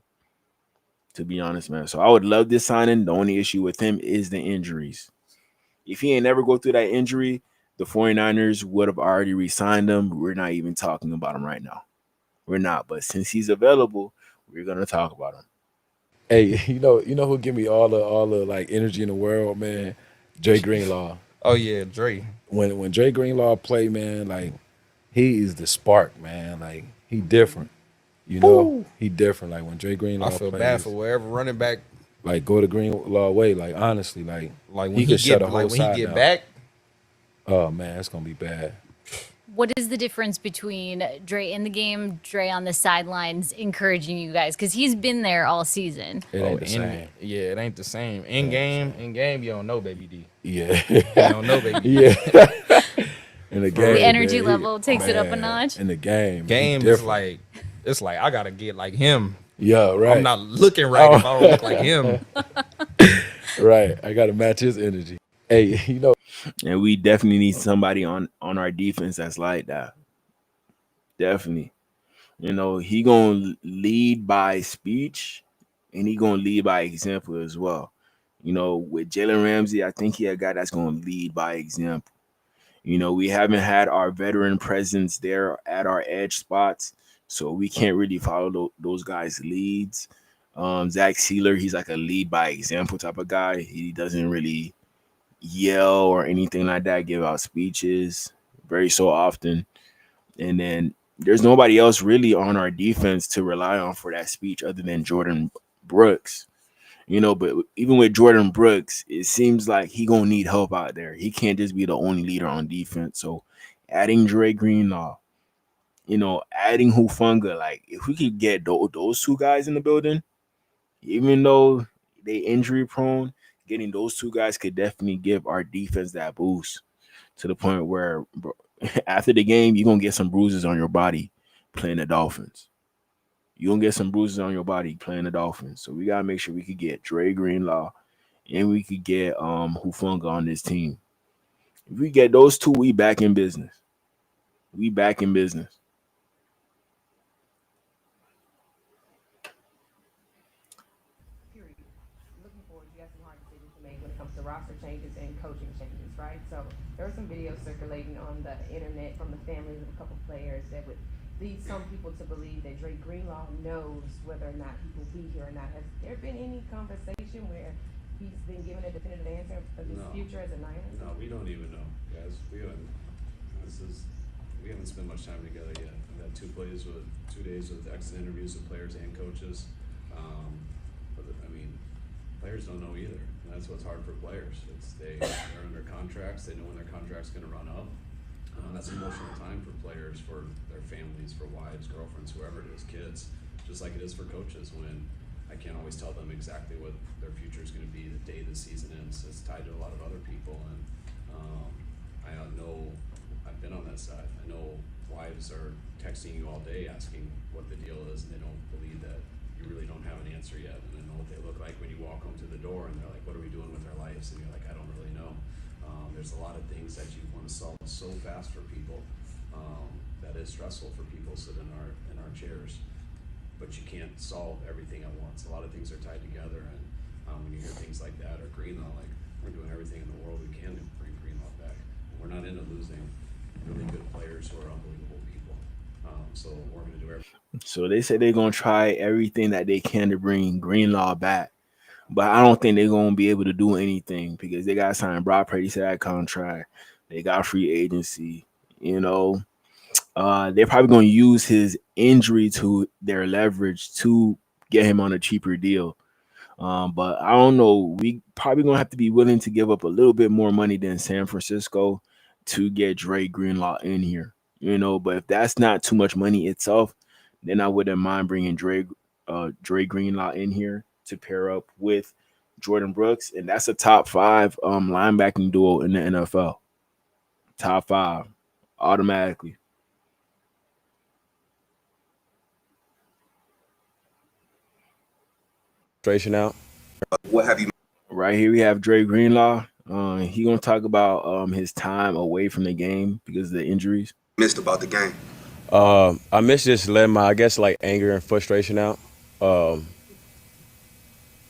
To be honest, man. So I would love this signing. The only issue with him is the injuries. If he ain't never go through that injury, the 49ers would have already re-signed him. We're not even talking about him right now. We're not. But since he's available, we're gonna talk about him. Hey, you know who give me all the like energy in the world, man? Dre Greenlaw. Oh yeah, Dre. When Dre Greenlaw play, man, like he is the spark, man. Like he different. He different. Like when Dre Greenlaw I feel plays, bad for wherever running back. Like go to Greenlaw way. Like honestly, like when he could shut a whole when side he get down. back. Oh man, it's gonna be bad. What is the difference between Dre in the game, Dre on the sidelines encouraging you guys? Because he's been there all season. It ain't the same. Yeah, it ain't the same. In game, you don't know, baby D. Yeah. You don't know, baby D. Yeah. In the game, The energy man, level takes it up a notch. In the game, is like, it's like I gotta get like him. Yeah, right. I'm not looking right if I don't look like him. Right. I gotta match his energy. Hey, and we definitely need somebody on our defense that's like that. Definitely. He gonna lead by speech and he gonna lead by example as well. With Jalen Ramsey, I think he a guy that's gonna lead by example. We haven't had our veteran presence there at our edge spots, so we can't really follow those guys' leads. Zach Sealer, he's like a lead by example type of guy. He doesn't really yell or anything like that, give out speeches very so often. And then there's nobody else really on our defense to rely on for that speech other than Jordan Brooks. But even with Jordan Brooks, it seems like he gonna need help out there. He can't just be the only leader on defense. So adding Dre Greenlaw, adding Hufanga, like if we could get those two guys in the building, even though they injury prone, getting those two guys could definitely give our defense that boost to the point where after the game, you're going to get some bruises on your body playing the Dolphins. You're going to get some bruises on your body playing the Dolphins. So we got to make sure we could get Dre Greenlaw and we could get Hufanga on this team. If we get those two, we back in business. We back in business. Roster changes and coaching changes, right? So there were some videos circulating on the internet from the families of a couple players that would lead some people to believe that Dre Greenlaw knows whether or not he will be here or not. Has there been any conversation where he's been given a definitive answer of his future as a Niner? No, we don't even know, guys. This is we haven't spent much time together yet. I've had 2 days with exit interviews with players and coaches. Players don't know either. And that's what's hard for players. They're under contracts. They know when their contract's going to run up. That's emotional time for players, for their families, for wives, girlfriends, whoever it is, kids. Just like it is for coaches when I can't always tell them exactly what their future is going to be the day the season ends. It's tied to a lot of other people, and I know I've been on that side. I know wives are texting you all day asking what the deal is, and they don't believe that you really don't have an answer yet. And I know what they look like when you walk home to the door, and they're like, "What are we doing with our lives?" And you're like, "I don't really know." There's a lot of things that you want to solve so fast for people. That is stressful for people sitting in our chairs. But you can't solve everything at once. A lot of things are tied together, and when you hear things like that, or Greenlaw, like, we're doing everything in the world we can to bring Greenlaw back. We're not into losing really good players who are unbelievable people. So we're going to do everything. So they say they're gonna try everything that they can to bring Greenlaw back, but I don't think they're gonna be able to do anything because they got signed Brock Purdy to that contract. They got free agency. They're probably gonna use his injury to their leverage to get him on a cheaper deal. But I don't know. We probably gonna have to be willing to give up a little bit more money than San Francisco to get Dre Greenlaw in here. But if that's not too much money itself, then I wouldn't mind bringing Dre Greenlaw in here to pair up with Jordan Brooks, and that's a top 5 linebacking duo in the NFL. Top 5 automatically. Frustration out. What have you? Right here we have Dre Greenlaw. He gonna talk about his time away from the game because of the injuries. Missed about the game. I miss just letting my, anger and frustration out.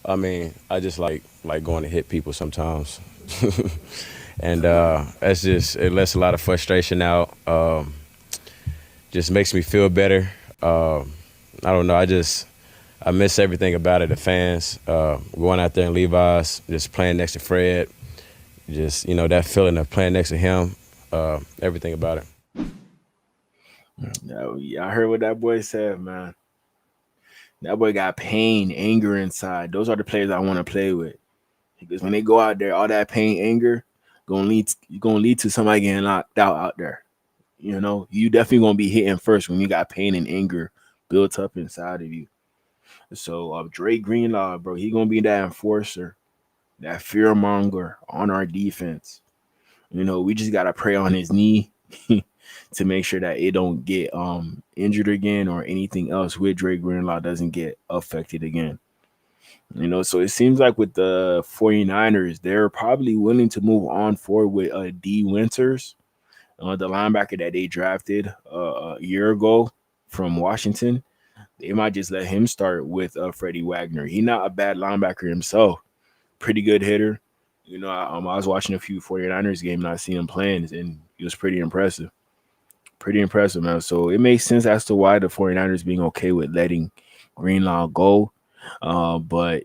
I just like going to hit people sometimes, and it lets a lot of frustration out. Just makes me feel better. I don't know. I miss everything about it. The fans, going out there in Levi's, just playing next to Fred, just that feeling of playing next to him. Everything about it. Yeah, I heard what that boy said, man. That boy got pain, anger inside. Those are the players I want to play with. Because when they go out there, all that pain, anger, gonna lead to somebody getting locked out there. You definitely gonna be hitting first when you got pain and anger built up inside of you. So Dre Greenlaw, bro, he gonna be that enforcer, that fear monger on our defense. We just gotta pray on his knee to make sure that it don't get injured again or anything else with Dre Greenlaw doesn't get affected again. So it seems like with the 49ers, they're probably willing to move on forward with D. Winters, the linebacker that they drafted a year ago from Washington. They might just let him start with Freddie Wagner. He's not a bad linebacker himself. Pretty good hitter. I was watching a few 49ers game and I seen him playing, and he was pretty impressive. Pretty impressive, man. So it makes sense as to why the 49ers being okay with letting Greenlaw go. But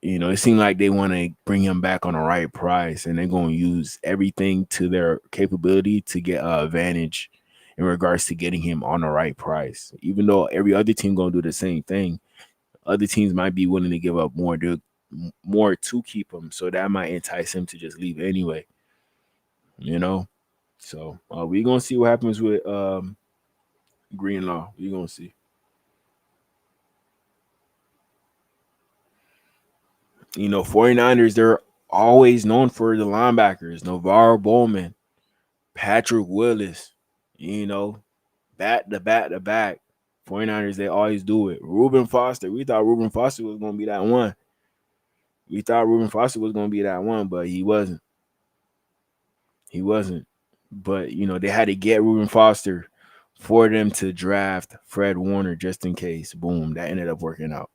it seemed like they want to bring him back on the right price, and they're going to use everything to their capability to get an advantage in regards to getting him on the right price. Even though every other team going to do the same thing, other teams might be willing to give up more to keep him. So that might entice him to just leave anyway. So we're going to see what happens with Greenlaw. We're going to see. 49ers, they're always known for the linebackers. Navarro Bowman, Patrick Willis, back to back. 49ers, they always do it. Reuben Foster, we thought Reuben Foster was going to be that one. But he wasn't. But, they had to get Reuben Foster for them to draft Fred Warner just in case. Boom, that ended up working out.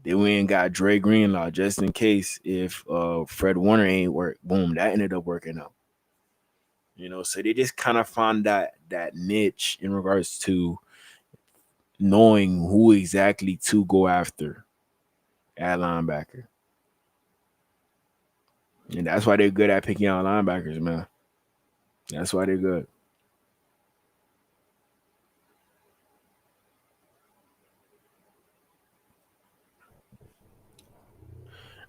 Then we ain't got Dre Greenlaw just in case if Fred Warner ain't work. Boom, that ended up working out. So they just kind of found that niche in regards to knowing who exactly to go after at linebacker. And that's why they're good at picking out linebackers, man. That's why they're good.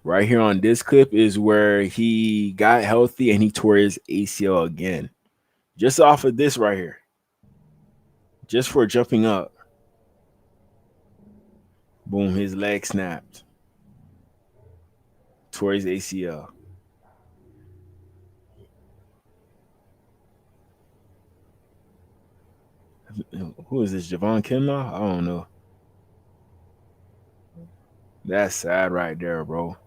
Right here on this clip is where he got healthy and he tore his ACL again. Just off of this right here. Just for jumping up. Boom, his leg snapped. Tore his ACL. Who is this? Javon Kinlaw? I don't know. That's sad right there, bro.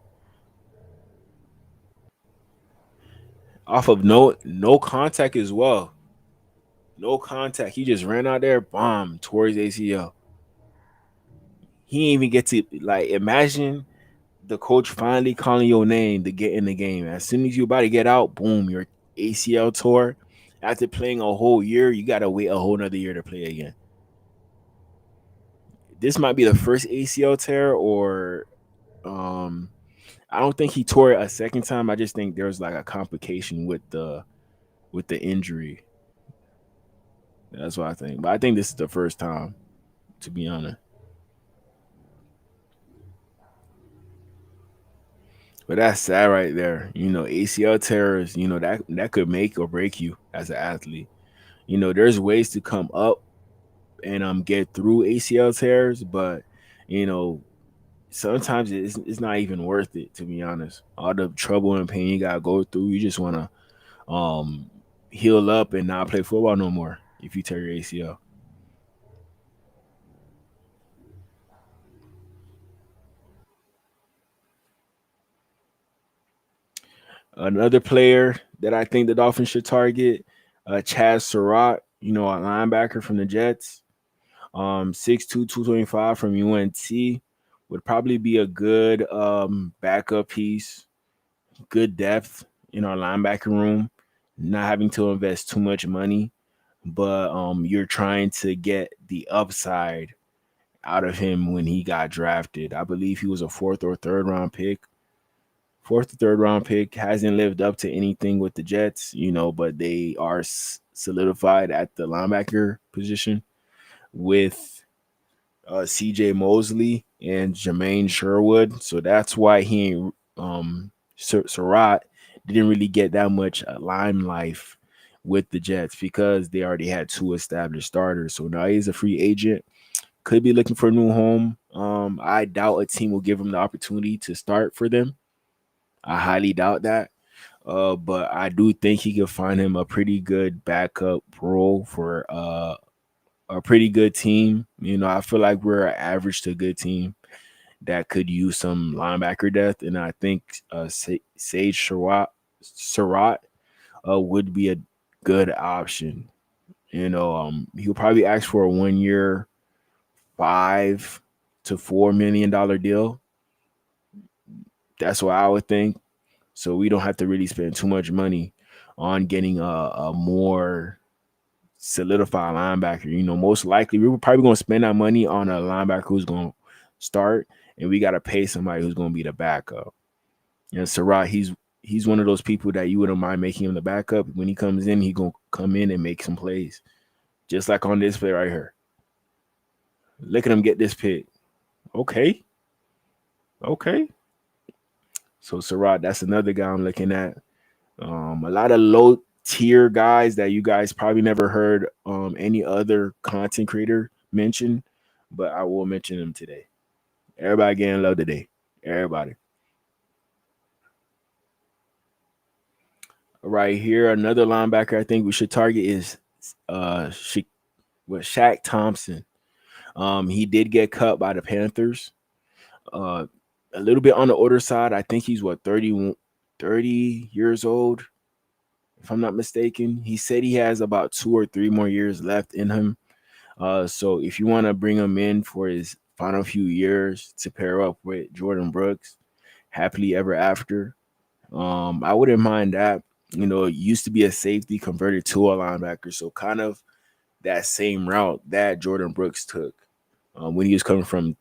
Off of no contact as well. No contact. He just ran out there, bomb, tore his ACL. He didn't even get to, like, imagine the coach finally calling your name to get in the game. As soon as you about to get out, boom, your ACL tore. After playing a whole year, you got to wait a whole nother year to play again. This might be the first ACL tear, or I don't think he tore it a second time. I just think there's like a complication with the injury. That's what I think. But I think this is the first time, to be honest. But that's sad right there. ACL tears, that could make or break you as an athlete. There's ways to come up and get through ACL tears, but sometimes it's not even worth it, to be honest. All the trouble and pain you gotta go through, you just wanna heal up and not play football no more if you tear your ACL. Another player that I think the Dolphins should target, Chaz Surratt, a linebacker from the Jets. 6'2", 225 from UNT would probably be a good backup piece, good depth in our linebacker room, not having to invest too much money, but you're trying to get the upside out of him when he got drafted. I believe he was a fourth or third round pick. Hasn't lived up to anything with the Jets, but they are solidified at the linebacker position with CJ Mosley and Jermaine Sherwood. So that's why Surratt didn't really get that much line life with the Jets, because they already had two established starters. So now he's a free agent, could be looking for a new home. I doubt a team will give him the opportunity to start for them. I highly doubt that. But I do think he could find him a pretty good backup role for a pretty good team. I feel like we're an average to good team that could use some linebacker depth, and I think Sage Surratt would be a good option. He'll probably ask for a 1 year, $5 to $4 million deal. That's what I would think. So we don't have to really spend too much money on getting a more solidified linebacker. Most likely we're probably going to spend that money on a linebacker who's going to start, and we got to pay somebody who's going to be the backup. Surratt, he's one of those people that you wouldn't mind making him the backup. When he comes in, he's going to come in and make some plays, just like on this play right here. Look at him get this pick. Okay. So Surratt, that's another guy I'm looking at. A lot of low tier guys that you guys probably never heard any other content creator mention, but I will mention them today. Everybody getting love today. Everybody. Right here, another linebacker I think we should target is Shaq Thompson. He did get cut by the Panthers. A little bit on the older side. I think he's 30 years old, if I'm not mistaken. He said he has about 2 or 3 more years left in him. So if you want to bring him in for his final few years to pair up with Jordan Brooks, happily ever after, I wouldn't mind that. It used to be a safety converted to a linebacker. So kind of that same route that Jordan Brooks took when he was coming from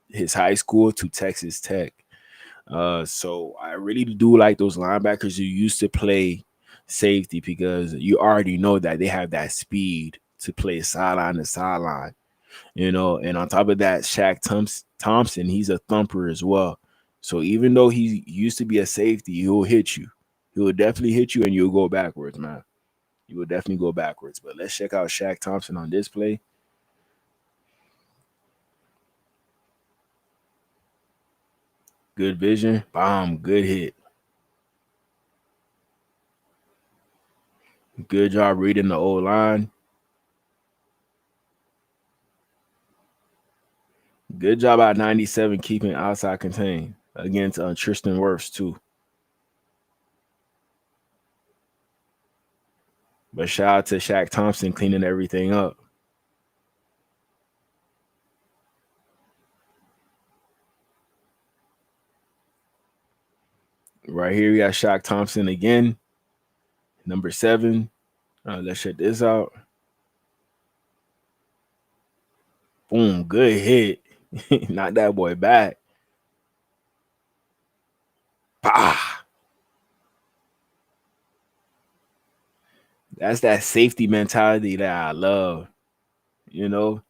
his high school to Texas Tech. So I really do like those linebackers who used to play safety, because you already know that they have that speed to play sideline to sideline, and on top of that, Shaq Thompson, he's a thumper as well. So even though he used to be a safety, he'll hit you. He will definitely hit you, and you'll go backwards, man. You will definitely go backwards. But let's check out Shaq Thompson on this play. Good vision. Bomb. Good hit. Good job reading the old line. Good job at 97 keeping outside contained against Tristan Wirfs too. But shout out to Shaq Thompson cleaning everything up. Right here, we got Shaq Thompson again. Number 7. Let's check this out. Boom, good hit. Knock that boy back. Bah! That's that safety mentality that I love, you know?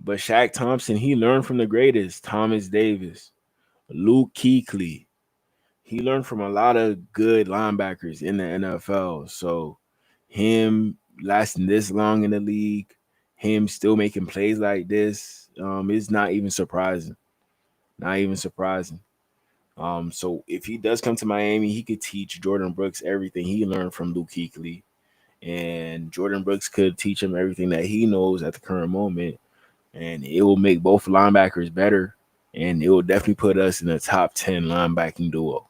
But Shaq Thompson, he learned from the greatest. Thomas Davis, Luke Kuechly. He learned from a lot of good linebackers in the NFL. So him lasting this long in the league, him still making plays like this, is not even surprising. Not even surprising. So if he does come to Miami, he could teach Jordan Brooks everything he learned from Luke Kuechly. And Jordan Brooks could teach him everything that he knows at the current moment. And it will make both linebackers better. And it will definitely put us in the top 10 linebacking duo.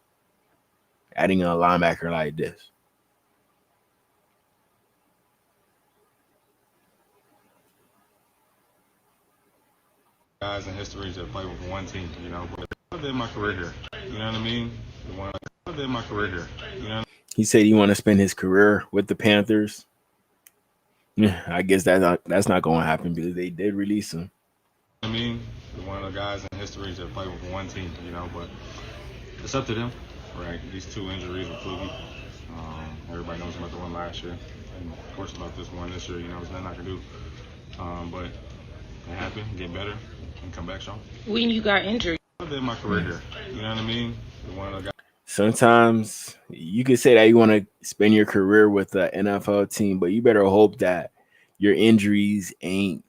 Adding a linebacker like this. Guys in history that play with one team, you know, but I did my career here. You know what I mean? I did my career here. You know. He said he want to spend his career with the Panthers. Yeah, I guess that's not going to happen because they did release him. I mean, one of the guys in history that play with one team, you know, but it's up to them, right? These 2 injuries with Livee. Everybody knows about the one last year, and of course about this one this year. You know, there's nothing I can do, but it happened, get better, and come back strong. When you got injured, I did my career here. You know what I mean? One of the guys. Sometimes you could say that you want to spend your career with the NFL team, but you better hope that your injuries ain't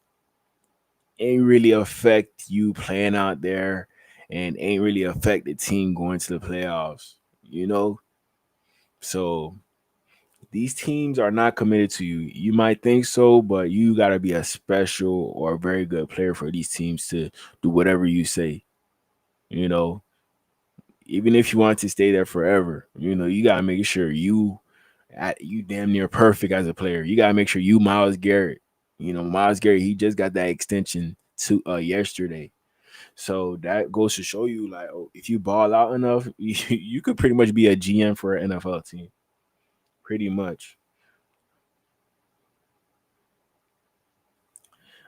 really affect you playing out there and ain't really affect the team going to the playoffs, you know? So these teams are not committed to you. You might think so, but you got to be a special or a very good player for these teams to do whatever you say, you know? Even if you want to stay there forever, you know, you got to make sure you damn near perfect as a player. You got to make sure you Myles Garrett. You know, Myles Garrett, he just got that extension to yesterday. So that goes to show you, like, if you ball out enough, you could pretty much be a GM for an NFL team. Pretty much.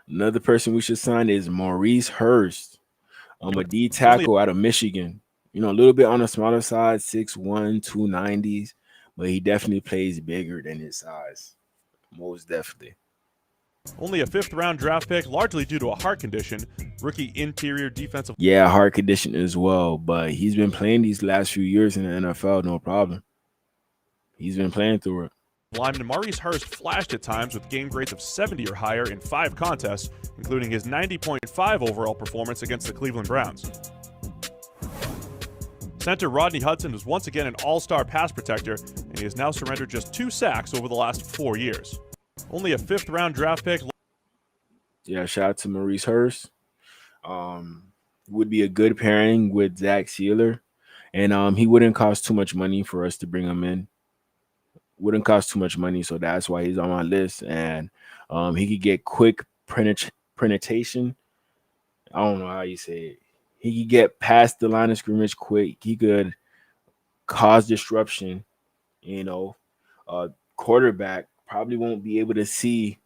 Another person we should sign is Maurice Hurst. A D tackle out of Michigan. You know, a little bit on the smaller side, 6'1", 290s, but he definitely plays bigger than his size. Most definitely. Only a 5th-round draft pick, largely due to a heart condition. Rookie interior defensive. Yeah, heart condition as well, but he's been playing these last few years in the NFL, no problem. He's been playing through it. Lineman Maurice Hurst flashed at times with game grades of 70 or higher in 5 contests, including his 90.5 overall performance against the Cleveland Browns. Center Rodney Hudson is once again an all-star pass protector, and he has now surrendered just 2 sacks over the last 4 years. Only a 5th-round draft pick. Yeah, shout out to Maurice Hurst. Would be a good pairing with Zach Sealer, and he wouldn't cost too much money for us to bring him in. Wouldn't cost too much money, so that's why he's on my list. And he could get quick penetration. I don't know how you say it. He could get past the line of scrimmage quick. He could cause disruption. You know, quarterback probably won't be able to see.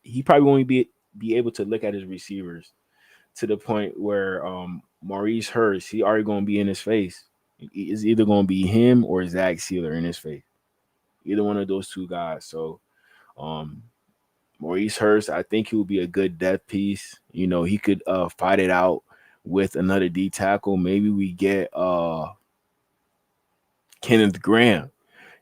He probably won't be able to look at his receivers to the point where Maurice Hurst, he already going to be in his face. It's either going to be him or Zach Sealer in his face. Either one of those 2 guys. So Maurice Hurst, I think he would be a good depth piece. You know, he could fight it out with another D tackle. Maybe we get Kenneth Graham.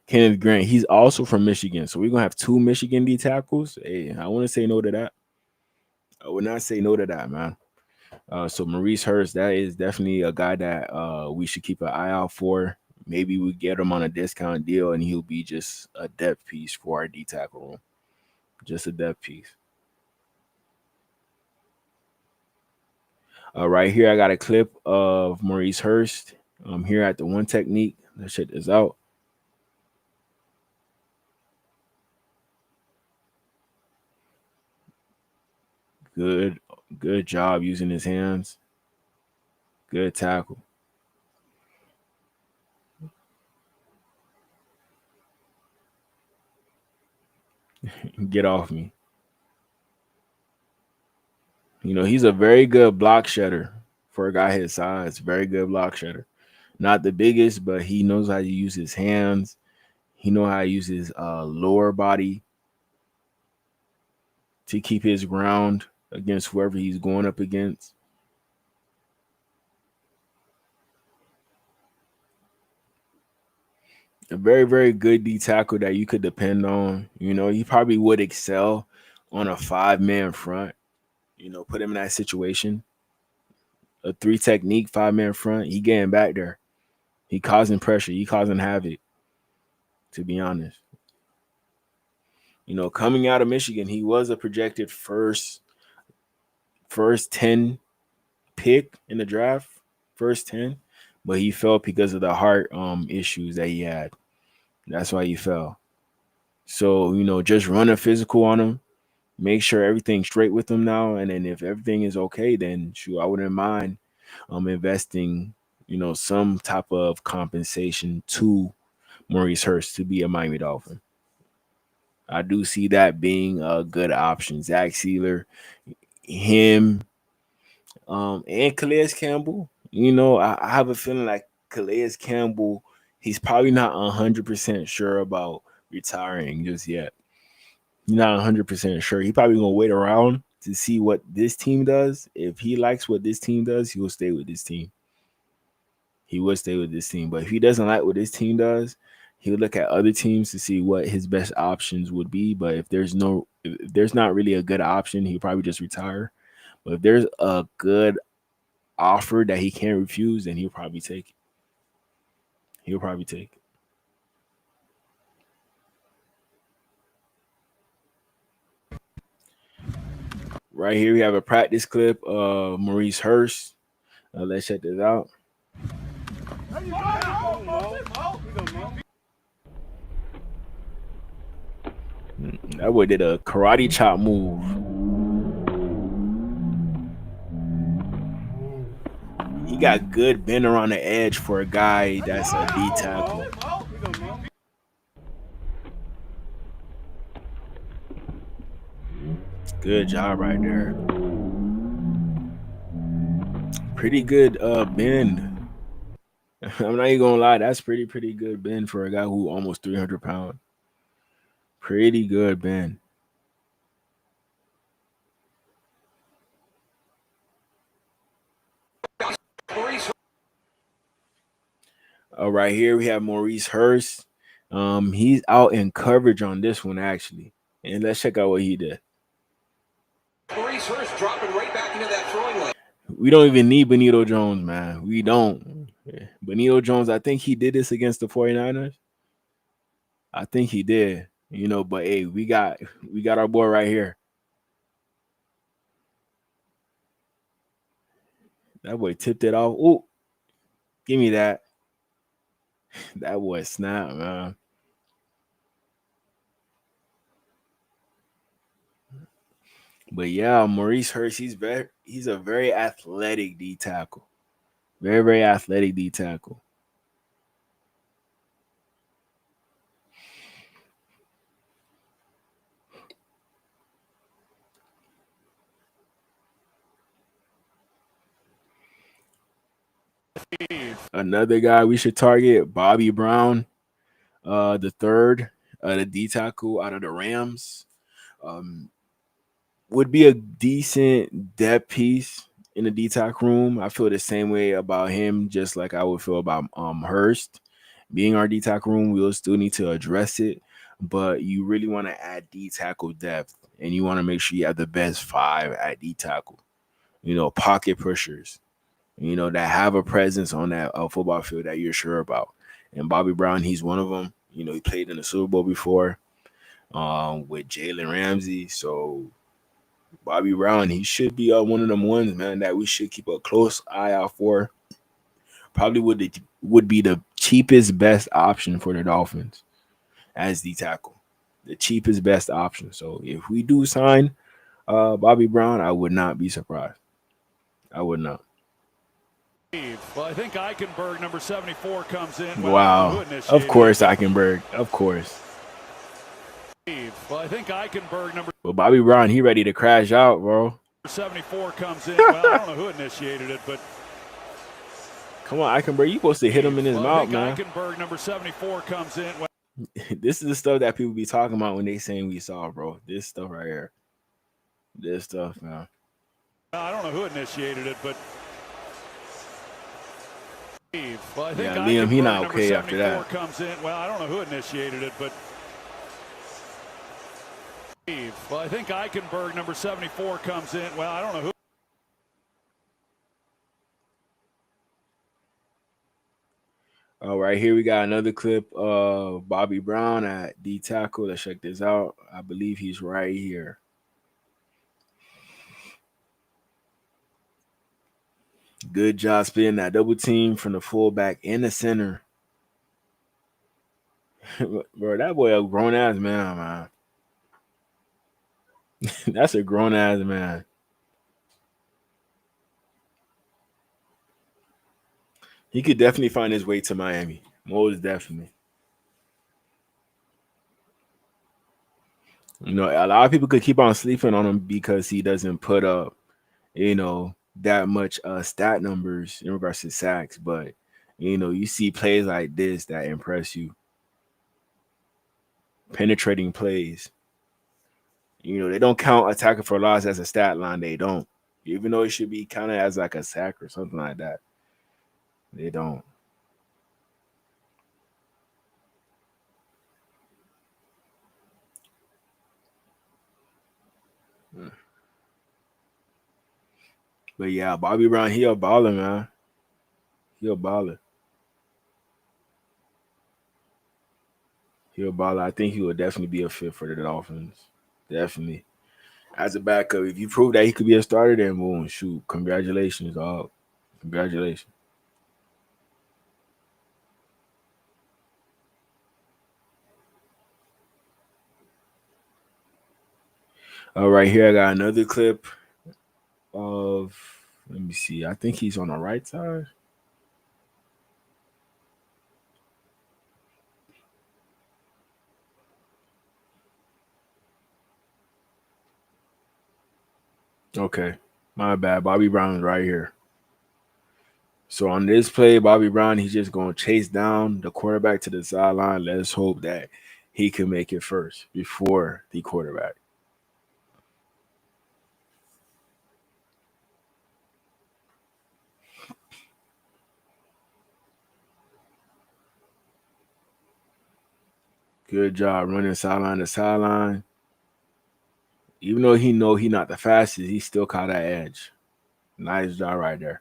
Kenneth Grant, he's also from Michigan. So we're gonna have 2 Michigan D tackles. Hey, I want to say no to that. I would not say no to that, man. So Maurice Hurst, that is definitely a guy that we should keep an eye out for. Maybe we get him on a discount deal and he'll be just a depth piece for our D tackle room. Just a depth piece. Right here, I got a clip of Maurice Hurst here at the One Technique. Let's check this out. Good job using his hands. Good tackle. Get off me. You know, he's a very good block shedder for a guy his size. Very good block shedder. Not the biggest, but he knows how to use his hands. He knows how to use his lower body to keep his ground against whoever he's going up against. A very, very good D tackle that you could depend on. You know, he probably would excel on a 5-man front. You know, put him in that situation. A 3 technique 5-man front. He getting back there. He causing pressure. He causing havoc, to be honest. You know, coming out of Michigan, he was a projected first 10 pick in the draft, first 10, but he fell because of the heart issues that he had. That's why he fell. So, you know, just run a physical on him. Make sure everything's straight with him now. And then if everything is okay, then shoot, I wouldn't mind investing, you know, some type of compensation to Maurice Hurst to be a Miami Dolphin. I do see that being a good option. Zach Sealer, him, and Calais Campbell. You know, I have a feeling like Calais Campbell, he's probably not 100% sure about retiring just yet. He's not 100% sure. He probably gonna wait around to see what this team does. If he likes what this team does, he will stay with this team. He would stay with this team. But if he doesn't like what this team does, he would look at other teams to see what his best options would be. But if there's not really a good option, he'll probably just retire. But if there's a good offer that he can't refuse, then he'll probably take it. He'll probably take it. Right here, we have a practice clip of Maurice Hurst. Let's check this out. That boy did a karate chop move. He got good bend around the edge for a guy that's a D tackle. Good job right there. Pretty good bend. I'm not even gonna lie, that's pretty good bend for a guy who almost 300 pounds. Pretty good bend. Right here we have Maurice Hurst. He's out in coverage on this one actually, and let's check out what he did. Maurice Hurst dropping right back into that throwing lane. We don't even need Benito Jones, man. We don't. Benito Jones, I think he did this against the 49ers. I think he did. You know, but hey, we got our boy right here. That boy tipped it off. Oh, give me that. That boy snap, man. But yeah, Maurice Hurst, he's a very athletic D tackle. Very, very athletic D tackle. Another guy we should target, Bobby Brown, the third, the D tackle out of the Rams. would be a decent depth piece in the D-Tac room. I feel the same way about him, just like I would feel about Hurst being our D-Tac room. We'll still need to address it, but you really want to add D-tackle depth, and you want to make sure you have the best 5 at D-tackle. Pocket pushers, that have a presence on that football field that you're sure about. And Bobby Brown, he's one of them. He played in the Super Bowl before with Jalen Ramsey. So Bobby Brown, he should be one of them ones, man, that we should keep a close eye out for. Probably would be the cheapest, best option for the Dolphins as the tackle. The cheapest, best option. So if we do sign Bobby Brown, I would not be surprised. I would not. Well, I think Eichenberg, number 74, comes in. Wow. Of course, Eichenberg. Of course. Well, I think Eichenberg, number But Bobby Brown, he ready to crash out, bro. 74 comes in. Well, I don't know who initiated it, but come on, Eichenberg, you supposed to hit him in his mouth, man. Eichenberg, number 74, comes in. This is the stuff that people be talking about when they saying we saw, bro. This stuff right here. This stuff, man. I don't know who initiated it, but well, I think Liam, he not okay after that. Comes in. Well, I don't know who initiated it, but well, I think Eichenberg, number 74, comes in. Well, I don't know who. All right, here we got another clip of Bobby Brown at D tackle. Let's check this out. I believe he's right here. Good job splitting that double team from the fullback and the center. Bro, that boy a grown ass man. That's a grown ass man. He could definitely find his way to Miami. Most definitely. A lot of people could keep on sleeping on him because he doesn't put up, that much stat numbers in regards to sacks. But, you see plays like this that impress you. Penetrating plays. They don't count a tackle for loss as a stat line. They don't. Even though it should be counted as like a sack or something like that. They don't. But yeah, Bobby Brown, he a baller, man. He a baller. He a baller. I think he would definitely be a fit for the Dolphins. Definitely. As a backup, if you prove that he could be a starter, then boom, shoot. Congratulations, dog. Congratulations. All right, here I got another clip of, let me see. I think he's on the right side. Okay, my bad. Bobby Brown's right here. So on this play, Bobby Brown, he's just going to chase down the quarterback to the sideline. Let's hope that he can make it first before the quarterback. Good job running sideline to sideline. Even though he not the fastest, he still caught that edge. Nice job right there.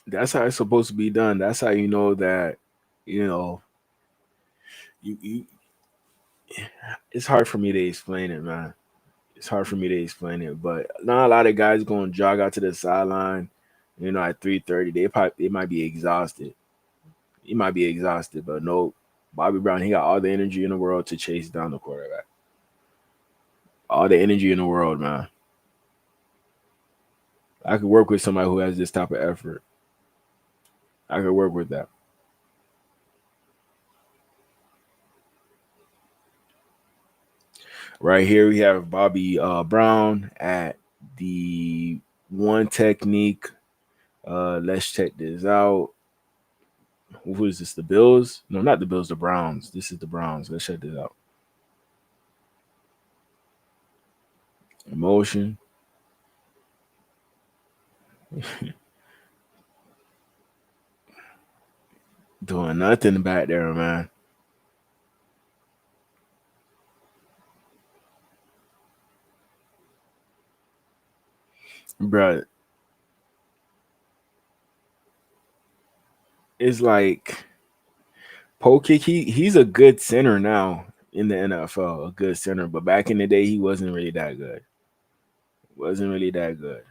That's how it's supposed to be done. That's how you know that, you it's hard for me to explain it, man. It's hard for me to explain it, but not a lot of guys going to jog out to the sideline, at 3:30. They might be exhausted. He might be exhausted, but no, Bobby Brown, he got all the energy in the world to chase down the quarterback. All the energy in the world, man. I could work with somebody who has this type of effort. I could work with that. Right here we have Bobby Brown at the one technique. Let's check this out. Who is this? The Bills? No, not the Bills. The Browns. This is the Browns. Let's check this out. Emotion. Doing nothing back there, man. Bruh. It's like Poke Kick, he's a good center now in the NFL, a good center. But back in the day, he wasn't really that good. Wasn't really that good.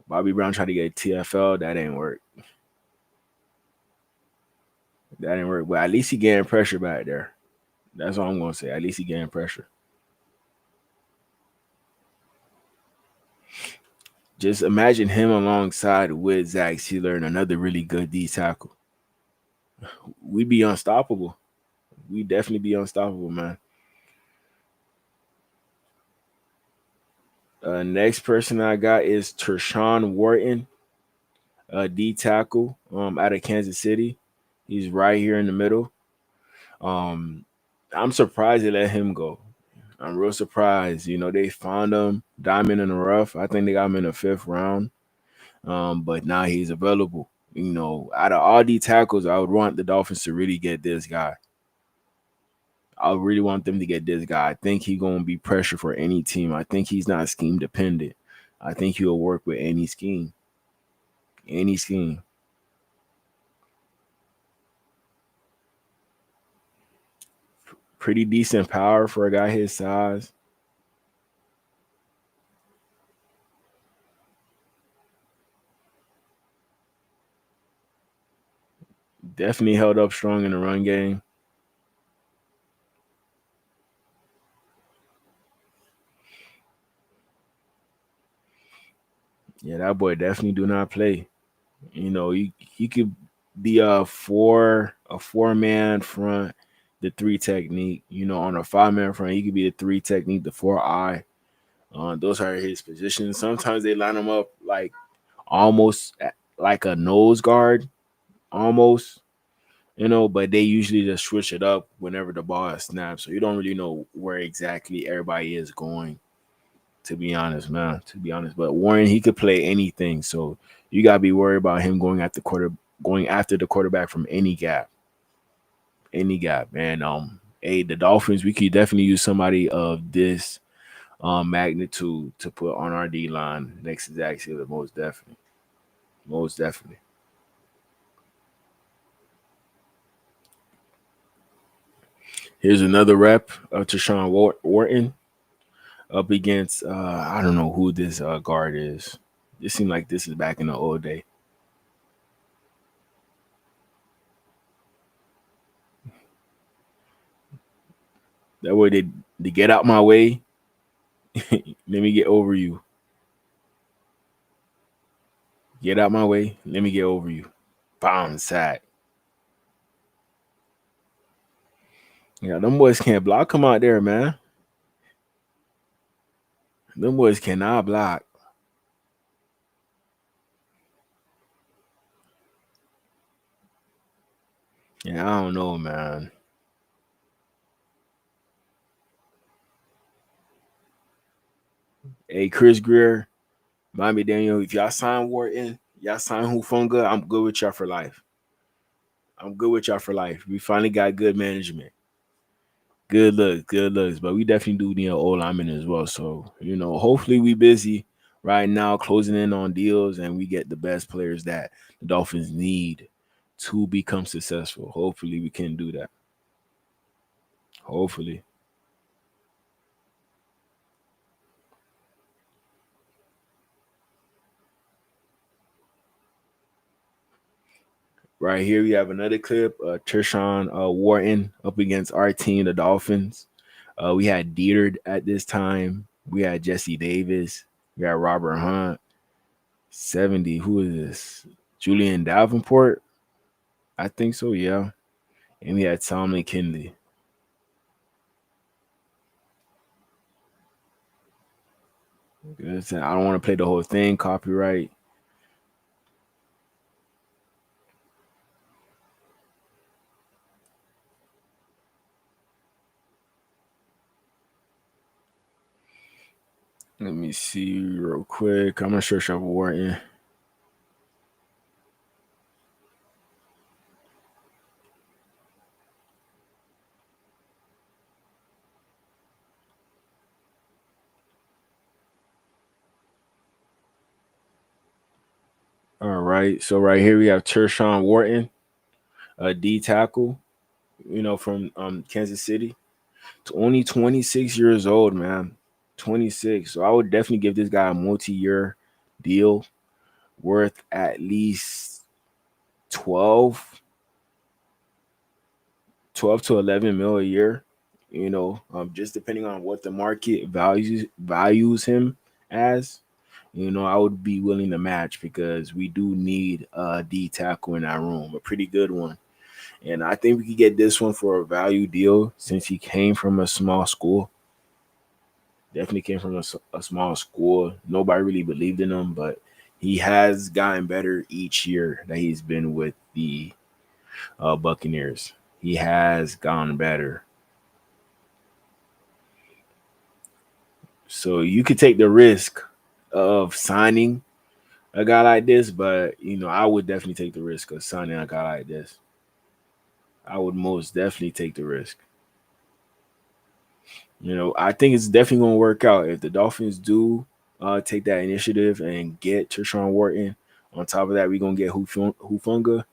Bobby Brown tried to get TFL. That ain't work. That didn't work. But at least he getting pressure back there. That's all I'm gonna say. At least he getting pressure. Just imagine him alongside with Zach Sealer and another really good D tackle. We'd be unstoppable. We'd definitely be unstoppable, man. Next person I got is Tershawn Wharton, D tackle, out of Kansas City. He's right here in the middle. I'm surprised they let him go. I'm real surprised. You know, they found him diamond in the rough. I think they got him in the 5th round. But now he's available. You know, out of all D tackles, I would want the Dolphins to really get this guy. I really want them to get this guy. I think he's going to be pressure for any team. I think he's not scheme dependent. I think he'll work with any scheme. Any scheme. Pretty decent power for a guy his size. Definitely held up strong in the run game. Yeah, that boy definitely do not play. You know, he could be a four-man front, the 3 technique. You know, on a 5-man front, he could be the 3 technique, the 4-eye. Those are his positions. Sometimes they line him up like almost like a nose guard, almost. You know, but they usually just switch it up whenever the ball is snapped. So you don't really know where exactly everybody is going. To be honest, man. To be honest, but Warren, he could play anything, so you gotta be worried about him going after the quarterback from any gap, And hey, the Dolphins, we could definitely use somebody of this magnitude to put on our D line next to Zach Sealer, most definitely, most definitely. Here's another rep of Tershawn Wharton up against I don't know who this guard is. It seemed like this is back in the old day. That way they get out my way. Let me get over you. Get out my way. Let me get over you. Bound sack. Yeah, them boys can't block. Come out there, man. Them boys cannot block. Yeah, I don't know, man. Hey, Chris Greer, Miami Daniel, if y'all sign Wharton, y'all sign Hufunga, I'm good with y'all for life. I'm good with y'all for life. We finally got good management. Good looks. But we definitely do need an old lineman as well. So, you know, hopefully we busy right now closing in on deals and we get the best players that the Dolphins need to become successful. Hopefully we can do that. Hopefully. Right here we have another clip. Tershawn Wharton up against our team, the Dolphins. We had Dieter at this time. We had Jesse Davis. We had Robert Hunt. 70. Who is this? Julian Davenport? I think so, yeah. And we had Tom McKinley. Good. I don't want to play the whole thing. Copyright. Let me see real quick. I'm gonna search up Wharton. All right. So right here we have Tershawn Wharton, a D tackle, from Kansas City. Only 26 years old, man. 26. So I would definitely give this guy a multi-year deal worth at least 12 to 11 mil a year. Just depending on what the market values him as. I would be willing to match because we do need a D tackle in that room, a pretty good one. And I think we could get this one for a value deal since he came from a small school. Definitely came from a small school. Nobody really believed in him, but he has gotten better each year that he's been with the Buccaneers. He has gotten better. So you could take the risk of signing a guy like this, but I would definitely take the risk of signing a guy like this. I would most definitely take the risk. I think it's definitely going to work out if the Dolphins do take that initiative and get Tershawn Wharton. On top of that, we're going to get Hufunga.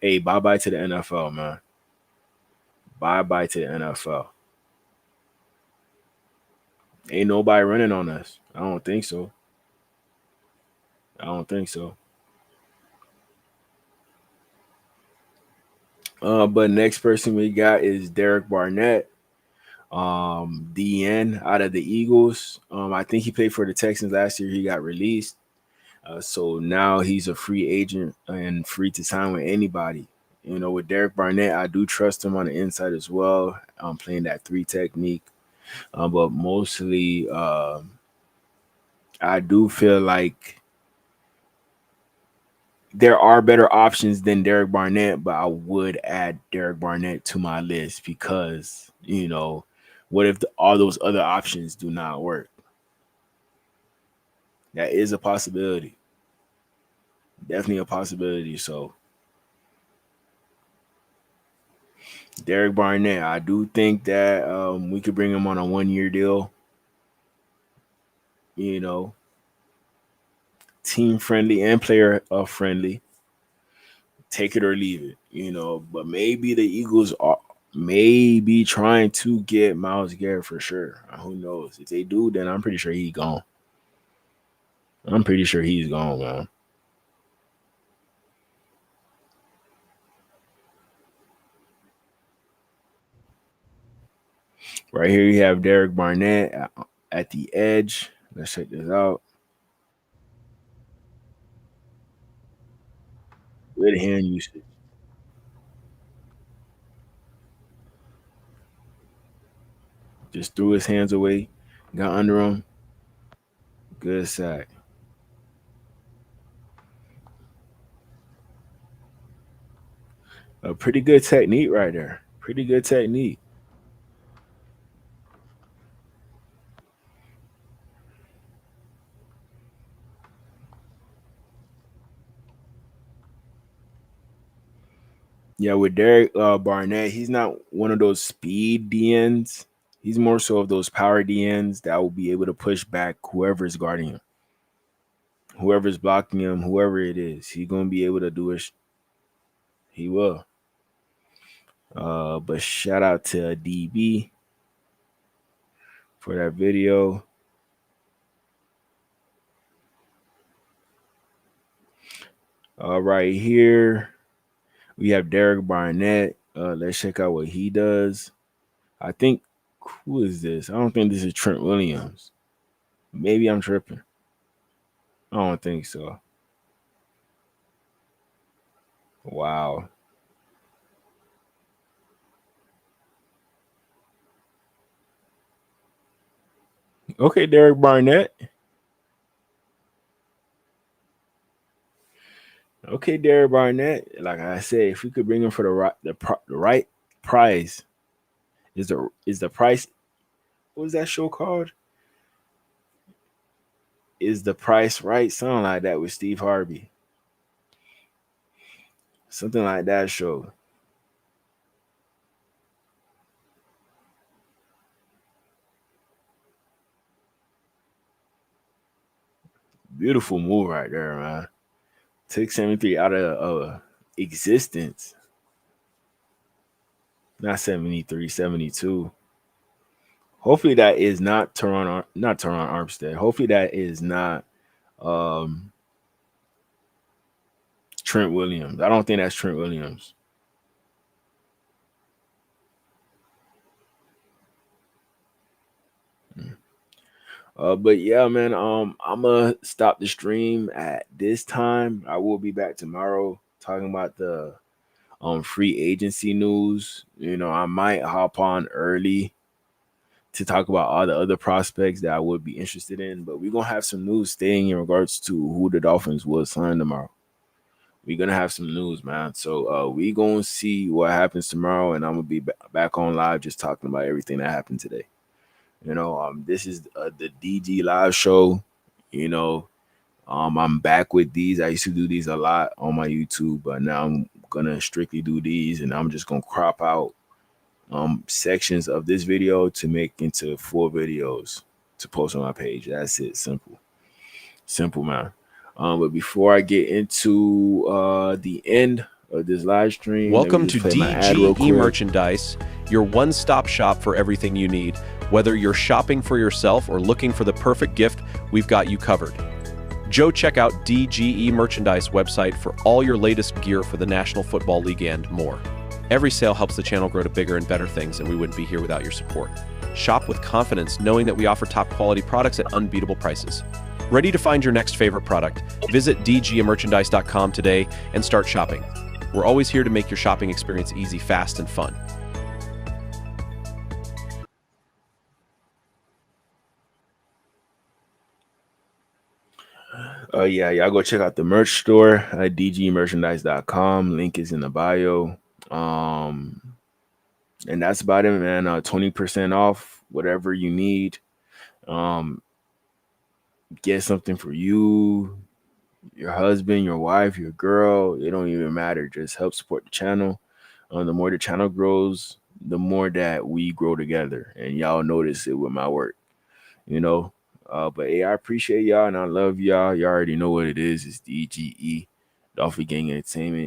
Hey, bye-bye to the NFL, man. Bye-bye to the NFL. Ain't nobody running on us. I don't think so. But next person we got is Derek Barnett, DN out of the Eagles. I think he played for the Texans last year. He got released. So now he's a free agent and free to sign with anybody. With Derek Barnett, I do trust him on the inside as well. I'm playing that 3 technique. But mostly, I do feel like there are better options than Derek Barnett, but I would add Derek Barnett to my list because, what if all those other options do not work? That is a possibility. Definitely a possibility. So, Derek Barnett, I do think that we could bring him on a 1-year deal. Team friendly and player friendly. Take it or leave it, but maybe the Eagles are maybe trying to get Myles Garrett for sure. Who knows? If they do, then I'm pretty sure he's gone. Man. Right here, you have Derek Barnett at the edge. Let's check this out. Good hand usage. Just threw his hands away, got under him. Good sack. A pretty good technique right there. Pretty good technique. Yeah, with Derek Barnett, he's not one of those speed DNs. He's more so of those power DNs that will be able to push back whoever's guarding him, whoever's blocking him, whoever it is. He's gonna be able to do it. He will. But shout out to DB for that video. Right here, we have Derek Barnett. Let's check out what he does. I think, who is this? I don't think this is Trent Williams. Maybe I'm tripping. I don't think so. Wow. Okay, Derek Barnett. Okay, Derek Barnett. Like I said, if we could bring him for the right price, is the price? What was that show called? Is the price right? Something like that with Steve Harvey. Something like that show. Beautiful move right there, man. Took 73 out of existence. Not 73, 72. Hopefully that is not Teron Armstead. Hopefully that is not Trent Williams. I don't think that's Trent Williams. But yeah, man, I'm gonna stop the stream at this time. I will be back tomorrow talking about the free agency news. You know, I might hop on early to talk about all the other prospects that I would be interested in, but we're gonna have some news staying in regards to who the Dolphins will sign tomorrow. We're gonna have some news, man. So we gonna see what happens tomorrow, and I'm gonna be back on live just talking about everything that happened today. You know, this is the DG live show. You know, I'm back with these. I used to do these a lot on my YouTube, but now I'm gonna strictly do these, and I'm just gonna crop out sections of this video to make into full videos to post on my page. That's it. Simple, man. But before I get into the end of this live stream, welcome to DGE Merchandise, your one-stop shop for everything you need. Whether you're shopping for yourself or looking for the perfect gift, we've got you covered. Check out DGE Merchandise website for all your latest gear for the National Football League and more. Every sale helps the channel grow to bigger and better things, and we wouldn't be here without your support. Shop with confidence, knowing that we offer top-quality products at unbeatable prices. Ready to find your next favorite product? Visit dgmerchandise.com today and start shopping. We're always here to make your shopping experience easy, fast, and fun. Yeah, y'all go check out the merch store at dgmerchandise.com. Link is in the bio. And that's about it, man. 20% off whatever you need. Get something for you, your husband, your wife, your girl. It don't even matter. Just help support the channel. The more the channel grows, the more that we grow together, and y'all notice it with my work, you know. But hey, I appreciate y'all and I love y'all. Y'all already know what it is. It's DGE, Dolphin Gang Entertainment.